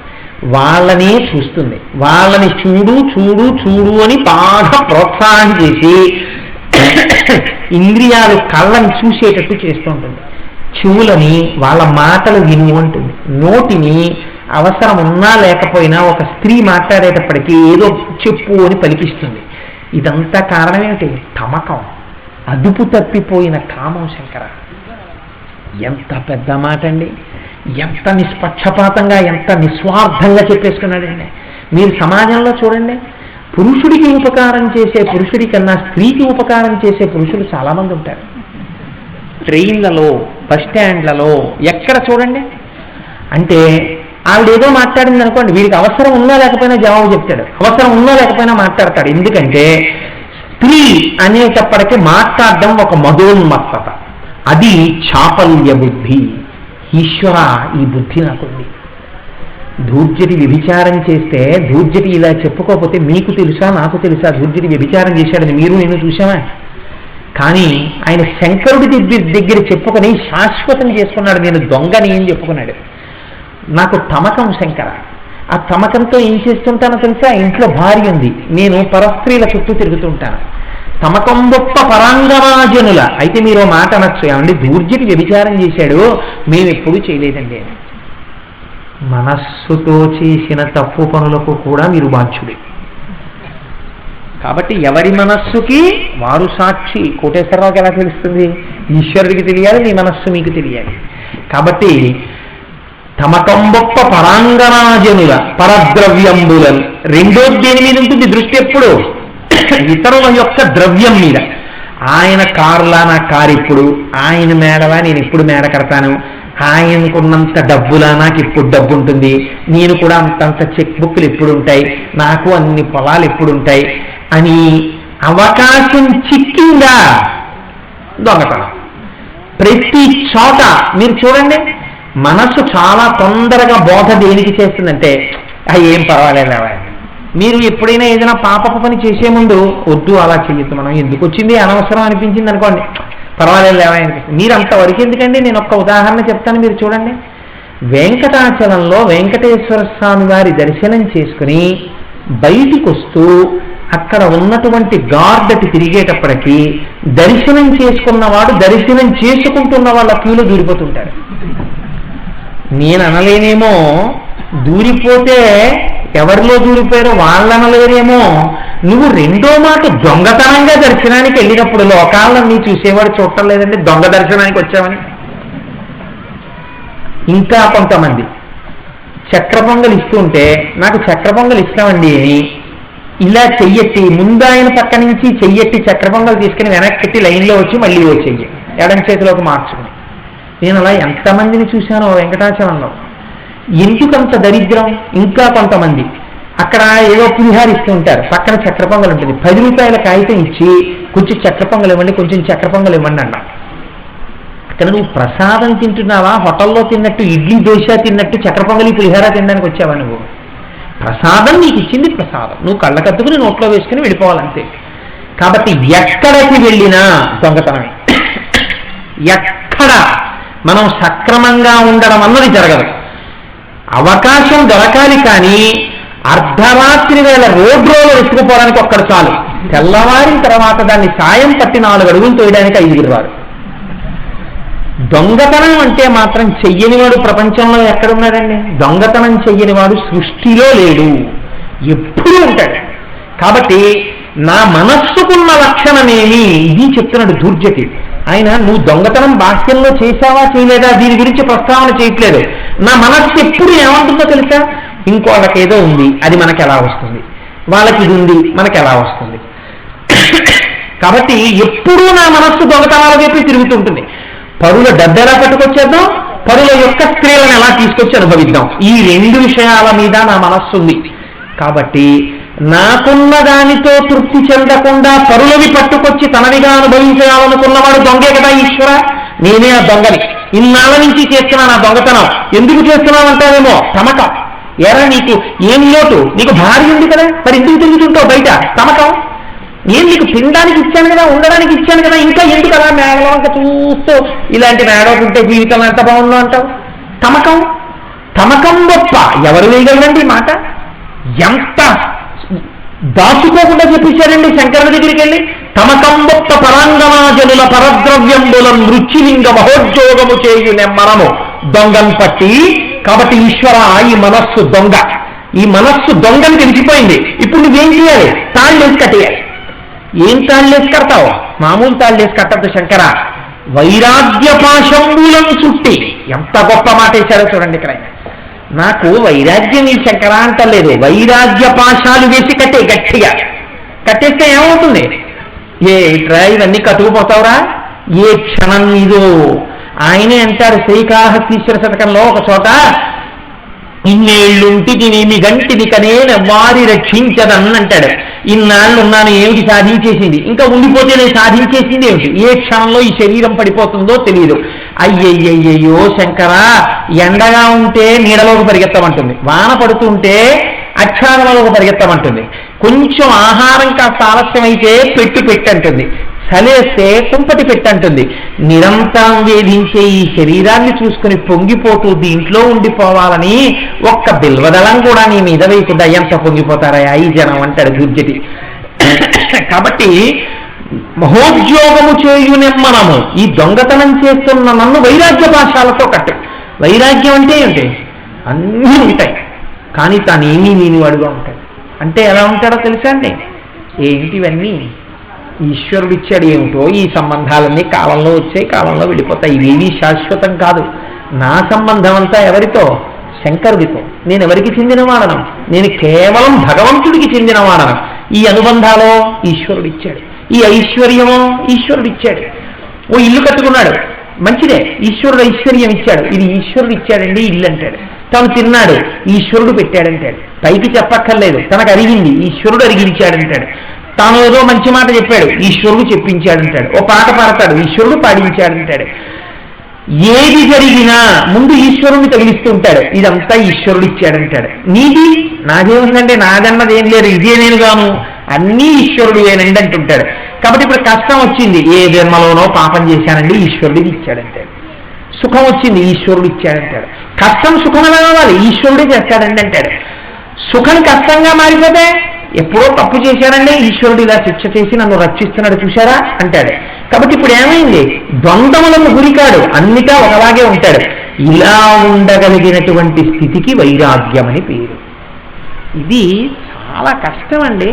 వాళ్ళనే చూస్తుంది. వాళ్ళని చూడు చూడు చూడు అని బాగా ప్రోత్సాహం చేసి ఇంద్రియాలు కళ్ళని చూసేటట్టు చేస్తూ ఉంటుంది. చెవులని వాళ్ళ మాటలు విను అంటుంది. నోటిని అవసరం ఉన్నా లేకపోయినా ఒక స్త్రీ మాట్లాడేటప్పటికీ ఏదో చెప్పు అని పలికిస్తుంది. ఇదంతా కారణం ఏమిటి? తమకం, అదుపు తప్పిపోయిన కామం. శంకర, ఎంత పెద్ద మాట అండి! ఎంత నిష్పక్షపాతంగా, ఎంత నిస్వార్థంగా చెప్పేసుకున్నాడండి. మీరు సమాజంలో చూడండి, పురుషుడికి ఉపకారం చేసే పురుషుడి కన్నా స్త్రీకి ఉపకారం చేసే పురుషులు చాలామంది ఉంటారు. ట్రైన్లలో, బస్ స్టాండ్లలో, ఎక్కడ చూడండి. అంటే ఆవిడ ఏదో మాట్లాడింది అనుకోండి, వీడికి అవసరం ఉన్నా లేకపోయినా జవాబు చెప్తాడు, అవసరం ఉన్నా లేకపోయినా మాట్లాడతాడు. ఎందుకంటే స్త్రీ అనేటప్పటికీ మాట్లాడడం ఒక మధోన్మత్తత, అది చాపల్య బుద్ధి. ఈశ్వర, ఈ బుద్ధి నాకుంది. ధూర్జటి వ్యభిచారం చేస్తే ధూర్జటి ఇలా చెప్పుకోకపోతే మీకు తెలుసా నాకు తెలుసా ధూర్జటి వ్యభిచారం చేశాడని? మీరు నేను చూసామా? కానీ ఆయన శంకరుడి దగ్గర చెప్పుకొని శాశ్వతం చేసుకున్నాడు. నేను దొంగని ఏం చెప్పుకున్నాడు. నాకు తమకం శంకర. ఆ తమకంతో ఏం చేస్తుంటానో తెలుసా? ఇంట్లో భార్య ఉంది, నేను పరస్త్రీల చుట్టూ తిరుగుతుంటాను. తమకం గొప్ప పరాంగమాజనుల. అయితే మీరు మాట అనొచ్చు, ఏమండి ధూర్జటి వ్యభిచారం చేశాడు, మేము ఎప్పుడూ చేయలేదండి. మనస్సుతో చేసిన తప్పు పనులకు కూడా మీరు బాధ్యుడే. కాబట్టి ఎవరి మనస్సుకి వారు సాక్షి. కోటేశ్వరరావుకి ఎలా తెలుస్తుంది? ఈశ్వరుడికి తెలియాలి, మీ మనస్సు మీకు తెలియాలి. కాబట్టి తమకం గొప్ప పరాంగనాజనుల పరద్రవ్యంబులను. రెండోది దేని మీద ఉంటుంది దృష్టి? ఎప్పుడు ఇతరుల యొక్క ద్రవ్యం మీద. ఆయన కారులా నా కారు ఇప్పుడు, ఆయన మేడలా నేను ఎప్పుడు మేడ కడతాను, ఆయనకున్నంత డబ్బులా నాకు ఇప్పుడు డబ్బు ఉంటుంది, నేను కూడా అంతంత చెక్ బుక్లు ఎప్పుడు ఉంటాయి, నాకు అన్ని పొలాలు ఎప్పుడు ఉంటాయి అని అవకాశం చిక్కిందా దొంగతనం. ప్రతి చోట మీరు చూడండి, మనస్సు చాలా తొందరగా బోధ దేనికి చేస్తుందంటే ఏం పర్వాలేదు. మీరు ఎప్పుడైనా ఏదైనా పాపపు పని చేసే ముందు వద్దు అలా చెయ్యొద్దు, మనం ఎందుకు వచ్చింది అనవసరం అనిపించింది అనుకోండి, పర్వాలేదు లేవాయనిపిస్తుంది. మీరు అంతవరకు ఎందుకండి? నేను ఒక్క ఉదాహరణ చెప్తాను, మీరు చూడండి. వెంకటాచలంలో వెంకటేశ్వర స్వామి వారి దర్శనం చేసుకుని బయటికి వస్తూ అక్కడ ఉన్నటువంటి గార్డెట్ తిరిగేటప్పటికీ దర్శనం చేసుకున్నవాడు దర్శనం చేసుకుంటున్న వాళ్ళ క్యూలో దూరిపోతుంటాడు. నేను అనలేనేమో, దూరిపోతే ఎవరిలో దూరిపోయారో వాళ్ళు అనలేరేమో. నువ్వు రెండో మాట దొంగతనంగా దర్శనానికి వెళ్ళినప్పుడు లోకాలను చూసేవాడు చూడటం లేదండి, దొంగ దర్శనానికి వచ్చామని. ఇంకా కొంతమంది చక్ర పొంగలు ఇస్తుంటే నాకు చక్ర పొంగలు ఇస్తామండి అని ఇలా చెయ్యెట్టి ముందు ఆయన పక్క నుంచి చెయ్యెట్టి చక్ర పొంగలు తీసుకుని వెనక్కి పెట్టి లైన్లో వచ్చి మళ్ళీ వచ్చేయి ఎడం చేతిలోకి మార్చుకుని. నేను అలా ఎంతమందిని చూశానో వెంకటాచలంలో. ఎందుకంత దరిద్రం? ఇంకా కొంతమంది అక్కడ ఏదో పులిహార ఇస్తూ ఉంటారు, పక్కన చక్ర పొంగల్ ఉంటుంది, 10 రూపాయల కాగితం ఇచ్చి కొంచెం చక్ర పొంగల్ ఇవ్వండి, కొంచెం చక్ర పొంగల్ ఇవ్వండి అన్న. అక్కడ నువ్వు ప్రసాదం తింటున్నావా? హోటల్లో తిన్నట్టు ఇడ్లీ దోశ తిన్నట్టు చక్ర పొంగలి పులిహార తినడానికి వచ్చావా? నువ్వు ప్రసాదం నీకు ఇచ్చింది ప్రసాదం, నువ్వు కళ్ళకద్దుకుని నోట్లో వేసుకుని వెళ్ళిపోవాలంతే. కాబట్టి ఎక్కడికి వెళ్ళినా దొంగతనమే. ఎక్కడ మనం సక్రమంగా ఉండడం అన్నది జరగదు. అవకాశం దొరకాలి, కానీ అర్ధరాత్రి వేళ రోడ్లో ఎత్తుకుపోవడానికి ఒక్కడు చాలు, తెల్లవారిన తర్వాత దాన్ని సాయం పట్టి 4 అడుగులు తోయడానికి 5 వారు. దొంగతనం అంటే మాత్రం చెయ్యనివాడు ప్రపంచంలో ఎక్కడున్నాడండి? దొంగతనం చెయ్యనివాడు సృష్టిలో లేడు, ఎప్పుడూ ఉంటాడు. కాబట్టి నా మనస్సుకున్న లక్షణమేమి ఇది చెప్తున్నాడు ధూర్జటి. ఆయన నువ్వు దొంగతనం బాహ్యంలో చేశావా చేయలేదా దీని గురించి ప్రస్తావన చేయట్లేదు. నా మనస్సు ఎప్పుడు ఏమంటుందో తెలుసా? ఇంకోళ్ళకి ఏదో ఉంది, అది మనకు ఎలా వస్తుంది, వాళ్ళకి ఇది ఉంది, మనకు ఎలా వస్తుంది. కాబట్టి ఎప్పుడూ నా మనస్సు దొంగతనాల వైపు తిరుగుతుంటుంది. పరుల డబ్బు ఎలా పట్టుకొచ్చేద్దాం, పరుల యొక్క స్త్రీలను ఎలా తీసుకొచ్చి అనుభవిద్దాం, ఈ 2 విషయాల మీద నా మనస్సు ఉంది. కాబట్టి నాకున్న దానితో తృప్తి చెందకుండా పరులవి పట్టుకొచ్చి తనవిగా అనుభవించాలనుకున్నవాడు దొంగే కదా ఈశ్వర. నేనే ఆ దొంగని, ఇన్నాళ్ళ నుంచి చేస్తున్నాను ఆ దొంగతనం. ఎందుకు చేస్తున్నావంటావేమో, తమకం. ఎరా నీకు ఏం లోటు? నీకు భార్య ఉంది కదా, మరి ఎందుకు తిరుగుతుంటావు బయట? తమకం. నేను నీకు తినడానికి ఇచ్చాను కదా, ఉండడానికి ఇచ్చాను కదా, ఇంకా ఎందుకు అలా మేడలో ఇంకా చూస్తూ ఇలాంటి మేడలు ఉంటే జీవితం ఎంత బాగుందో అంటావు? తమకం. తమకం గొప్ప. ఎవరు వేయగలరండి ఈ మాట? ఎంత దాచుకోకుండా చెప్పేశారండి శంకరుడి దగ్గరికి వెళ్ళి. తమకం గొప్ప పరాంగనాజనుల పరద్రవ్యంబులం రుచిలింగ మహోద్యోగము చేయు నెమ్మరము దొంగను పట్టి. కాబట్టి ఈశ్వర, ఈ మనస్సు దొంగ, ఈ మనస్సు దొంగని తెలిసిపోయింది. ఇప్పుడు నువ్వేం చేయాలి? తాళ్ళేసి కట్టేయాలి. ఏం తాళ్ళేసి కడతావు? మామూలు తాళ్ళేసి కట్టద్దు శంకర, వైరాగ్య పాశంబులను చుట్టి. ఎంత గొప్ప మాట వేశారో చూడండి ఇక్కడ. నాకు వైరాగ్యం ఈ శంకర అంటలేదు, వైరాగ్య పాశాలు వేసి కట్టే, గట్టిగా కట్టేస్తే ఏమవుతుంది? ఇట్రా ఇవన్నీ కట్టుకుపోతావురా, ఏ క్షణం ఇదో. ఆయనే అంటారు శ్రీకాళహస్తీశ్వర శతకంలో ఒక చోట, ఇన్నేళ్లుంటిది మీ గంటిది కనేన వారి రక్షించదన్ అంటాడు. ఇన్నాళ్ళు ఉన్నాను, ఏమిటి సాధించేసింది? ఇంకా ఉండిపోతే నేను సాధించేసింది ఏమిటి? ఏ క్షణంలో ఈ శరీరం పడిపోతుందో తెలియదు. అయ్యయ్యయ్యో శంకర, ఎండగా ఉంటే నీడలోకి పరిగెత్తమంటుంది, వాన పడుతుంటే అక్షారంలోకి పరిగెత్తమంటుంది, కొంచెం ఆహారం కాస్త ఆలస్యం అయితే పెట్టంటుంది, చలేస్తే కుంపటి పెట్టంటుంది. నిరంతరం వేధించే ఈ శరీరాన్ని చూసుకుని పొంగిపోతూ దీంట్లో ఉండిపోవాలని ఒక్క బిల్వదళం కూడా నీ మీద వేయకుండా ఎంత పొంగిపోతారా ఈ జనం అంటాడు దుర్జటి. కాబట్టి మహోద్యోగము చేయునెమ్మనము, ఈ దొంగతనం చేస్తున్న నన్ను వైరాగ్య పాశాలతో కట్టు. వైరాగ్యం అంటే ఏంటి? అన్నీ ఉంటాయి కానీ తానేమీ లేనివాడుగా ఉంటాడు. అంటే ఎలా ఉంటాడో తెలుసా అండి? ఏంటివన్నీ ఈశ్వరుడు ఇచ్చాడు ఏమిటో, ఈ సంబంధాలన్నీ కాలంలో వచ్చాయి, కాలంలో వెళ్ళిపోతాయి, ఇవేవీ శాశ్వతం కాదు. నా సంబంధం అంతా ఎవరితో? శంకరుడితో. నేను ఎవరికి చెందినవాడను? నేను కేవలం భగవంతుడికి చెందినవాడను. ఈ అనుబంధాలో ఈశ్వరుడు ఇచ్చాడు, ఈ ఐశ్వర్యమో ఈశ్వరుడు ఇచ్చాడు. ఓ ఇల్లు కట్టుకున్నాడు, మంచిదే, ఈశ్వరుడు ఐశ్వర్యం ఇచ్చాడు, ఇది ఈశ్వరుడు ఇచ్చాడండి ఇల్లు అంటాడు. తను తిన్నాడు, ఈశ్వరుడు పెట్టాడంటాడు. పైకి చెప్పక్కర్లేదు, తనకు అరిగింది, ఈశ్వరుడు అరిగించాడంటాడు. తాను ఏదో మంచి మాట చెప్పాడు, ఈశ్వరుడు చెప్పించాడంటాడు. ఓ పాట పాడతాడు, ఈశ్వరుడు పాడించాడంటాడు. ఏది జరిగినా ముందు ఈశ్వరుణ్ణి తగిలిస్తూ ఉంటాడు, ఇదంతా ఈశ్వరుడు ఇచ్చాడంటాడు. నీది? నాదేముందంటే నాదన్నది ఏం లేదు, ఇదే నేను గాను, అన్నీ ఈశ్వరుడు ఏనండి అంటుంటాడు. కాబట్టి ఇప్పుడు కష్టం వచ్చింది, ఏ జన్మలోనో పాపం చేశానండి, ఈశ్వరుడికి ఇచ్చాడంటాడు. సుఖం వచ్చింది, ఈశ్వరుడు ఇచ్చాడంటాడు. కష్టం సుఖంగా కావాలి, ఈశ్వరుడే చేస్తాడండి అంటాడు. సుఖం కష్టంగా మారిపోతే ఎప్పుడో తప్పు చేశానండి, ఈశ్వరుడు ఇలా శిక్ష చేసి నన్ను రక్షిస్తున్నాడు చూశారా అంటాడు. కాబట్టి ఇప్పుడు ఏమైంది? ద్వంద్వములకు గురికాడు, అన్నిటా ఒకలాగే ఉంటాడు. ఇలా ఉండగలిగినటువంటి స్థితికి వైరాగ్యం అని పేరు. ఇది చాలా కష్టం అండి.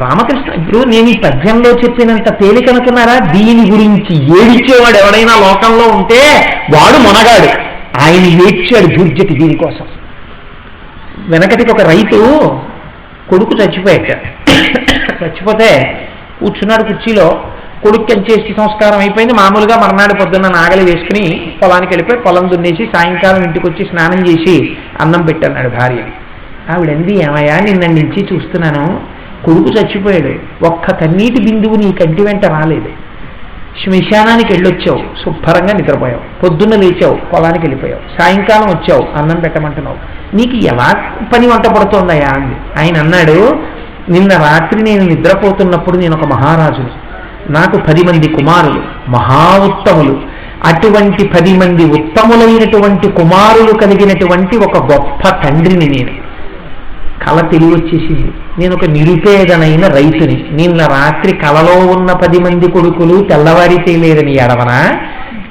రామకృష్ణ ఇప్పుడు నేను ఈ పద్యంలో చెప్పినంత తేలికనుకున్నారా? దీని గురించి ఏడిచేవాడు ఎవడైనా లోకంలో ఉంటే వాడు మొనగాడు. ఆయన ఏడ్చాడు దుర్జటి దీనికోసం. వెనకటికి ఒక రైతు కొడుకు చచ్చిపోయాడు. చచ్చిపోతే కూర్చున్నాడు కుర్చీలో, కొడుకు కంచేసి సంస్కారం అయిపోయింది. మామూలుగా మర్నాడు పొద్దున్న నాగలి వేసుకుని పొలానికి వెళ్ళిపోయి పొలం దున్నేసి సాయంకాలం ఇంటికి వచ్చి స్నానం చేసి అన్నం పెట్టన్నాడు భార్య. ఆవిడంది, ఏమయ్యా నిన్న నుంచి చూస్తున్నాను, కొడుకు చచ్చిపోయాడు, ఒక్క కన్నీటి బిందువు నీ కంటి వెంట రాలేదు. శ్మశానానికి వెళ్ళొచ్చావు, శుభ్రంగా నిద్రపోయావు, పొద్దున్న లేచావు, పొలానికి వెళ్ళిపోయావు, సాయంకాలం వచ్చావు, అన్నం పెట్టమంటున్నావు, నీకు ఎలా పని వంట పడుతోందయ్యా అంది. ఆయన అన్నాడు, నిన్న రాత్రి నేను నిద్రపోతున్నప్పుడు నేను ఒక మహారాజుని, నాకు 10 మంది కుమారులు, మహా ఉత్తములు. అటువంటి 10 మంది ఉత్తములైనటువంటి కుమారులు కలిగినటువంటి ఒక గొప్ప తండ్రిని నేను. కళ తెలివి వచ్చేసింది, నేను ఒక నిరుపేదనైన రైతుని. నిన్న రాత్రి కళలో ఉన్న 10 మంది కొడుకులు తెల్లవారితే లేరని ఏడవనా?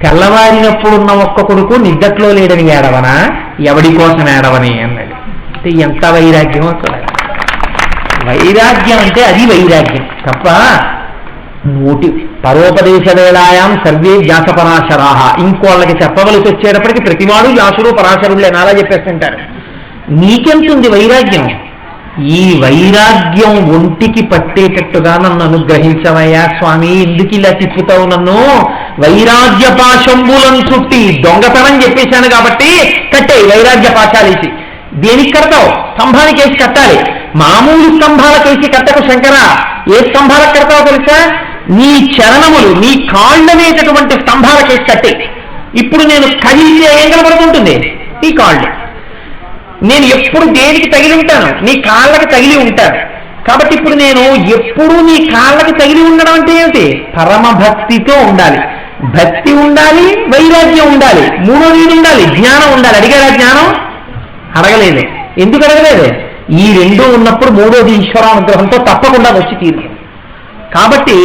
తెల్లవారినప్పుడున్న ఒక్క కొడుకు నిద్దట్లో లేడని ఏడవనా? ఎవడి కోసం ఏడవని అన్నాడు. అంటే ఎంత వైరాగ్యమో చూడాలి. వైరాగ్యం అంటే అది వైరాగ్యం తప్ప నోటి పరోపదేశ వేళాయాం సర్వే వ్యాసపరాశరాహ, ఇంకోళ్ళకి చెప్పవలసి వచ్చేటప్పటికి ప్రతివాడు వ్యాసుడు పరాశరులే నాలా చెప్పేస్తుంటారు. నీకెంతుంది వైరాగ్యం? ఈ వైరాగ్యం ఒంటికి పట్టేటట్టుగా నన్ను అనుగ్రహించవయ్యా స్వామి, ఎందుకు ఇలా తిప్పుతావు నన్ను? వైరాగ్య పాశంబులను చుట్టి దొంగతనం చెప్పేశాను కాబట్టి కట్టే, వైరాగ్య పాశాలేసి. దేనికి కడతావు? స్తంభానికేసి కట్టాలి. మామూలు స్తంభాలకేసి కట్టకు శంకర. ఏ స్తంభాలకు కడతావో తెలుసా? నీ చరణములు, నీ కాళ్ళనేటటువంటి స్తంభాలకేసి కట్టే. ఇప్పుడు నేను కదిలితే ఏం కనబడుతుంటుంది? నీ కాళ్ళు. నేను ఎప్పుడు దేనికి తగిలి ఉంటాను? నీ కాళ్ళకి తగిలి ఉంటాను. కాబట్టి ఇప్పుడు నేను ఎప్పుడూ నీ కాళ్ళకి తగిలి ఉండడం అంటే ఏమిటి? పరమ భక్తితో ఉండాలి. భక్తి ఉండాలి, వైరాగ్యం ఉండాలి, మూడోది ఉండాలి, జ్ఞానం ఉండాలి. అడిగారా జ్ఞానం? అడగలేదు. ఎందుకు అడగలేదు? ఈ రెండూ ఉన్నప్పుడు మూడోది ఈశ్వరానుగ్రహంతో తప్పకుండా వచ్చి తీరుతుంది. కాబట్టి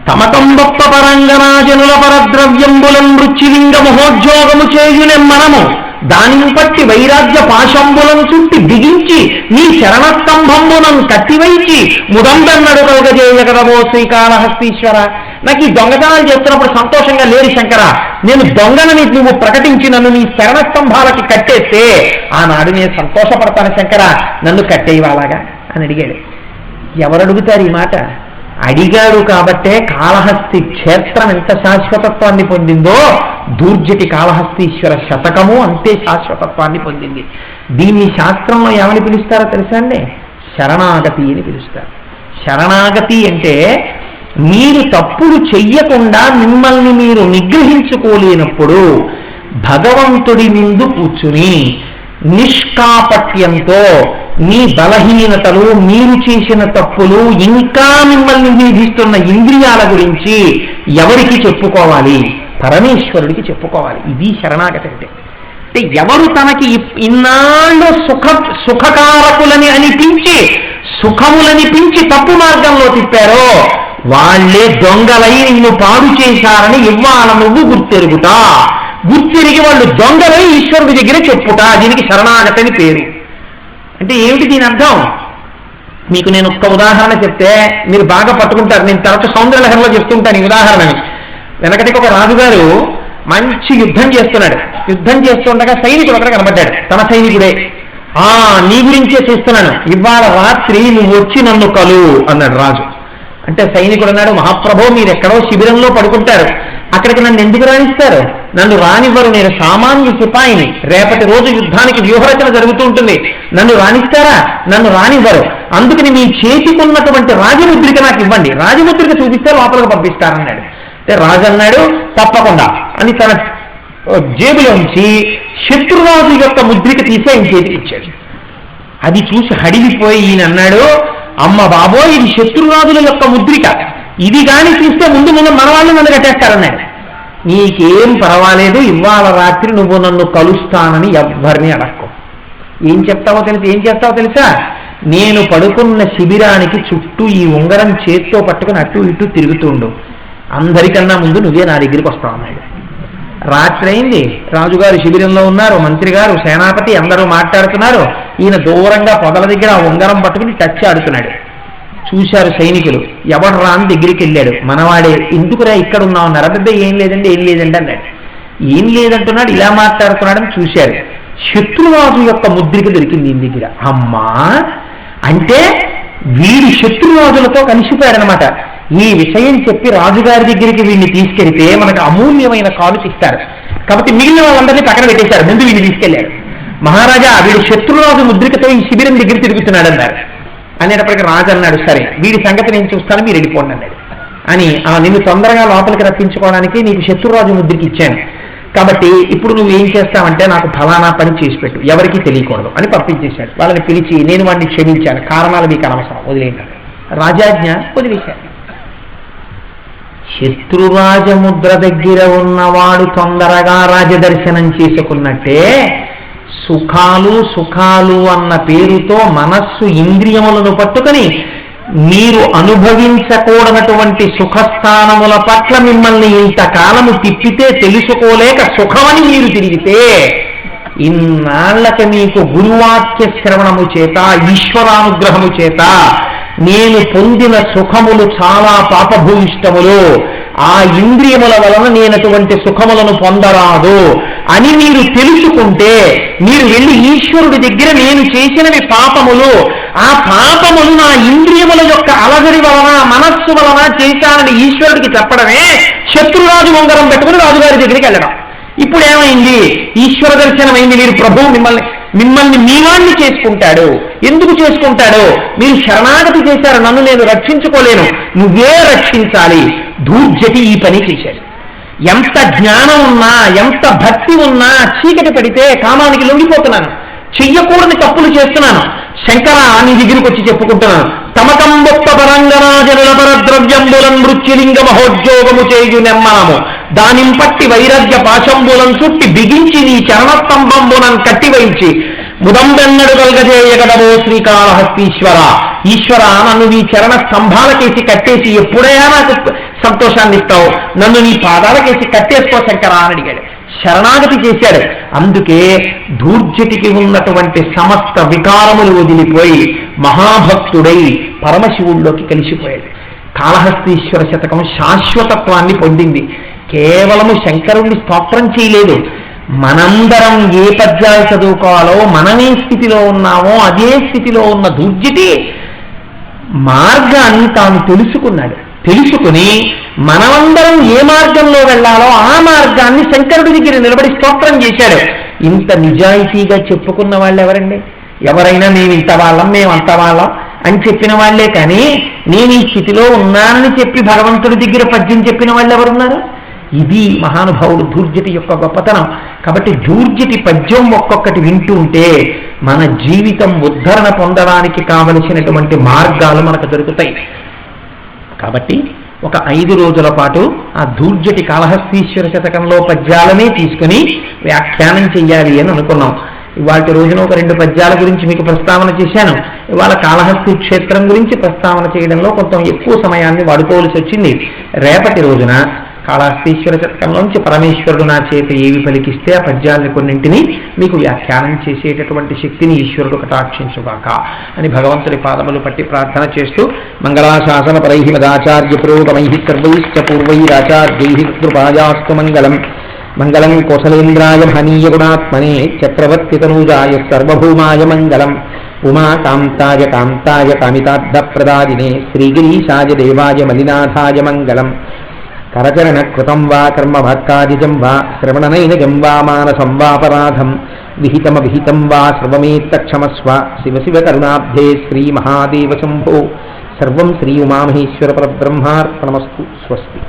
తమకంబొప్ప పరంగనాజనుల పరద్రవ్యంబులం మృత్యులింగ మహోద్యోగము చేయునెమ్మనము, దానిని పట్టి వైరాగ్య పాశంబులను చుట్టి బిగించి నీ శరణస్తంభంబునం కట్టివైచి ముదంబెన్నడు కలుగజేయగలవో శ్రీకాళహస్తీశ్వర. నాకు ఈ దొంగతనాలు చేస్తున్నప్పుడు సంతోషంగా లేరు శంకర, నేను దొంగనని నువ్వు ప్రకటించి నన్ను నీ శరణ స్తంభాలకి కట్టేస్తే ఆనాడు నేను సంతోషపడతాను శంకర, నన్ను కట్టేయవాలాగా అని అడిగాడు. ఎవరు అడుగుతారు ఈ మాట? అడిగాడు కాబట్టే కాళహస్తి క్షేత్రం ఎంత శాశ్వతత్వాన్ని పొందిందో దూర్జటి కాళహస్తీశ్వర శతకము అంతే శాశ్వతత్వాన్ని పొందింది. దీన్ని శాస్త్రంలో ఏమని పిలుస్తారో తెలుసా అండి? శరణాగతి అని పిలుస్తారు. శరణాగతి అంటే మీరు తప్పులు చెయ్యకుండా మిమ్మల్ని మీరు నిగ్రహించుకోలేనప్పుడు భగవంతుడి ముందు కూర్చుని నిష్కాపట్యంతో మీ బలహీనతలు, మీరు చేసిన తప్పులు, ఇంకా మిమ్మల్ని విధిస్తున్న ఇంద్రియాల గురించి ఎవరికి చెప్పుకోవాలి? పరమేశ్వరుడికి చెప్పుకోవాలి. ఇది శరణాగతి అంటే. అంటే ఎవరు తనకి ఇన్నాళ్ళు సుఖకారకులని అనిపించి సుఖములనిపించి తప్పు మార్గంలో తిప్పారో వాళ్లే దొంగలై నిన్ను పాడు చేశారని ఇవ్వాల నువ్వు గుర్తెరుగుతా. గుర్తెరిగి వాళ్ళు దొంగలై ఈశ్వరుడి దగ్గర చెప్పుట, దీనికి శరణాగతి అని పేరు. అంటే ఏమిటి దీని అర్థం? మీకు నేను ఒక్క ఉదాహరణ చెప్తే మీరు బాగా పట్టుకుంటారు. నేను తరచు సౌందర్యలహరిలో చెప్తుంటాను ఈ ఉదాహరణని. వెనకటికి ఒక రాజుగారు మంచి యుద్ధం చేస్తున్నాడు. యుద్ధం చేస్తుండగా సైనికుడు అక్కడ కనబడ్డాడు. తన సైనికుడే. నీ గురించే చూస్తున్నాను, ఇవాళ రాత్రి నువ్వు వచ్చి నన్ను కలు అన్నాడు రాజు. అంటే సైనికుడు అన్నాడు, మహాప్రభో మీరు ఎక్కడో శిబిరంలో పడుకుంటారు, అక్కడికి నన్ను ఎందుకు రాణిస్తారు? నన్ను రానివ్వరు, నేను సామాన్య సిపాయిని, రేపటి రోజు యుద్ధానికి వ్యూహరచన జరుగుతూ ఉంటుంది, నన్ను రాణిస్తారా? నన్ను రానివ్వరు. అందుకని మీ చేతికున్నటువంటి రాజముద్రిక నాకు ఇవ్వండి, రాజముద్రిక చూపిస్తే లోపలికి పంపిస్తారన్నాడు. అంటే రాజు అన్నాడు తప్పకుండా అని తన జేబులోంచి శత్రురాజు యొక్క ముద్రిక తీసి ఆయన చేతికి ఇచ్చాడు. అది చూసి హడిలిపోయి ఈయన అన్నాడు, అమ్మ బాబో ఇది శత్రురాజుల యొక్క ముద్రిక, ఇది కానీ తీస్తే ముందు మన వాళ్ళు నన్ను కట్టేస్తారన్నాడు. నీకేం పర్వాలేదు, ఇవాళ రాత్రి నువ్వు నన్ను కలుస్తానని ఎవ్వరిని అడక్కో. ఏం చేస్తావో తెలుసా? నేను పడుకున్న శిబిరానికి చుట్టూ ఈ ఉంగరం చేత్తో పట్టుకుని అటు ఇటు తిరుగుతుండు, అందరికన్నా ముందు నువ్వే నా దగ్గరికి వస్తావు అన్నాడు. రాత్రి అయింది, రాజుగారు శిబిరంలో ఉన్నారు, మంత్రి గారు, సేనాపతి అందరూ మాట్లాడుతున్నారు. ఈయన దూరంగా పొదల దగ్గర ఆ ఉంగరం పట్టుకుని టచ్ ఆడుతున్నాడు. చూశారు సైనికులు. ఎవరు రాని దగ్గరికి వెళ్ళాడు. మనవాడే. ఎందుకురా ఇక్కడ ఉన్నావు అన్నారు. అదే ఏం లేదండి అన్నాడు. ఏం లేదంటున్నాడు, ఇలా మాట్లాడుతున్నాడని చూశారు. శత్రురాజు యొక్క ముద్రిక దొరికింది ఈయన దగ్గర. అమ్మా అంటే వీడి శత్రురాజులతో కలిసిపోయాడనమాట. ఈ విషయం చెప్పి రాజుగారి దగ్గరికి వీడిని తీసుకెళ్తే మనకు అమూల్యమైన కానుక ఇస్తారు కాబట్టి మిగిలిన వాళ్ళందరినీ పక్కన పెట్టేశారు. ముందు వీడిని తీసుకెళ్లారు. మహారాజా వీడు శత్రురాజు ముద్రికతో ఈ శిబిరం దగ్గర తిరుగుతున్నాడు అన్నారు. అనేటప్పటికీ రాజు అన్నాడు, సరే వీడి సంగతి నేను చూస్తాను, మీరు వెళ్ళిపోండి అన్నాడు. అని నిన్ను తొందరగా లోపలికి రప్పించుకోవడానికి నీకు శత్రురాజు ముద్రికి ఇచ్చాను కాబట్టి ఇప్పుడు నువ్వు ఏం చేస్తావంటే నాకు ఫలానా పని చేసి పెట్టు, ఎవరికి తెలియకూడదు అని పంపించేశాడు. వాళ్ళని పిలిచి నేను వాడిని క్షమించాను, కారణాలు మీకు అనవసరం, వదిలేయండి. రాజాజ్ఞ వదిలేశాడు. శత్రురాజముద్ర దగ్గర ఉన్నవాడు తొందరగా రాజదర్శనం చేసుకున్నట్టే సుఖాలు అన్న పేరుతో మనస్సు ఇంద్రియములను పట్టుకొని మీరు అనుభవించకూడనటువంటి సుఖస్థానముల పట్ల మిమ్మల్ని ఇంతకాలము తిప్పితే తెలుసుకోలేక సుఖమని మీరు తిరిగితే ఇన్నాళ్లకి మీకు గురువాక్య శ్రవణము చేత ఈశ్వరానుగ్రహము చేత నేను పొందిన సుఖములు చాలా పాపభూయిష్టములు, ఆ ఇంద్రియముల వలన నేనటువంటి సుఖములను పొందరాదు అని మీరు తెలుసుకుంటే మీరు వెళ్ళి ఈశ్వరుడి దగ్గర నేను చేసినవి పాపములు, ఆ పాపములు నా ఇంద్రియముల యొక్క అలజడి వలన మనస్సు వలన చేశానని ఈశ్వరుడికి చెప్పడమే శత్రురాజు ఉంగరం పెట్టుకుని రాజుగారి దగ్గరికి వెళ్ళడం. ఇప్పుడు ఏమైంది? ఈశ్వర దర్శనం అయింది. మీరు ప్రభువు మిమ్మల్ని మీవాణ్ణి చేసుకుంటాడు. ఎందుకు చేసుకుంటాడు? మీరు శరణాగతి చేశారు, నన్ను నేను రక్షించుకోలేను, నువ్వే రక్షించాలి. దూర్జటి ఈ పని చేశాడు. ఎంత జ్ఞానం ఉన్నా ఎంత భక్తి ఉన్నా చీకటి పడితే కామానికి లొంగిపోతున్నాను, చెయ్యకూడని తప్పులు చేస్తున్నాను. శంకర నీ దగ్గరికి వచ్చి చెప్పుకుంటున్నాను. తమకం గొప్ప పరంగరాజనుల పరద్రవ్యంబులం మృత్యులింగ మహోద్యోగము చేయు నెమ్మనము దానింపట్టి వైరాగ్య పాశంబులం చుట్టి బిగించి నీ చరణస్తంభంబునం కట్టివయించి ముదంబెన్నడు కలగజేయగదవో శ్రీకాళహస్తీశ్వర. ఈశ్వర నన్ను నీ చరణ స్తంభాలకేసి కట్టేసి ఎప్పుడైనా నాకు సంతోషాన్ని ఇస్తావు, నన్ను నీ పాదాలకేసి కట్టేసుకో శంకర అని అడిగాడు. శరణాగతి చేశాడు. అందుకే దూర్జటికి ఉన్నటువంటి సమస్త వికారములు వదిలిపోయి మహాభక్తుడై పరమశివుల్లోకి కలిసిపోయాడు. కాళహస్తీశ్వర శతకం శాశ్వతత్వాన్ని పొందింది. కేవలము శంకరుణ్ణి స్తోత్రం చేయలేదు, మనందరం ఏ పద్యాలు చదువుకోవాలో, మనమే స్థితిలో ఉన్నామో అదే స్థితిలో ఉన్న దుర్జిటి మార్గాన్ని తాను తెలుసుకున్నాడు. తెలుసుకుని మనమందరం ఏ మార్గంలో వెళ్ళాలో ఆ మార్గాన్ని శంకరుడి దగ్గర నిలబడి స్తోత్రం చేశాడు. ఇంత నిజాయితీగా చెప్పుకున్న వాళ్ళు ఎవరండి? ఎవరైనా మేము ఇంత వాళ్ళం, మేము అంత వాళ్ళం అని చెప్పిన వాళ్లే కానీ నేను ఈ స్థితిలో ఉన్నానని చెప్పి భగవంతుడి దగ్గర పద్యం చెప్పిన వాళ్ళు ఎవరున్నారు? ఇది మహానుభావుడు ధూర్జటి యొక్క గొప్పతనం. కాబట్టి ధూర్జటి పద్యం ఒక్కొక్కటి వింటుంటే మన జీవితం ఉద్ధరణ పొందడానికి కావలసినటువంటి మార్గాలు మనకు దొరుకుతాయి. కాబట్టి ఒక 5 రోజుల పాటు ఆ ధూర్జటి కాళహస్తీశ్వర శతకంలో పద్యాలనే తీసుకుని వ్యాఖ్యానం చెయ్యాలి అని అనుకున్నాం. ఇవాళ రోజున ఒక 2 పద్యాల గురించి మీకు ప్రస్తావన చేశాను. ఇవాళ కాళహస్తి క్షేత్రం గురించి ప్రస్తావన చేయడంలో కొంత ఎక్కువ సమయాన్ని వాడుకోవాల్సి వచ్చింది. రేపటి రోజున కాళహస్తీశ్వర శతకంలోంచి పరమేశ్వరుడు నా చేత ఏవి పలికిస్తే ఆ పద్యాలని కొన్నింటిని మీకు వ్యాఖ్యానం చేసేటటువంటి శక్తిని ఈశ్వరుడు కటాక్షించుగాక అని భగవంతుడి పాదములు పట్టి ప్రార్థన చేస్తూ మంగళాశాసన పరై మదాచార్య పురోగమై సర్వైశ్చ పూర్వైరాచార్యై కృపాయాస్తు మంగళం. మంగళం కోసలేంద్రాయ మహనీయ గుణాత్మనే చక్రవర్తి తనూజాయ సర్వభౌమాయ మంగళం. ఉమాకాంతాయ కాంతాయ కామితార్థప్రదాయినే శ్రీగిరీశాయ దేవాయ మలినాథాయ మంగళం. కరచరణ కృతం వా కర్మభక్కాదిజం వా శ్రవణనైనజం వా మానసం వాపరాధం విహితమవిహితం వా సర్వమేత్తక్షమస్వ శివ శివ కరుణాబ్ధే శ్రీ మహాదేవ శంభో. సర్వం శ్రీ ఉమామహేశ్వర పరబ్రహ్మార్పణమస్తు. స్వస్తి.